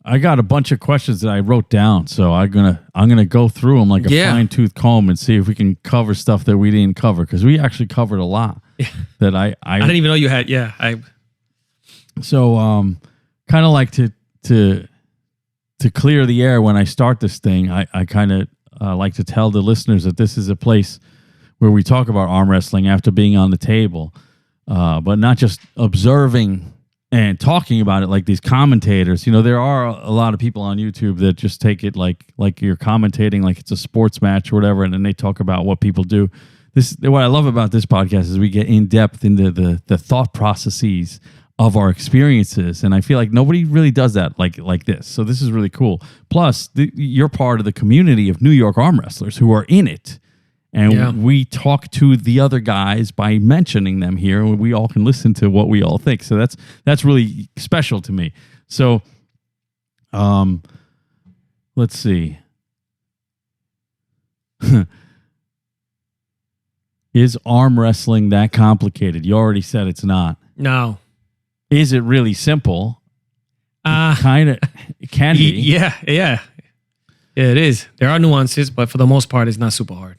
I got a bunch of questions that I wrote down, so I'm gonna go through them like a fine-tooth comb and see if we can cover stuff that we didn't cover, because we actually covered a lot. Yeah. That I didn't even know you had. Yeah, So kind of like to clear the air when I start this thing, I kind of like to tell the listeners that this is a place where we talk about arm wrestling after being on the table, but not just observing and talking about it like these commentators. You know, there are a lot of people on YouTube that just take it like you're commentating like it's a sports match or whatever, and then they talk about what people do. What I love about this podcast is we get in depth into the thought processes of our experiences, and I feel like nobody really does that like this. So this is really cool. Plus, you're part of the community of New York arm wrestlers who are in it, and we talk to the other guys by mentioning them here, and we all can listen to what we all think. So that's really special to me. So, let's see. Is arm wrestling that complicated? You already said it's not. No. Is it really simple? Kind of. It can be. Yeah, it is. There are nuances, but for the most part, it's not super hard.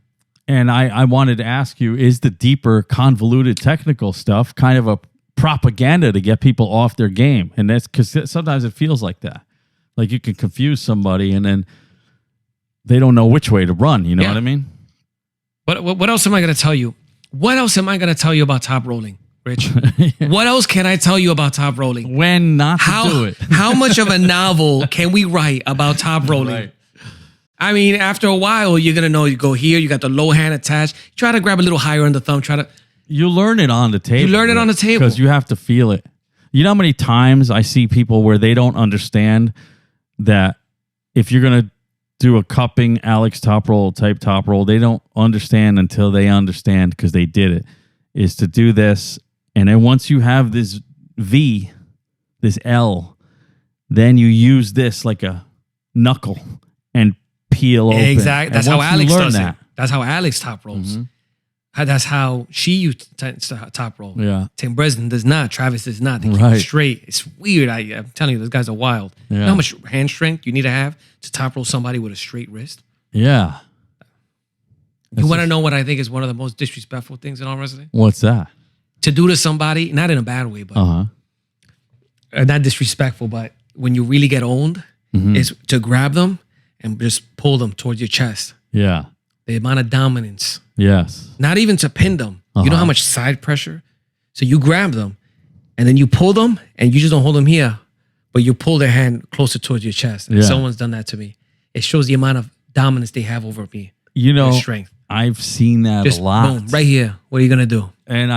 And I wanted to ask you, is the deeper, convoluted technical stuff kind of a propaganda to get people off their game? And that's because sometimes it feels like that. Like you can confuse somebody and then they don't know which way to run. You know what I mean? What else am I going to tell you? What else am I going to tell you about top rolling, Rich? What else can I tell you about top rolling? When not to do it. How much of a novel can we write about top rolling? Right. I mean, after a while, you're going to know you go here, you got the low hand attached. Try to grab a little higher on the thumb. You learn it on the table. You learn it on the table. Because you have to feel it. You know how many times I see people where they don't understand that if you're going to do a cupping Alex Toproll type top roll, they don't understand until they understand because they did it, is to do this. And then once you have this V, this L, then you use this like a knuckle and peel open. Exactly. That's how Alex does it. That's how Alex top rolls. That's how she used to top roll. Yeah. Tim Bresnan does not. Travis does not. They keep it straight. It's weird. I'm telling you, those guys are wild. Yeah. You know how much hand strength you need to have to top roll somebody with a straight wrist? Yeah. You want to know what I think is one of the most disrespectful things in arm wrestling? What's that? To do to somebody, not in a bad way, but not disrespectful, but when you really get owned, is to grab them and just pull them towards your chest. Yeah. The amount of dominance. Yes. Not even to pin them. You know how much side pressure? So you grab them and then you pull them and you just don't hold them here, but you pull their hand closer towards your chest. And someone's done that to me. It shows the amount of dominance they have over me. You know, strength. I've seen that just a lot. Boom, right here. What are you going to do? And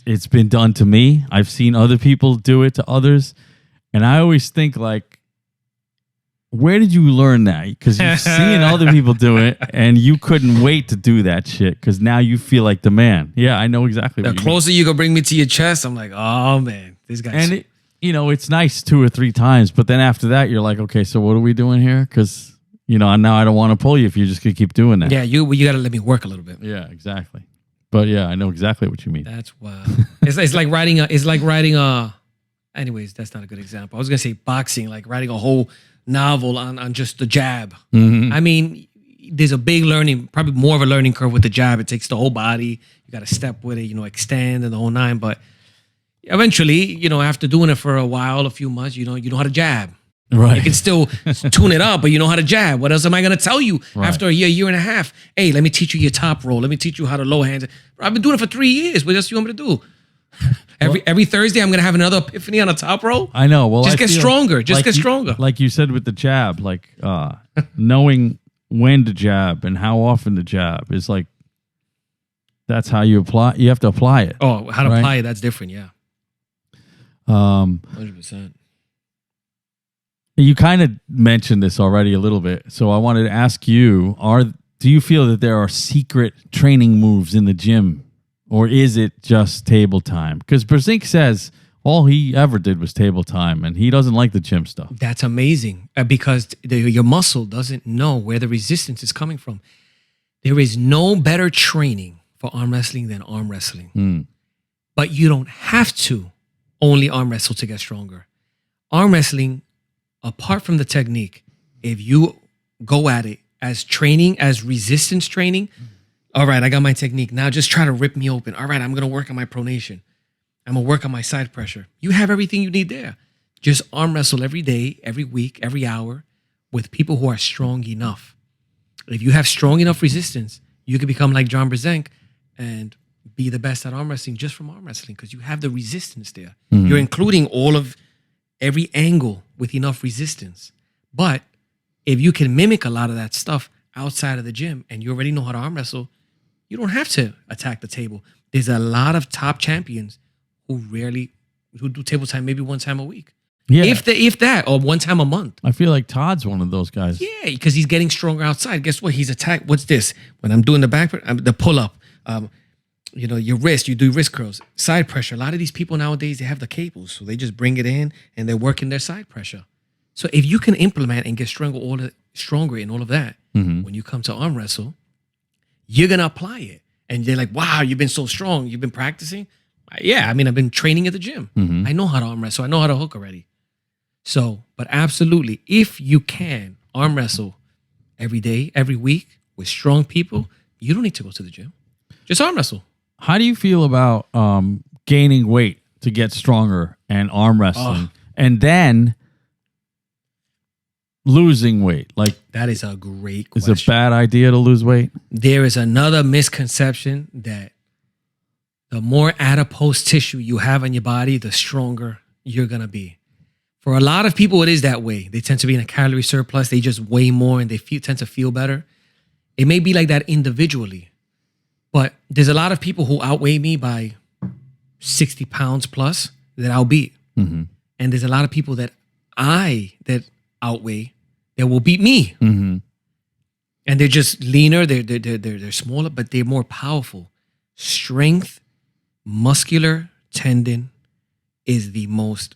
it's been done to me. I've seen other people do it to others. And I always think like, where did you learn that? Because you've seen other people do it, and you couldn't wait to do that shit because now you feel like the man. Yeah, I know exactly. The closer you can bring me to your chest, I'm like, oh man, this guy. And it's nice 2 or 3 times, but then after that, you're like, okay, so what are we doing here? Because now I don't want to pull you if you're just gonna keep doing that. Yeah, you got to let me work a little bit. Yeah, exactly. But yeah, I know exactly what you mean. That's wild. It's like riding a. Anyways, that's not a good example. I was gonna say boxing, like writing a whole novel on just the jab. I mean, there's a big probably more of a learning curve with the jab. It takes the whole body. You got to step with it, extend and the whole nine. But eventually, after doing it for a while, a few months, you know how to jab. Right. You can still tune it up, but you know how to jab. What else am I going to tell you after a year and a half? Hey, let me teach you your top roll. Let me teach you how to low hand. I've been doing it for 3 years. What else do you want me to do? Every Thursday, I'm going to have another epiphany on a top roll. I know. Well, get stronger. Get stronger. Like you said with the jab, like knowing when to jab and how often to jab is like, that's how you apply. You have to apply it. Oh, how to apply it. That's different. Yeah. 100%. You kind of mentioned this already a little bit. So I wanted to ask you, do you feel that there are secret training moves in the gym, or is it just table time? Because Brzenk says all he ever did was table time, and he doesn't like the gym stuff. That's amazing because your muscle doesn't know where the resistance is coming from. There is no better training for arm wrestling than arm wrestling. But you don't have to only arm wrestle to get stronger. Arm wrestling, apart from the technique, if you go at it as training, as resistance training, all right, I got my technique. Now just try to rip me open. All right, I'm going to work on my pronation. I'm going to work on my side pressure. You have everything you need there. Just arm wrestle every day, every week, every hour with people who are strong enough. If you have strong enough resistance, you can become like John Brzenk and be the best at arm wrestling just from arm wrestling because you have the resistance there. You're including every angle with enough resistance. But if you can mimic a lot of that stuff outside of the gym and you already know how to arm wrestle, you don't have to attack the table. There's a lot of top champions who do table time maybe one time a week. Yeah. If that, or one time a month. I feel like Todd's one of those guys. Yeah, because he's getting stronger outside. Guess what? He's attacked. What's this? When I'm doing the back, the pull up, your wrist, you do wrist curls, side pressure. A lot of these people nowadays, they have the cables. So they just bring it in and they're working their side pressure. So if you can implement and get stronger in all of that, when you come to arm wrestle, you're going to apply it. And they're like, wow, you've been so strong. You've been practicing? Yeah, I mean, I've been training at the gym. I know how to arm wrestle. I know how to hook already. So, but absolutely, if you can arm wrestle every day, every week with strong people, you don't need to go to the gym. Just arm wrestle. How do you feel about gaining weight to get stronger and arm wrestling, and then losing weight? Like, that is a great question. Is it a bad idea to lose weight? There is another misconception that the more adipose tissue you have in your body, the stronger you're going to be. For a lot of people, it is that way. They tend to be in a calorie surplus. They just weigh more and they tend to feel better. It may be like that individually. But there's a lot of people who outweigh me by 60 pounds plus that I'll beat. And there's a lot of people that outweigh that will beat me. And they're just leaner. They're smaller, but they're more powerful. Strength, muscular tendon is the most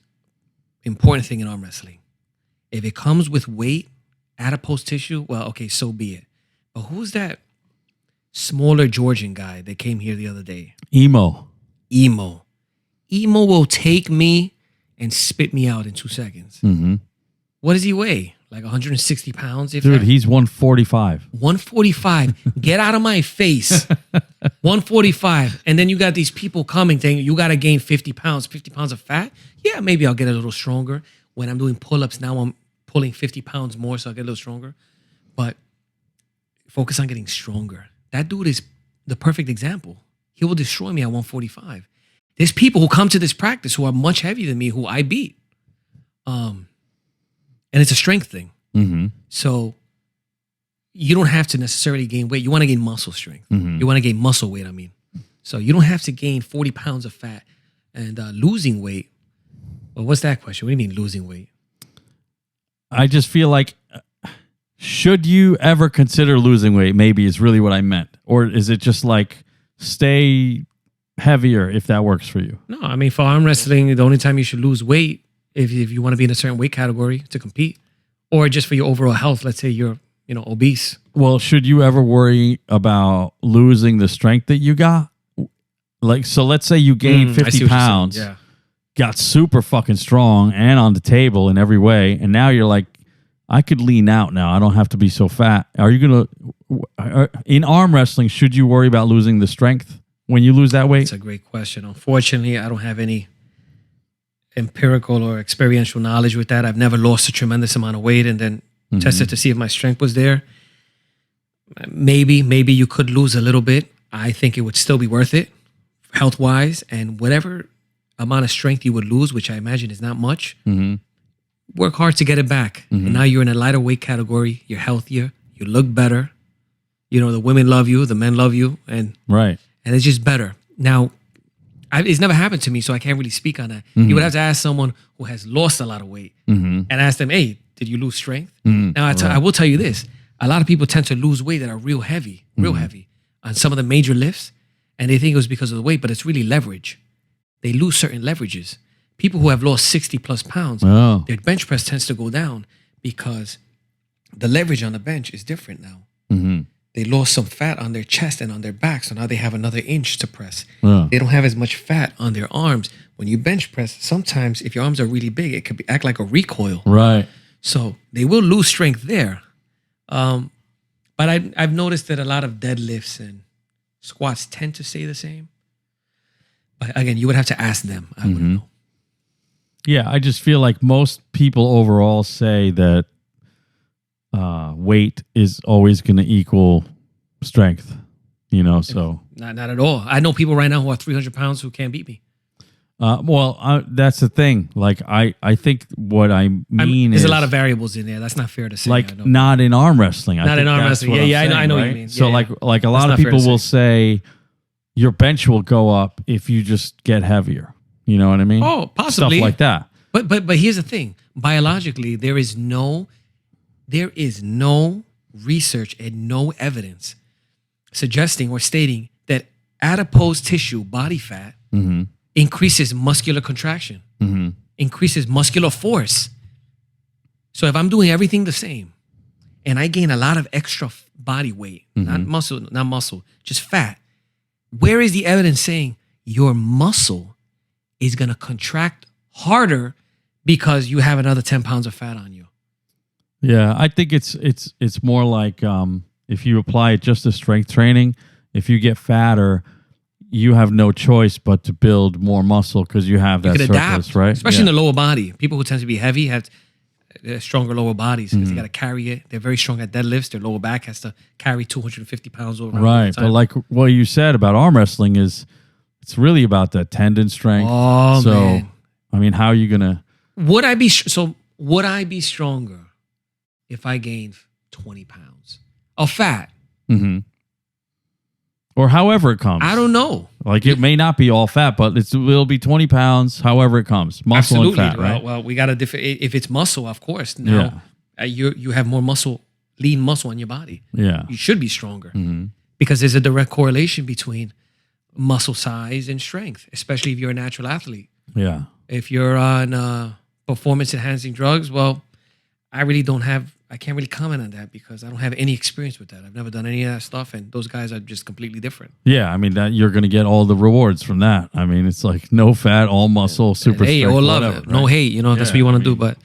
important thing in arm wrestling. If it comes with weight, adipose tissue, well, okay, so be it. But who's that smaller Georgian guy that came here the other day? Emo will take me and spit me out in 2 seconds. What does he weigh? Like 160 pounds? Dude, he's 145. 145. Get out of my face. 145. And then you got these people coming saying, you got to gain 50 pounds of fat. Yeah, maybe I'll get a little stronger. When I'm doing pull-ups, now I'm pulling 50 pounds more, so I'll get a little stronger. But focus on getting stronger. That dude is the perfect example. He will destroy me at 145. There's people who come to this practice who are much heavier than me, who I beat. And it's a strength thing. So you don't have to necessarily gain weight. You want to gain muscle strength. You want to gain muscle weight, I mean. So you don't have to gain 40 pounds of fat. And losing weight, well, what's that question? What do you mean losing weight? I just feel like, should you ever consider losing weight? Maybe is really what I meant. Or is it just like stay heavier if that works for you? No, I mean, for arm wrestling, the only time you should lose weight if you want to be in a certain weight category to compete, or just for your overall health. Let's say you're obese. Well, should you ever worry about losing the strength that you got? Like, so let's say you gained 50 pounds, got super fucking strong and on the table in every way, and now you're like, I could lean out now. I don't have to be so fat. Are you going to, in arm wrestling, should you worry about losing the strength when you lose that weight? That's a great question. Unfortunately, I don't have any empirical or experiential knowledge with that. I've never lost a tremendous amount of weight and then tested to see if my strength was there. Maybe you could lose a little bit. I think it would still be worth it health-wise, and whatever amount of strength you would lose, which I imagine is not much, work hard to get it back. And now you're in a lighter weight category. You're healthier. You look better. The women love you. The men love you. And it's just better. Now, it's never happened to me, so I can't really speak on that. You would have to ask someone who has lost a lot of weight and ask them, hey, did you lose strength? Now, I will tell you this. a lot of people tend to lose weight that are real heavy on some of the major lifts, and they think it was because of the weight, but it's really leverage. They lose certain leverages. People who have lost 60 plus pounds, their bench press tends to go down because the leverage on the bench is different now. They lost some fat on their chest and on their back, so now they have another inch to press. They don't have as much fat on their arms. When you bench press, sometimes if your arms are really big, it could act like a recoil. Right. So they will lose strength there. But I've noticed that a lot of deadlifts and squats tend to stay the same. But again, you would have to ask them. I wouldn't know. Yeah, I just feel like most people overall say that weight is always going to equal strength, so. Not at all. I know people right now who are 300 pounds who can't beat me. That's the thing. Like, I think what I mean there's is... a lot of variables in there. That's not fair to say. Like, not in arm wrestling. Not in arm wrestling. I know what you mean. So, like a lot of people will say your bench will go up if you just get heavier. You know what I mean? Oh, possibly. Stuff like that. But here's the thing. Biologically, there is no research and no evidence suggesting or stating that adipose tissue, body fat, increases muscular contraction, increases muscular force. So if I'm doing everything the same and I gain a lot of extra body weight, not muscle, just fat, where is the evidence saying your muscle is going to contract harder because you have another 10 pounds of fat on you? Yeah, I think it's more like if you apply it just to strength training, if you get fatter, you have no choice but to build more muscle because you have that surplus, right? Especially in the lower body. People who tend to be heavy have stronger lower bodies because they got to carry it. They're very strong at deadlifts. Their lower back has to carry 250 pounds over. Right, but like what you said about arm wrestling is it's really about the tendon strength. Oh, so, man. I mean, how are you gonna? Would I be stronger if I gained 20 pounds of fat? Or however it comes. I don't know. Like it may not be all fat, but it'll be 20 pounds, however it comes. Muscle and fat, right? Well, we got to differ. If it's muscle, of course. Now, you have more muscle, lean muscle on your body. Yeah. You should be stronger because there's a direct correlation between muscle size and strength, especially if you're a natural athlete. Yeah. If you're on performance-enhancing drugs, well, I can't really comment on that because I don't have any experience with that. I've never done any of that stuff, and those guys are just completely different. Yeah, I mean, that you're going to get all the rewards from that. I mean, it's like no fat, all muscle, super hey, strength, all love whatever, it. Right? No hate, that's what you want to do. But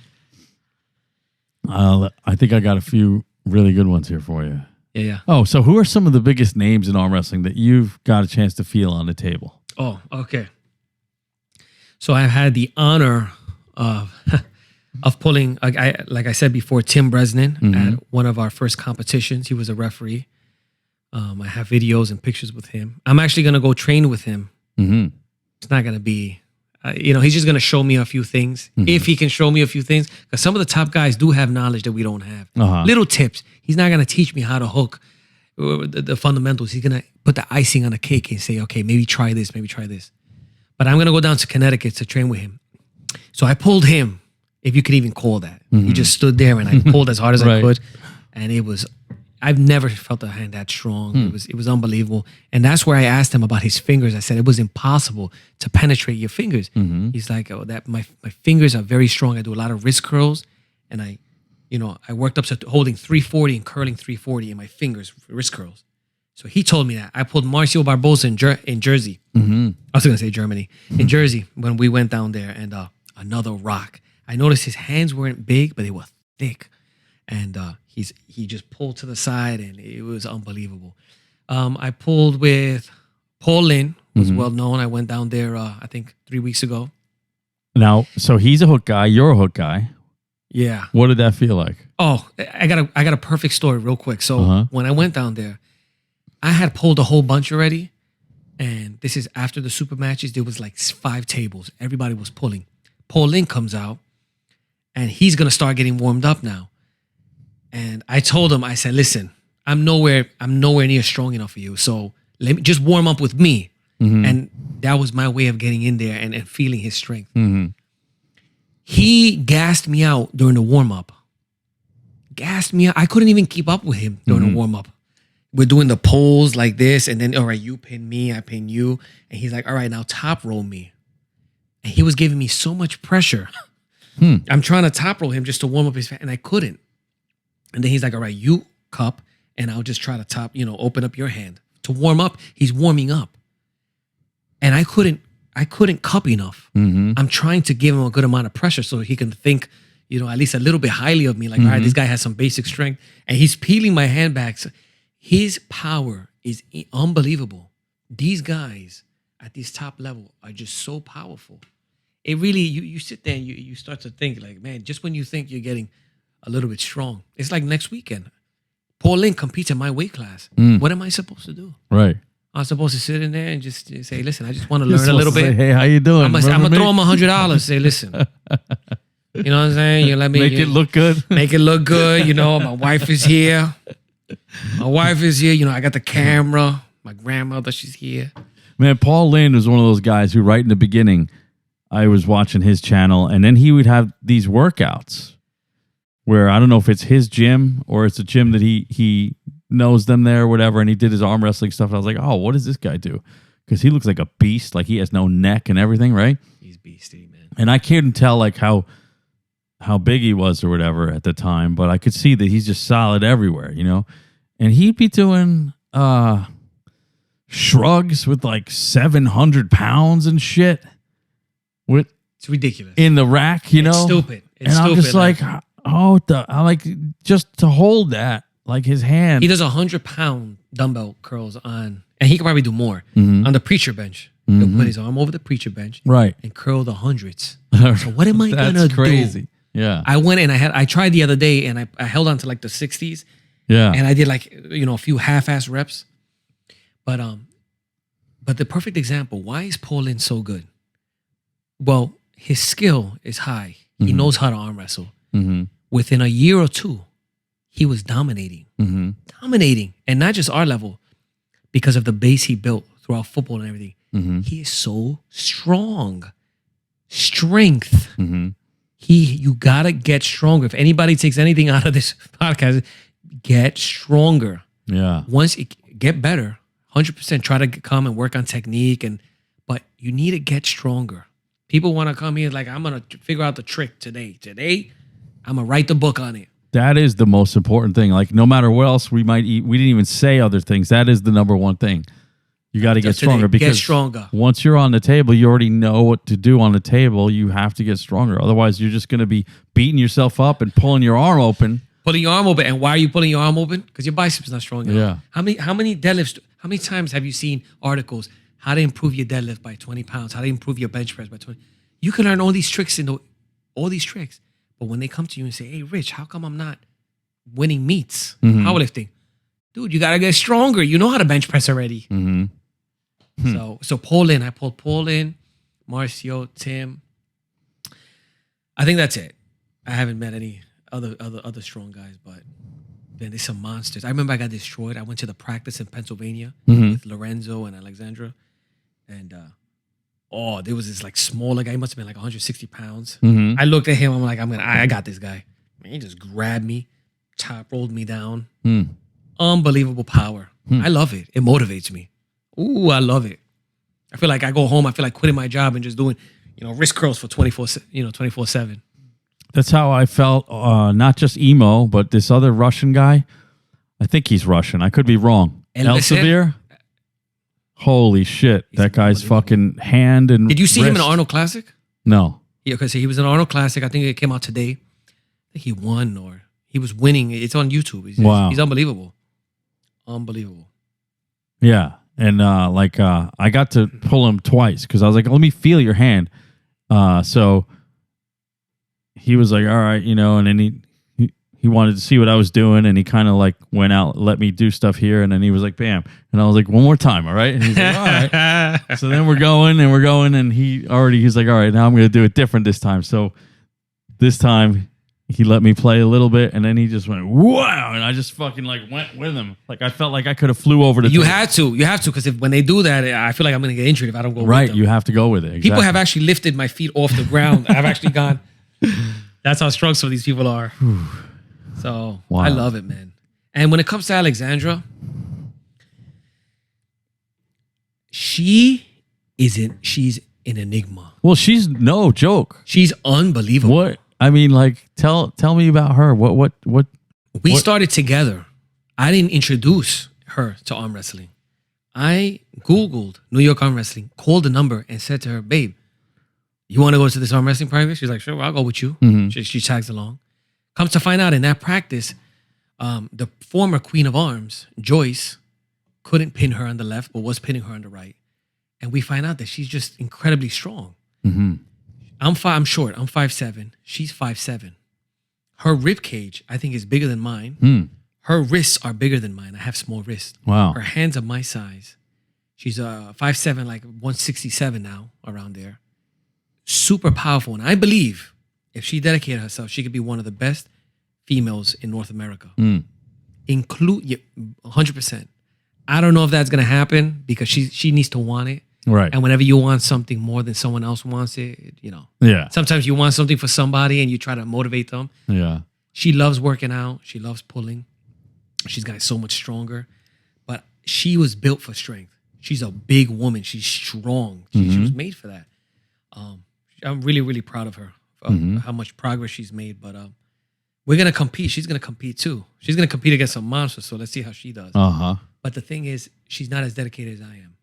I think I got a few really good ones here for you. Yeah. Oh, so who are some of the biggest names in arm wrestling that you've got a chance to feel on the table? Oh, okay. So I've had the honor of pulling, like I said before, Tim Bresnan at one of our first competitions. He was a referee. I have videos and pictures with him. I'm actually going to go train with him. It's not going to be, he's just going to show me a few things. If he can show me a few things. Because some of the top guys do have knowledge that we don't have. Little tips. He's not going to teach me how to hook the fundamentals. He's going to put the icing on the cake and say, okay, maybe try this, maybe try this. But I'm going to go down to Connecticut to train with him. So I pulled him. If you could even call that. He just stood there and I pulled as hard as I could. And I've never felt a hand that strong. It was unbelievable. And that's where I asked him about his fingers. I said, it was impossible to penetrate your fingers. He's like, my fingers are very strong. I do a lot of wrist curls. And I worked up to holding 340 and curling 340 in my fingers, wrist curls. So he told me that. I pulled Marcio Barboza in Jersey. I was going to say Germany. In Jersey when we went down there and another rock. I noticed his hands weren't big, but they were thick. And he just pulled to the side, and it was unbelievable. I pulled with Paul Linn, who's well known. I went down there, I think, 3 weeks ago. Now, so he's a hook guy. You're a hook guy. Yeah. What did that feel like? Oh, I got a perfect story real quick. So when I went down there, I had pulled a whole bunch already. And this is after the super matches. There was like 5 tables. Everybody was pulling. Paul Linn comes out. And he's going to start getting warmed up now. And I told him, I said, listen, I'm nowhere near strong enough for you. So let me just warm up with me. And that was my way of getting in there and feeling his strength. He gassed me out during the warm up. gassed me out. I couldn't even keep up with him during the warm up. We're doing the pulls like this, and then all right, you pin me, I pin you, and he's like, all right, now top roll me, and he was giving me so much pressure. I'm trying to top roll him just to warm up his fat, and I couldn't. And then he's like, all right, you cup, and I'll just try to top, open up your hand to warm up. He's warming up, and I couldn't cup enough. I'm trying to give him a good amount of pressure so he can think, at least a little bit highly of me. Like, all right, this guy has some basic strength, and he's peeling my hand back. So his power is unbelievable. These guys at this top level are just so powerful. It really, you sit there and you start to think like, man, just when you think you're getting a little bit strong, it's like next weekend. Paul Linn competes in my weight class. What am I supposed to do? Right. I'm supposed to sit in there and just say, listen, I just want to learn a little bit. Say, hey, how you doing? I'm gonna throw him $100. Say, listen, you know what I'm saying? You let me make it look good. Make it look good. My wife is here. I got the camera. My grandmother, she's here. Man, Paul Linn was one of those guys who, right in the beginning, I was watching his channel, and then he would have these workouts where I don't know if it's his gym or it's a gym that he knows them there or whatever, and he did his arm wrestling stuff. And I was like, oh, what does this guy do? Because he looks like a beast. Like he has no neck and everything, right? He's beastie, man. And I couldn't tell like how big he was or whatever at the time, but I could see that he's just solid everywhere, And he'd be doing shrugs with like 700 pounds and shit. It's ridiculous. In the rack, It's stupid. It's stupid. I'm just like, I like just to hold that, like his hand. He does 100-pound dumbbell curls on, and he could probably do more on the preacher bench. He'll put his arm over the preacher bench, right, and curl the hundreds. So what am I gonna crazy. do? Yeah, I went and I tried the other day, and I held on to like the 60s. Yeah, and I did like a few half-ass reps. But the perfect example. Why is Paul Linn so good? Well, his skill is high. He knows how to arm wrestle. Within a year or two, he was dominating. Dominating. And not just our level, because of the base he built throughout football and everything. He is so strong. Strength. You gotta get stronger. If anybody takes anything out of this podcast, get stronger. Yeah. Once get better, 100%. Try to come and work on technique, but you need to get stronger. People want to come here like, I'm gonna figure out the trick today. Today, I'm gonna write the book on it. That is the most important thing. Like, no matter what else we might eat, we didn't even say other things. That is the number one thing. You got to get stronger, because get stronger. Once you're on the table, you already know what to do on the table. You have to get stronger. Otherwise, you're just going to be beating yourself up and pulling your arm open. Pulling your arm open. And why are you pulling your arm open? Because your biceps not strong enough. Yeah. How many deadlifts, how many times have you seen articles, how to improve your deadlift by 20 pounds, how to improve your bench press by 20? You can learn all these tricks, but when they come to you and say, hey, Rich, how come I'm not winning meets, powerlifting? Dude, you got to get stronger. You know how to bench press already. So Paul Linn, I pulled Paul Linn, Marcio, Tim. I think that's it. I haven't met any other strong guys, but then there's some monsters. I remember I got destroyed. I went to the practice in Pennsylvania with Lorenzo and Alexandra, and there was this like smaller guy. He must have been like 160 pounds. I looked at him. I'm like, I got this guy. Man, he just grabbed me, top rolled me down. Unbelievable power. I love it. It motivates me. Ooh, I love it. I feel like I go home, I feel like quitting my job and just doing, wrist curls for 24/7. That's how I felt. Not just emo, but this other Russian guy. I think he's Russian. I could be wrong. Xavier. Holy shit! That guy's fucking hand and. Did you see wrist. him in an Arnold Classic? No. Yeah, because he was in an Arnold Classic. I think it came out today. I think he won or he was winning. It's on YouTube. He's unbelievable. Unbelievable. Yeah. And I got to pull him twice because I was like, let me feel your hand. So he was like, all right, and then he wanted to see what I was doing, and he kind of like went out, let me do stuff here, and then he was like, bam. And I was like, one more time, all right? And he's like, all right. So then we're going, and he's like, all right, now I'm going to do it different this time. So this time he let me play a little bit, and then he just went, wow, and I just fucking like went with him. Like I felt like I could have flew over the You have to, because when they do that, I feel like I'm going to get injured if I don't go right, with them. You have to go with it. Exactly. People have actually lifted my feet off the ground. I've actually gone, that's how strong some of these people are. So Wow. I love it, man. And when it comes to Alexandra, she's an enigma. Well, she's no joke. She's unbelievable. What? I mean, like, tell me about her. What? We started together. I didn't introduce her to arm wrestling. I Googled New York arm wrestling, called the number, and said to her, "Babe, you want to go to this arm wrestling practice?" She's like, "Sure, I'll go with you." Mm-hmm. She tags along. Comes to find out, in that practice, the former Queen of Arms, Joyce, couldn't pin her on the left, but was pinning her on the right. And we find out that she's just incredibly strong. Mm-hmm. I'm short. I'm 5'7". She's 5'7". Her rib cage, I think, is bigger than mine. Mm. Her wrists are bigger than mine. I have small wrists. Wow. Her hands are my size. She's 5'7", like 167 now, around there. Super powerful. And I believe if she dedicated herself, she could be one of the best females in North America. Mm. 100%. I don't know if that's going to happen because she needs to want it. Right. And whenever you want something more than someone else wants it, Yeah. sometimes you want something for somebody and you try to motivate them. Yeah. She loves working out. She loves pulling. She's gotten so much stronger. But she was built for strength. She's a big woman. She's strong. She was made for that. I'm really, really proud of her, of how much progress she's made. But we're going to compete. She's going to compete too. She's going to compete against some monsters. So let's see how she does. Uh-huh. But the thing is, she's not as dedicated as I am.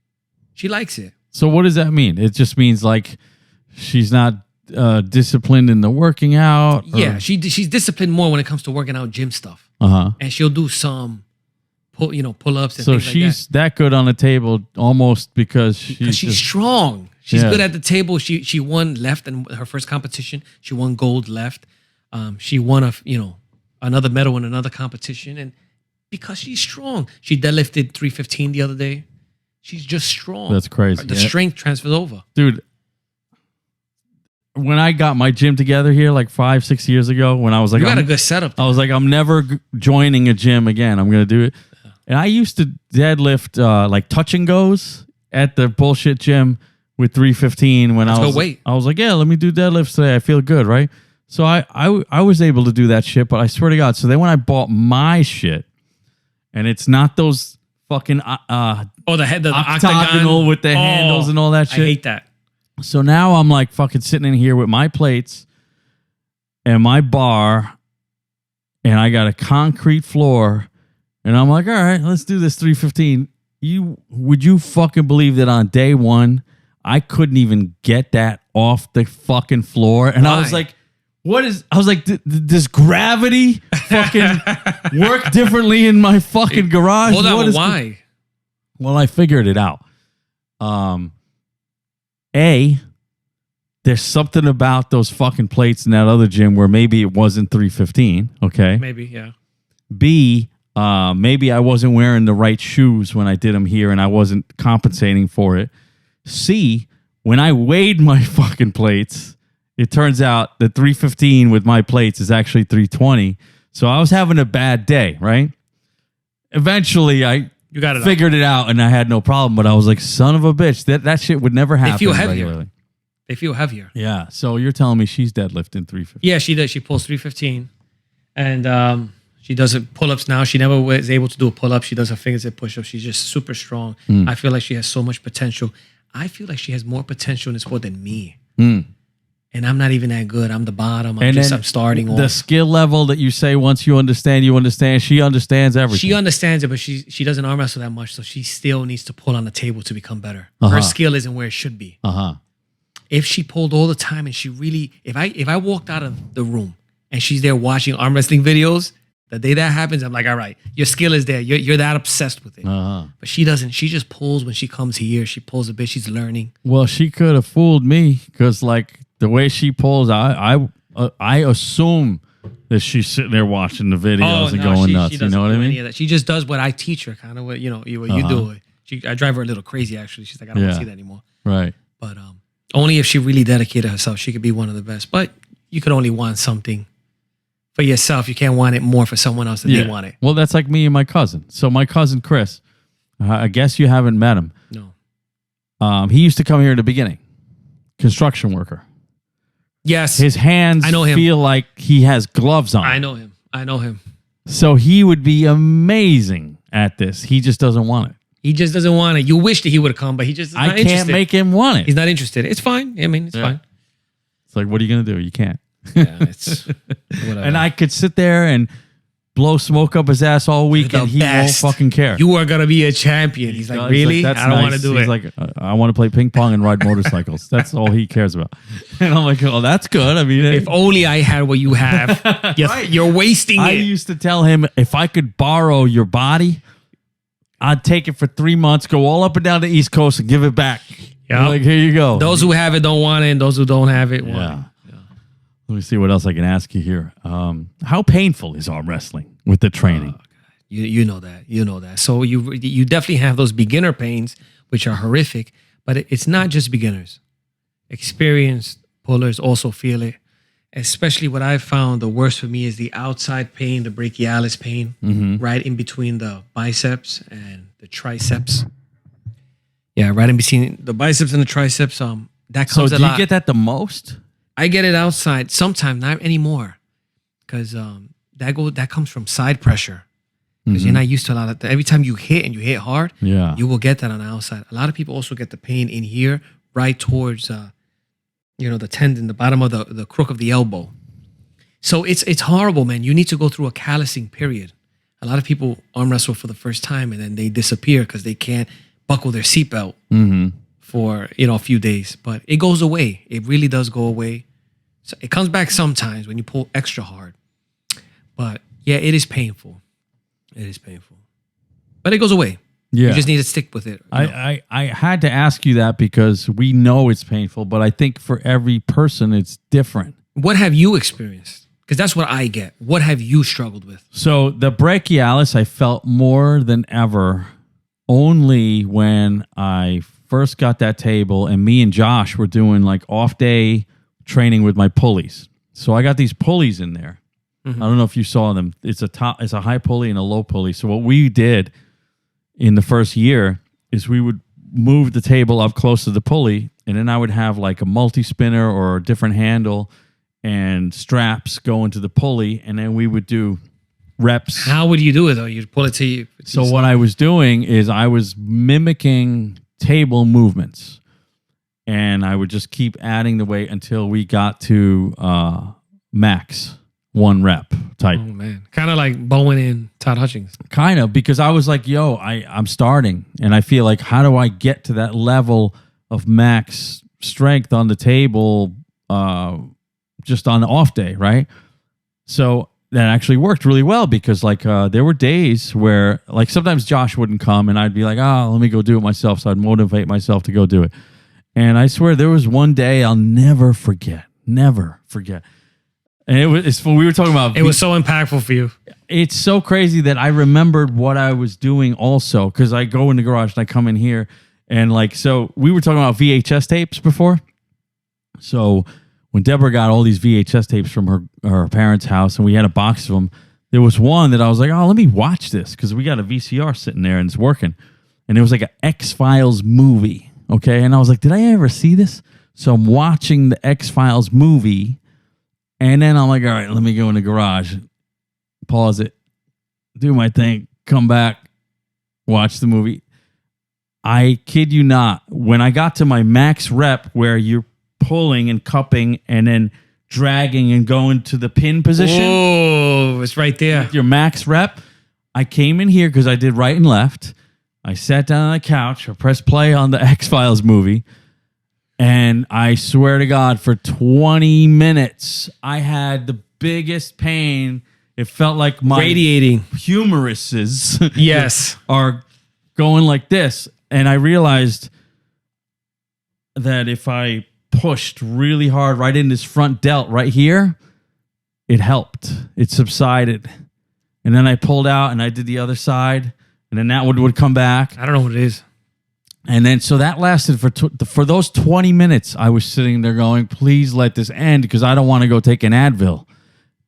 She likes it. So what does that mean? It just means like she's not disciplined in the working out? Or? Yeah, she's disciplined more when it comes to working out gym stuff. Uh-huh. And she'll do some pull-ups and so things she's that good on the table almost because she's strong. She's good at the table. She won left in her first competition. She won gold left. She won another medal in another competition, and because she's strong, she deadlifted 315 the other day. She's just strong. That's crazy. The strength transfers over. Dude, when I got my gym together here like 5-6 years ago, when I was like, you got a good setup there. I was like, I'm never joining a gym again. I'm going to do it. And I used to deadlift like touch and goes at the bullshit gym with 315 when I was like, yeah, let me do deadlifts today. I feel good, right? So I was able to do that shit, but I swear to God. So then when I bought my shit, and it's not those fucking the octagonal octagonal with the handles and all that shit. I hate that. So now I'm like fucking sitting in here with my plates and my bar, and I got a concrete floor, and I'm like, all right, let's do this 315. Would you fucking believe that on day one, I couldn't even get that off the fucking floor? And I was like, does gravity fucking work differently in my fucking garage? Hold on, why? Well, I figured it out. There's something about those fucking plates in that other gym where maybe it wasn't 315, okay? Maybe, yeah. B, maybe I wasn't wearing the right shoes when I did them here and I wasn't compensating for it. C, when I weighed my fucking plates, it turns out that 315 with my plates is actually 320. So I was having a bad day, right? Eventually, I figured it out and I had no problem. But I was like, son of a bitch, that shit would never happen. They feel heavier. Regularly. They feel heavier. Yeah. So you're telling me she's deadlifting 315? Yeah, she does. She pulls 315. And she does pull-ups now. She never was able to do a pull-up. She does her fingertip push-ups. She's just super strong. I feel like she has so much potential. I feel like she has more potential in the sport than me. And I'm not even that good. I'm the bottom. I'm starting off. The skill level that you say once you understand. She understands everything. She understands it, but she doesn't arm wrestle that much, so she still needs to pull on the table to become better. Her skill isn't where it should be. If she pulled all the time and she really, if I walked out of the room and she's there watching arm wrestling videos, the day that happens, I'm like, all right, your skill is there. You're that obsessed with it. But she doesn't. She just pulls when she comes here. She pulls a bit. She's learning. Well, she could have fooled me because like the way she pulls, I assume that she's sitting there watching the videos and going nuts. You know what I mean? She just does what I teach her, kind of what you do. I drive her a little crazy actually. She's like, I don't want to see that anymore. Right. But only if she really dedicated herself, she could be one of the best. But you could only want something for yourself. You can't want it more for someone else than they want it. Well, that's like me and my cousin. So my cousin Chris, I guess you haven't met him. No. He used to come here in the beginning. Construction worker. Yes. His hands I know him. feel like he has gloves on. I know him. I know him. So he would be amazing at this. He just doesn't want it. He just doesn't want it. You wish that he would have come, but he just is not interested. I can't make him want it. He's not interested. It's fine. I mean, it's fine. It's like, what are you going to do? You can't. Yeah, it's whatever. And I could sit there and blow smoke up his ass all week and he won't fucking care. You are going to be a champion. He's like, really? Like, I don't want to do it. He's like, I want to play ping pong and ride motorcycles. That's all he cares about. And I'm like, oh, that's good. I mean, if only I had what you have. Right. You're wasting I it. used to tell him, if I could borrow your body, I'd take it for 3 months, go all up and down the East Coast and give it back. Yeah. Like, here you go. Those who have it don't want it, and those who don't have it want it. Let me see what else I can ask you here. How painful is arm wrestling with the training? You know that. You know that. So you definitely have those beginner pains, which are horrific, but it's not just beginners. Experienced pullers also feel it. Especially what I've found the worst for me is the outside pain, the brachialis pain, right in between the biceps and the triceps. Yeah, right in between the biceps and the triceps. That comes a lot. So do you get that the most? I get it outside sometimes, not anymore, because that comes from side pressure. Because you're not used to a lot of that. Every time you hit and you hit hard, you will get that on the outside. A lot of people also get the pain in here, right towards the tendon, the bottom of the crook of the elbow. So it's horrible, man. You need to go through a callousing period. A lot of people arm wrestle for the first time and then they disappear because they can't buckle their seatbelt for a few days. But it goes away. It really does go away. So it comes back sometimes when you pull extra hard. But yeah, it is painful. It is painful. But it goes away. Yeah. You just need to stick with it. I had to ask you that because we know it's painful, but I think for every person it's different. What have you experienced? Because that's what I get. What have you struggled with? So the brachialis I felt more than ever only when I first got that table and me and Josh were doing like off day training with my pulleys. So I got these pulleys in there. I don't know if you saw them. It's a high pulley and a low pulley. So what we did in the first year is we would move the table up close to the pulley, and then I would have like a multi-spinner or a different handle and straps go into the pulley, and then we would do reps. How would you do it though? You'd pull it to you. So what I was doing is I was mimicking table movements, and I would just keep adding the weight until we got to max 1 rep type. Oh man, kind of like Bowen and Todd Hutchings. Kind of, because I was like, yo, I'm starting, and I feel like, how do I get to that level of max strength on the table just on the off day, right? So that actually worked really well because like there were days where like sometimes Josh wouldn't come and I'd be like, let me go do it myself. So I'd motivate myself to go do it. And I swear there was one day I'll never forget. And we were talking about... It was so impactful for you. It's so crazy that I remembered what I was doing also, because I go in the garage and I come in here and like, so we were talking about VHS tapes before. So when Deborah got all these VHS tapes from her parents' house and we had a box of them, there was one that I was like, let me watch this because we got a VCR sitting there and it's working. And it was like an X-Files movie, okay? And I was like, did I ever see this? So I'm watching the X-Files movie. And then I'm like, all right, let me go in the garage, pause it, do my thing, come back, watch the movie. I kid you not, when I got to my max rep where you're pulling and cupping and then dragging and going to the pin position. Oh, it's right there. Your max rep. I came in here because I did right and left. I sat down on the couch, I pressed play on the X-Files movie. And I swear to God, for 20 minutes, I had the biggest pain. It felt like my radiating humeruses yes. are going like this. And I realized that if I pushed really hard right in this front delt right here, it helped. It subsided. And then I pulled out and I did the other side. And then that one would come back. I don't know what it is. And then, so that lasted for those 20 minutes. I was sitting there going, please let this end because I don't want to go take an Advil.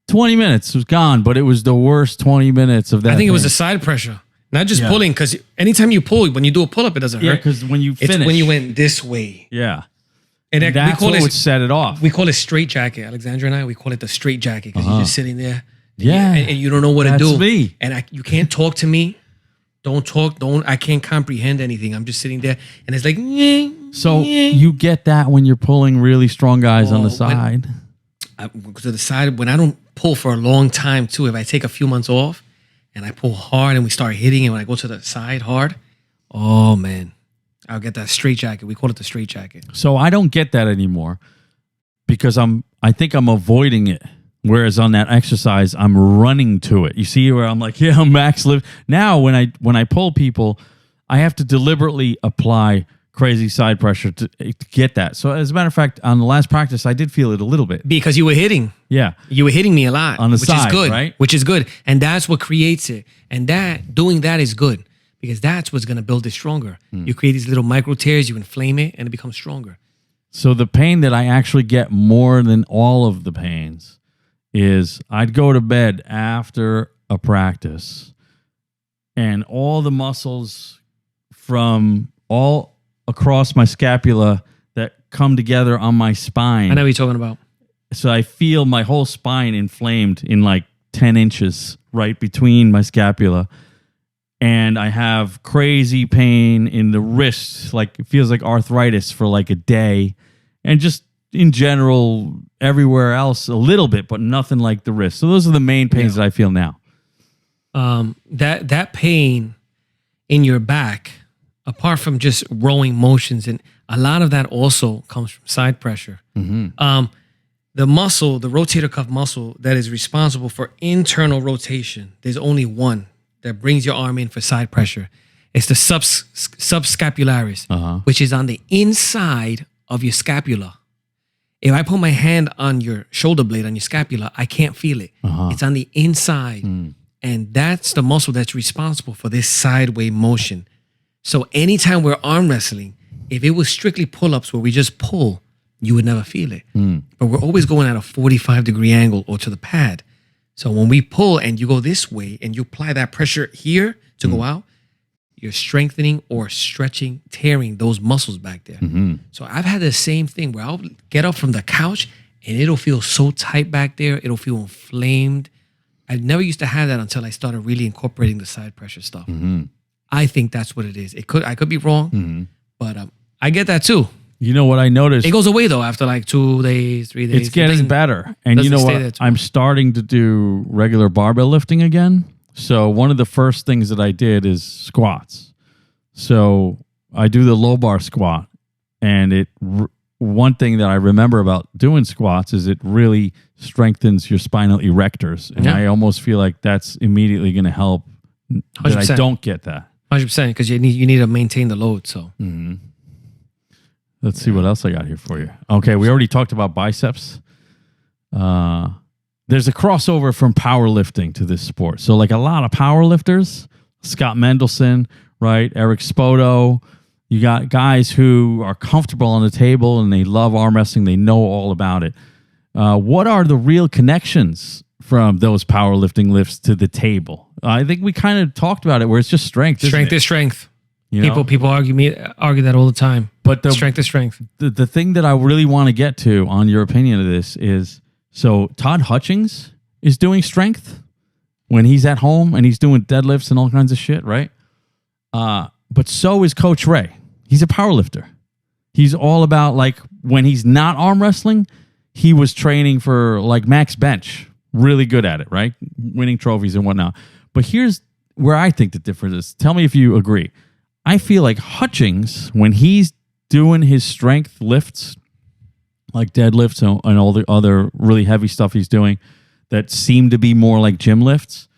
20 minutes was gone, but it was the worst 20 minutes of that. I think it was the side pressure, not just pulling, because anytime you pull, when you do a pull-up, it doesn't hurt. Yeah, because when you finish. It's when you went this way. Yeah. And that's what would set it off. We call it straight jacket. Alexandra and I, we call it the straight jacket because you're just sitting there Yeah. And you don't know what to That's do. me. And you can't talk to me. Don't talk. I can't comprehend anything. I'm just sitting there and it's like. So you get that when you're pulling really strong guys on the side. To the side, when I don't pull for a long time too, if I take a few months off and I pull hard and we start hitting and when I go to the side hard, oh man, I'll get that straight jacket. We call it the straight jacket. So I don't get that anymore because I think I'm avoiding it. Whereas on that exercise, I'm running to it. You see where I'm like, yeah, I'm max lift. Now when I pull people, I have to deliberately apply crazy side pressure to get that. So as a matter of fact, on the last practice, I did feel it a little bit. Because you were hitting. Yeah. You were hitting me a lot. On the which side, is good, right? Which is good. And that's what creates it. And doing that is good because that's what's going to build it stronger. You create these little micro tears, you inflame it, and it becomes stronger. So the pain that I actually get more than all of the pains is I'd go to bed after a practice and all the muscles from all across my scapula that come together on my spine. I know what you're talking about. So I feel my whole spine inflamed in like 10 inches right between my scapula. And I have crazy pain in the wrists. Like it feels like arthritis for like a day. And just in general, everywhere else a little bit, but nothing like the wrist. So those are the main pains that I feel now. That pain in your back, apart from just rowing motions, and a lot of that also comes from side pressure. The muscle, the rotator cuff muscle that is responsible for internal rotation, there's only one that brings your arm in for side pressure. It's the subscapularis, which is on the inside of your scapula. If I put my hand on your shoulder blade, on your scapula, I can't feel it. It's on the inside. And that's the muscle that's responsible for this sideway motion. So anytime we're arm wrestling, if it was strictly pull-ups where we just pull, you would never feel it. But we're always going at a 45-degree angle or to the pad. So when we pull and you go this way and you apply that pressure here to go out, you're strengthening or stretching, tearing those muscles back there. So I've had the same thing where I'll get up from the couch and it'll feel so tight back there. It'll feel inflamed. I never used to have that until I started really incorporating the side pressure stuff. I think that's what it is. I could be wrong, but I get that too. You know what I noticed? It goes away though after like 2 days, 3 days. It's getting better. And you know what? I'm starting to do regular barbell lifting again. So one of the first things that I did is squats. So I do the low bar squat, and one thing that I remember about doing squats is it really strengthens your spinal erectors, and I almost feel like that's immediately going to help. 100%. That I don't get that 100% because you need to maintain the load. So let's see what else I got here for you. Okay, we already talked about biceps. There's a crossover from powerlifting to this sport. So like a lot of powerlifters, Scott Mendelson, right? Eric Spoto. You got guys who are comfortable on the table and they love arm wrestling. They know all about it. What are the real connections from those powerlifting lifts to the table? I think we kind of talked about it where it's just strength. Strength is strength. You know? People argue that all the time. But strength is strength. The thing that I really want to get to on your opinion of this is, so Todd Hutchings is doing strength when he's at home and he's doing deadlifts and all kinds of shit, right? But so is Coach Ray. He's a power lifter. He's all about, like, when he's not arm wrestling, he was training for like max bench. Really good at it, right? Winning trophies and whatnot. But here's where I think the difference is. Tell me if you agree. I feel like Hutchings, when he's doing his strength lifts, like deadlifts and all the other really heavy stuff he's doing that seem to be more like gym lifts,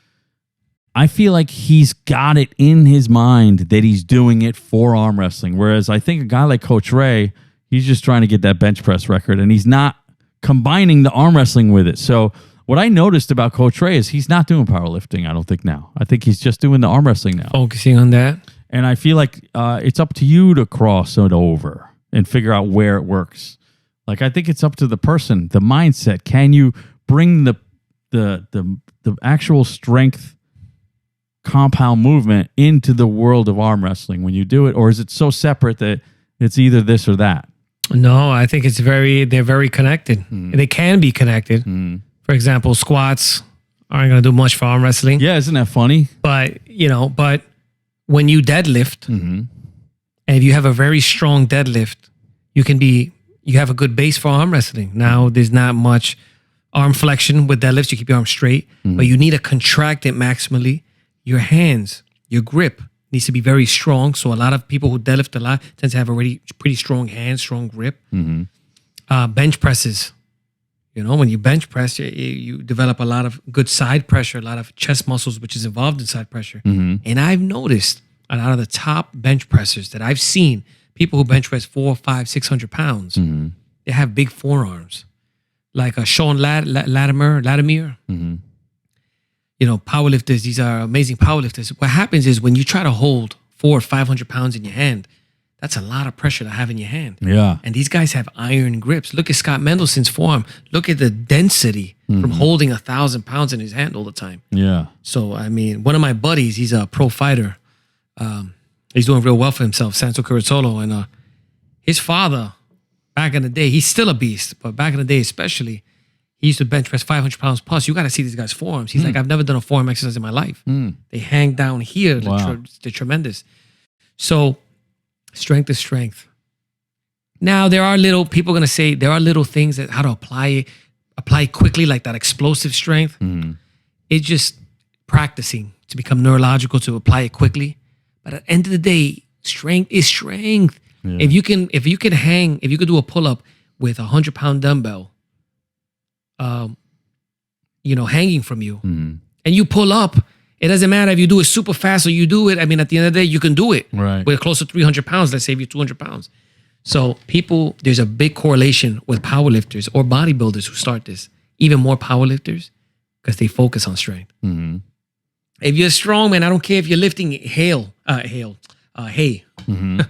I feel like he's got it in his mind that he's doing it for arm wrestling. Whereas I think a guy like Coach Ray, he's just trying to get that bench press record and he's not combining the arm wrestling with it. So what I noticed about Coach Ray is he's not doing powerlifting, I don't think now. I think he's just doing the arm wrestling now. Focusing on that. And I feel like it's up to you to cross it over and figure out where it works. Like, I think it's up to the person, the mindset. Can you bring the actual strength compound movement into the world of arm wrestling when you do it? Or is it so separate that it's either this or that? No, I think they're very connected. They can be connected. For example, squats aren't going to do much for arm wrestling. Yeah, isn't that funny? But, but when you deadlift, Mm-hmm. and if you have a very strong deadlift, you have a good base for arm wrestling. Now, there's not much arm flexion with deadlifts. You keep your arm straight, but you need to contract it maximally. Your hands, your grip needs to be very strong. So a lot of people who deadlift a lot tend to have already pretty strong hands, strong grip. Mm-hmm. Bench presses. When you bench press, you develop a lot of good side pressure, a lot of chest muscles, which is involved in side pressure. Mm-hmm. And I've noticed a lot of the top bench pressers that I've seen, people who bench press 400, 500, 600 pounds, they have big forearms. Like Sean Latimer. Mm-hmm. Powerlifters, these are amazing powerlifters. What happens is when you try to hold 400 or 500 pounds in your hand, that's a lot of pressure to have in your hand. Yeah. And these guys have iron grips. Look at Scott Mendelson's forearm. Look at the density from holding 1,000 pounds in his hand all the time. Yeah. So, I mean, one of my buddies, he's a pro fighter. He's doing real well for himself, Santo Curatolo. And his father, back in the day, he's still a beast, but back in the day especially, he used to bench press 500 pounds plus. You got to see these guys' forearms. He's like, I've never done a forearm exercise in my life. They hang down here. Wow. They're tremendous. So, strength is strength. Now, there are people going to say there are little things that how to apply it quickly, like that explosive strength. It's just practicing to become neurological to apply it quickly. But at the end of the day, strength is strength. Yeah. If you could do a pull-up with 100-pound dumbbell, hanging from you, and you pull up, it doesn't matter if you do it super fast or you do it. I mean, at the end of the day, you can do it. Right. With close to 300 pounds, let's say if you're 200 pounds. So there's a big correlation with powerlifters or bodybuilders who start this, even more powerlifters, because they focus on strength. Mm-hmm. If you're strong, man, I don't care if you're lifting hay. Mm-hmm.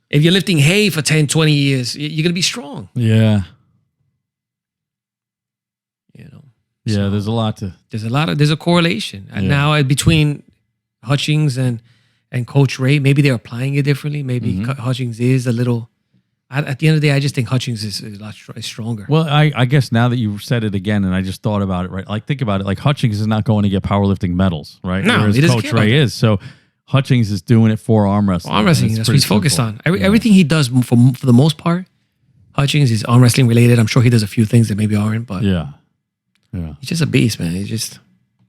If you're lifting hay for 10, 20 years, you're going to be strong. Yeah. Yeah, So there's a lot to... There's a correlation. And now between Hutchings and Coach Ray, maybe they're applying it differently. Maybe Hutchings is a little... At the end of the day, I just think Hutchings is a lot stronger. Well, I guess now that you said it again, and I just thought about it, right? Like, think about it. Like, Hutchings is not going to get powerlifting medals, right? No, whereas he doesn't Coach care about Ray that. is. So Hutchings is doing it for arm wrestling. Arm wrestling, It's that's what pretty he's focused simple. on. Everything he does, for the most part, Hutchings is arm wrestling related. I'm sure he does a few things that maybe aren't, but Yeah. he's just a beast, man. He's just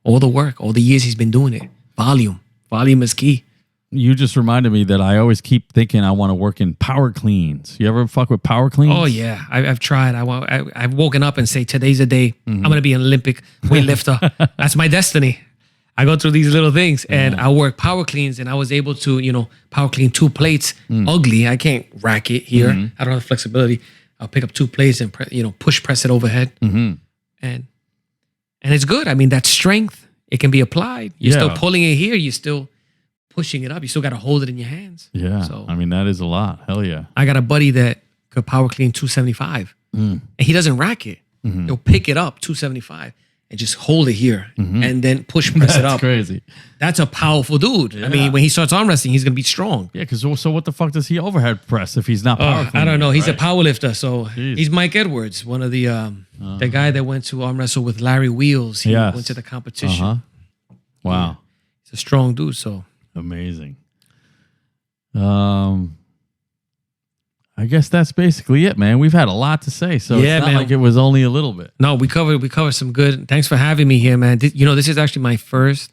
all the work, all the years he's been doing it. Volume is key. You just reminded me that I always keep thinking I want to work in power cleans. You ever fuck with power cleans? Oh yeah, I've tried. I've woken up and say today's a day. I'm gonna be an Olympic weightlifter. That's my destiny. I go through these little things and I work power cleans, and I was able to power clean 2 plates. Ugly. I can't rack it here. I don't have the flexibility. I'll pick up 2 plates and push press it overhead, and it's good. I mean, that strength, it can be applied. You're still pulling it here. You're still pushing it up. You still got to hold it in your hands. Yeah. So I mean, that is a lot. Hell yeah. I got a buddy that could power clean 275, and he doesn't rack it. He'll pick it up 275 and just hold it here, and then push press it up. That's crazy. That's a powerful dude. Yeah. I mean, when he starts arm wrestling, he's gonna be strong. Yeah, because so what the fuck does he overhead press if he's not power cleaning? I don't know. He's right? a power lifter, so Jeez. he's Mike Edwards, one of the guy that went to arm wrestle with Larry Wheels. He Yes. went to the competition. Wow. He's a strong dude. So Amazing. I guess that's basically it, man. We've had a lot to say, so Yeah, it's not man. like it was only a little bit. no, we covered some good. Thanks for having me here, man. This is actually my first,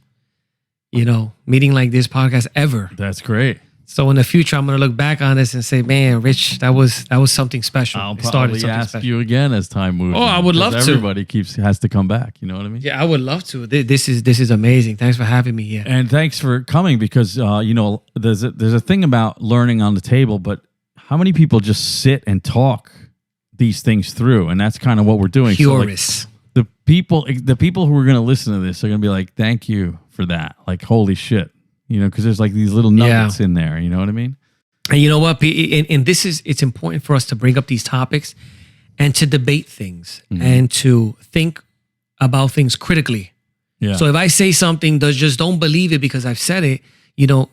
meeting like this podcast ever. That's great. So in the future, I'm gonna look back on this and say, man, Rich, that was something special. I'll It started probably something ask special. you again as time moves. Oh, I on, would 'cause love to. Everybody has to come back. You know what I mean? Yeah, I would love to. This is amazing. Thanks for having me here. And thanks for coming because there's a thing about learning on the table, but how many people just sit and talk these things through, and that's kind of what we're doing. So, like, Purists. the people who are going to listen to this are going to be like, "Thank you for that." Like, holy shit, because there's like these little nuggets in there. You know what I mean? And you know what? And it's important for us to bring up these topics and to debate things and to think about things critically. Yeah. So if I say something, just don't believe it because I've said it.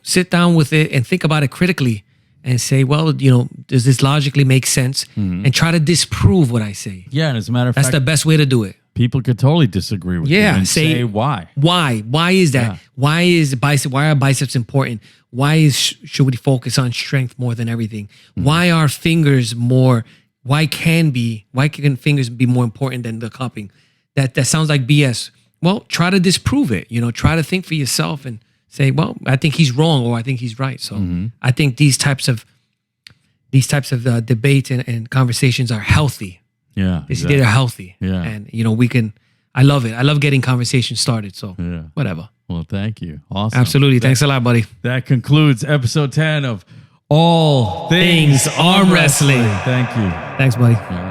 Sit down with it and think about it critically and say, well, does this logically make sense? And try to disprove what I say. Yeah, and as a matter of That's fact, the best way to do it. People could totally disagree with you and say why. Why is that? Yeah. Why is why are biceps important? Should we focus on strength more than everything? Why are fingers more? Why can fingers be more important than the cupping? That sounds like BS. Well, try to disprove it. Try to think for yourself and say, well, I think he's wrong or I think he's right. So I think these types of debates and conversations are healthy. Yeah, they're healthy. Yeah, and I love it. I love getting conversations started. So whatever. Well, thank you. Awesome. Absolutely. Thanks a lot, buddy. That concludes episode 10 of All Things Arm Wrestling. Thank you. Thanks, buddy. All right.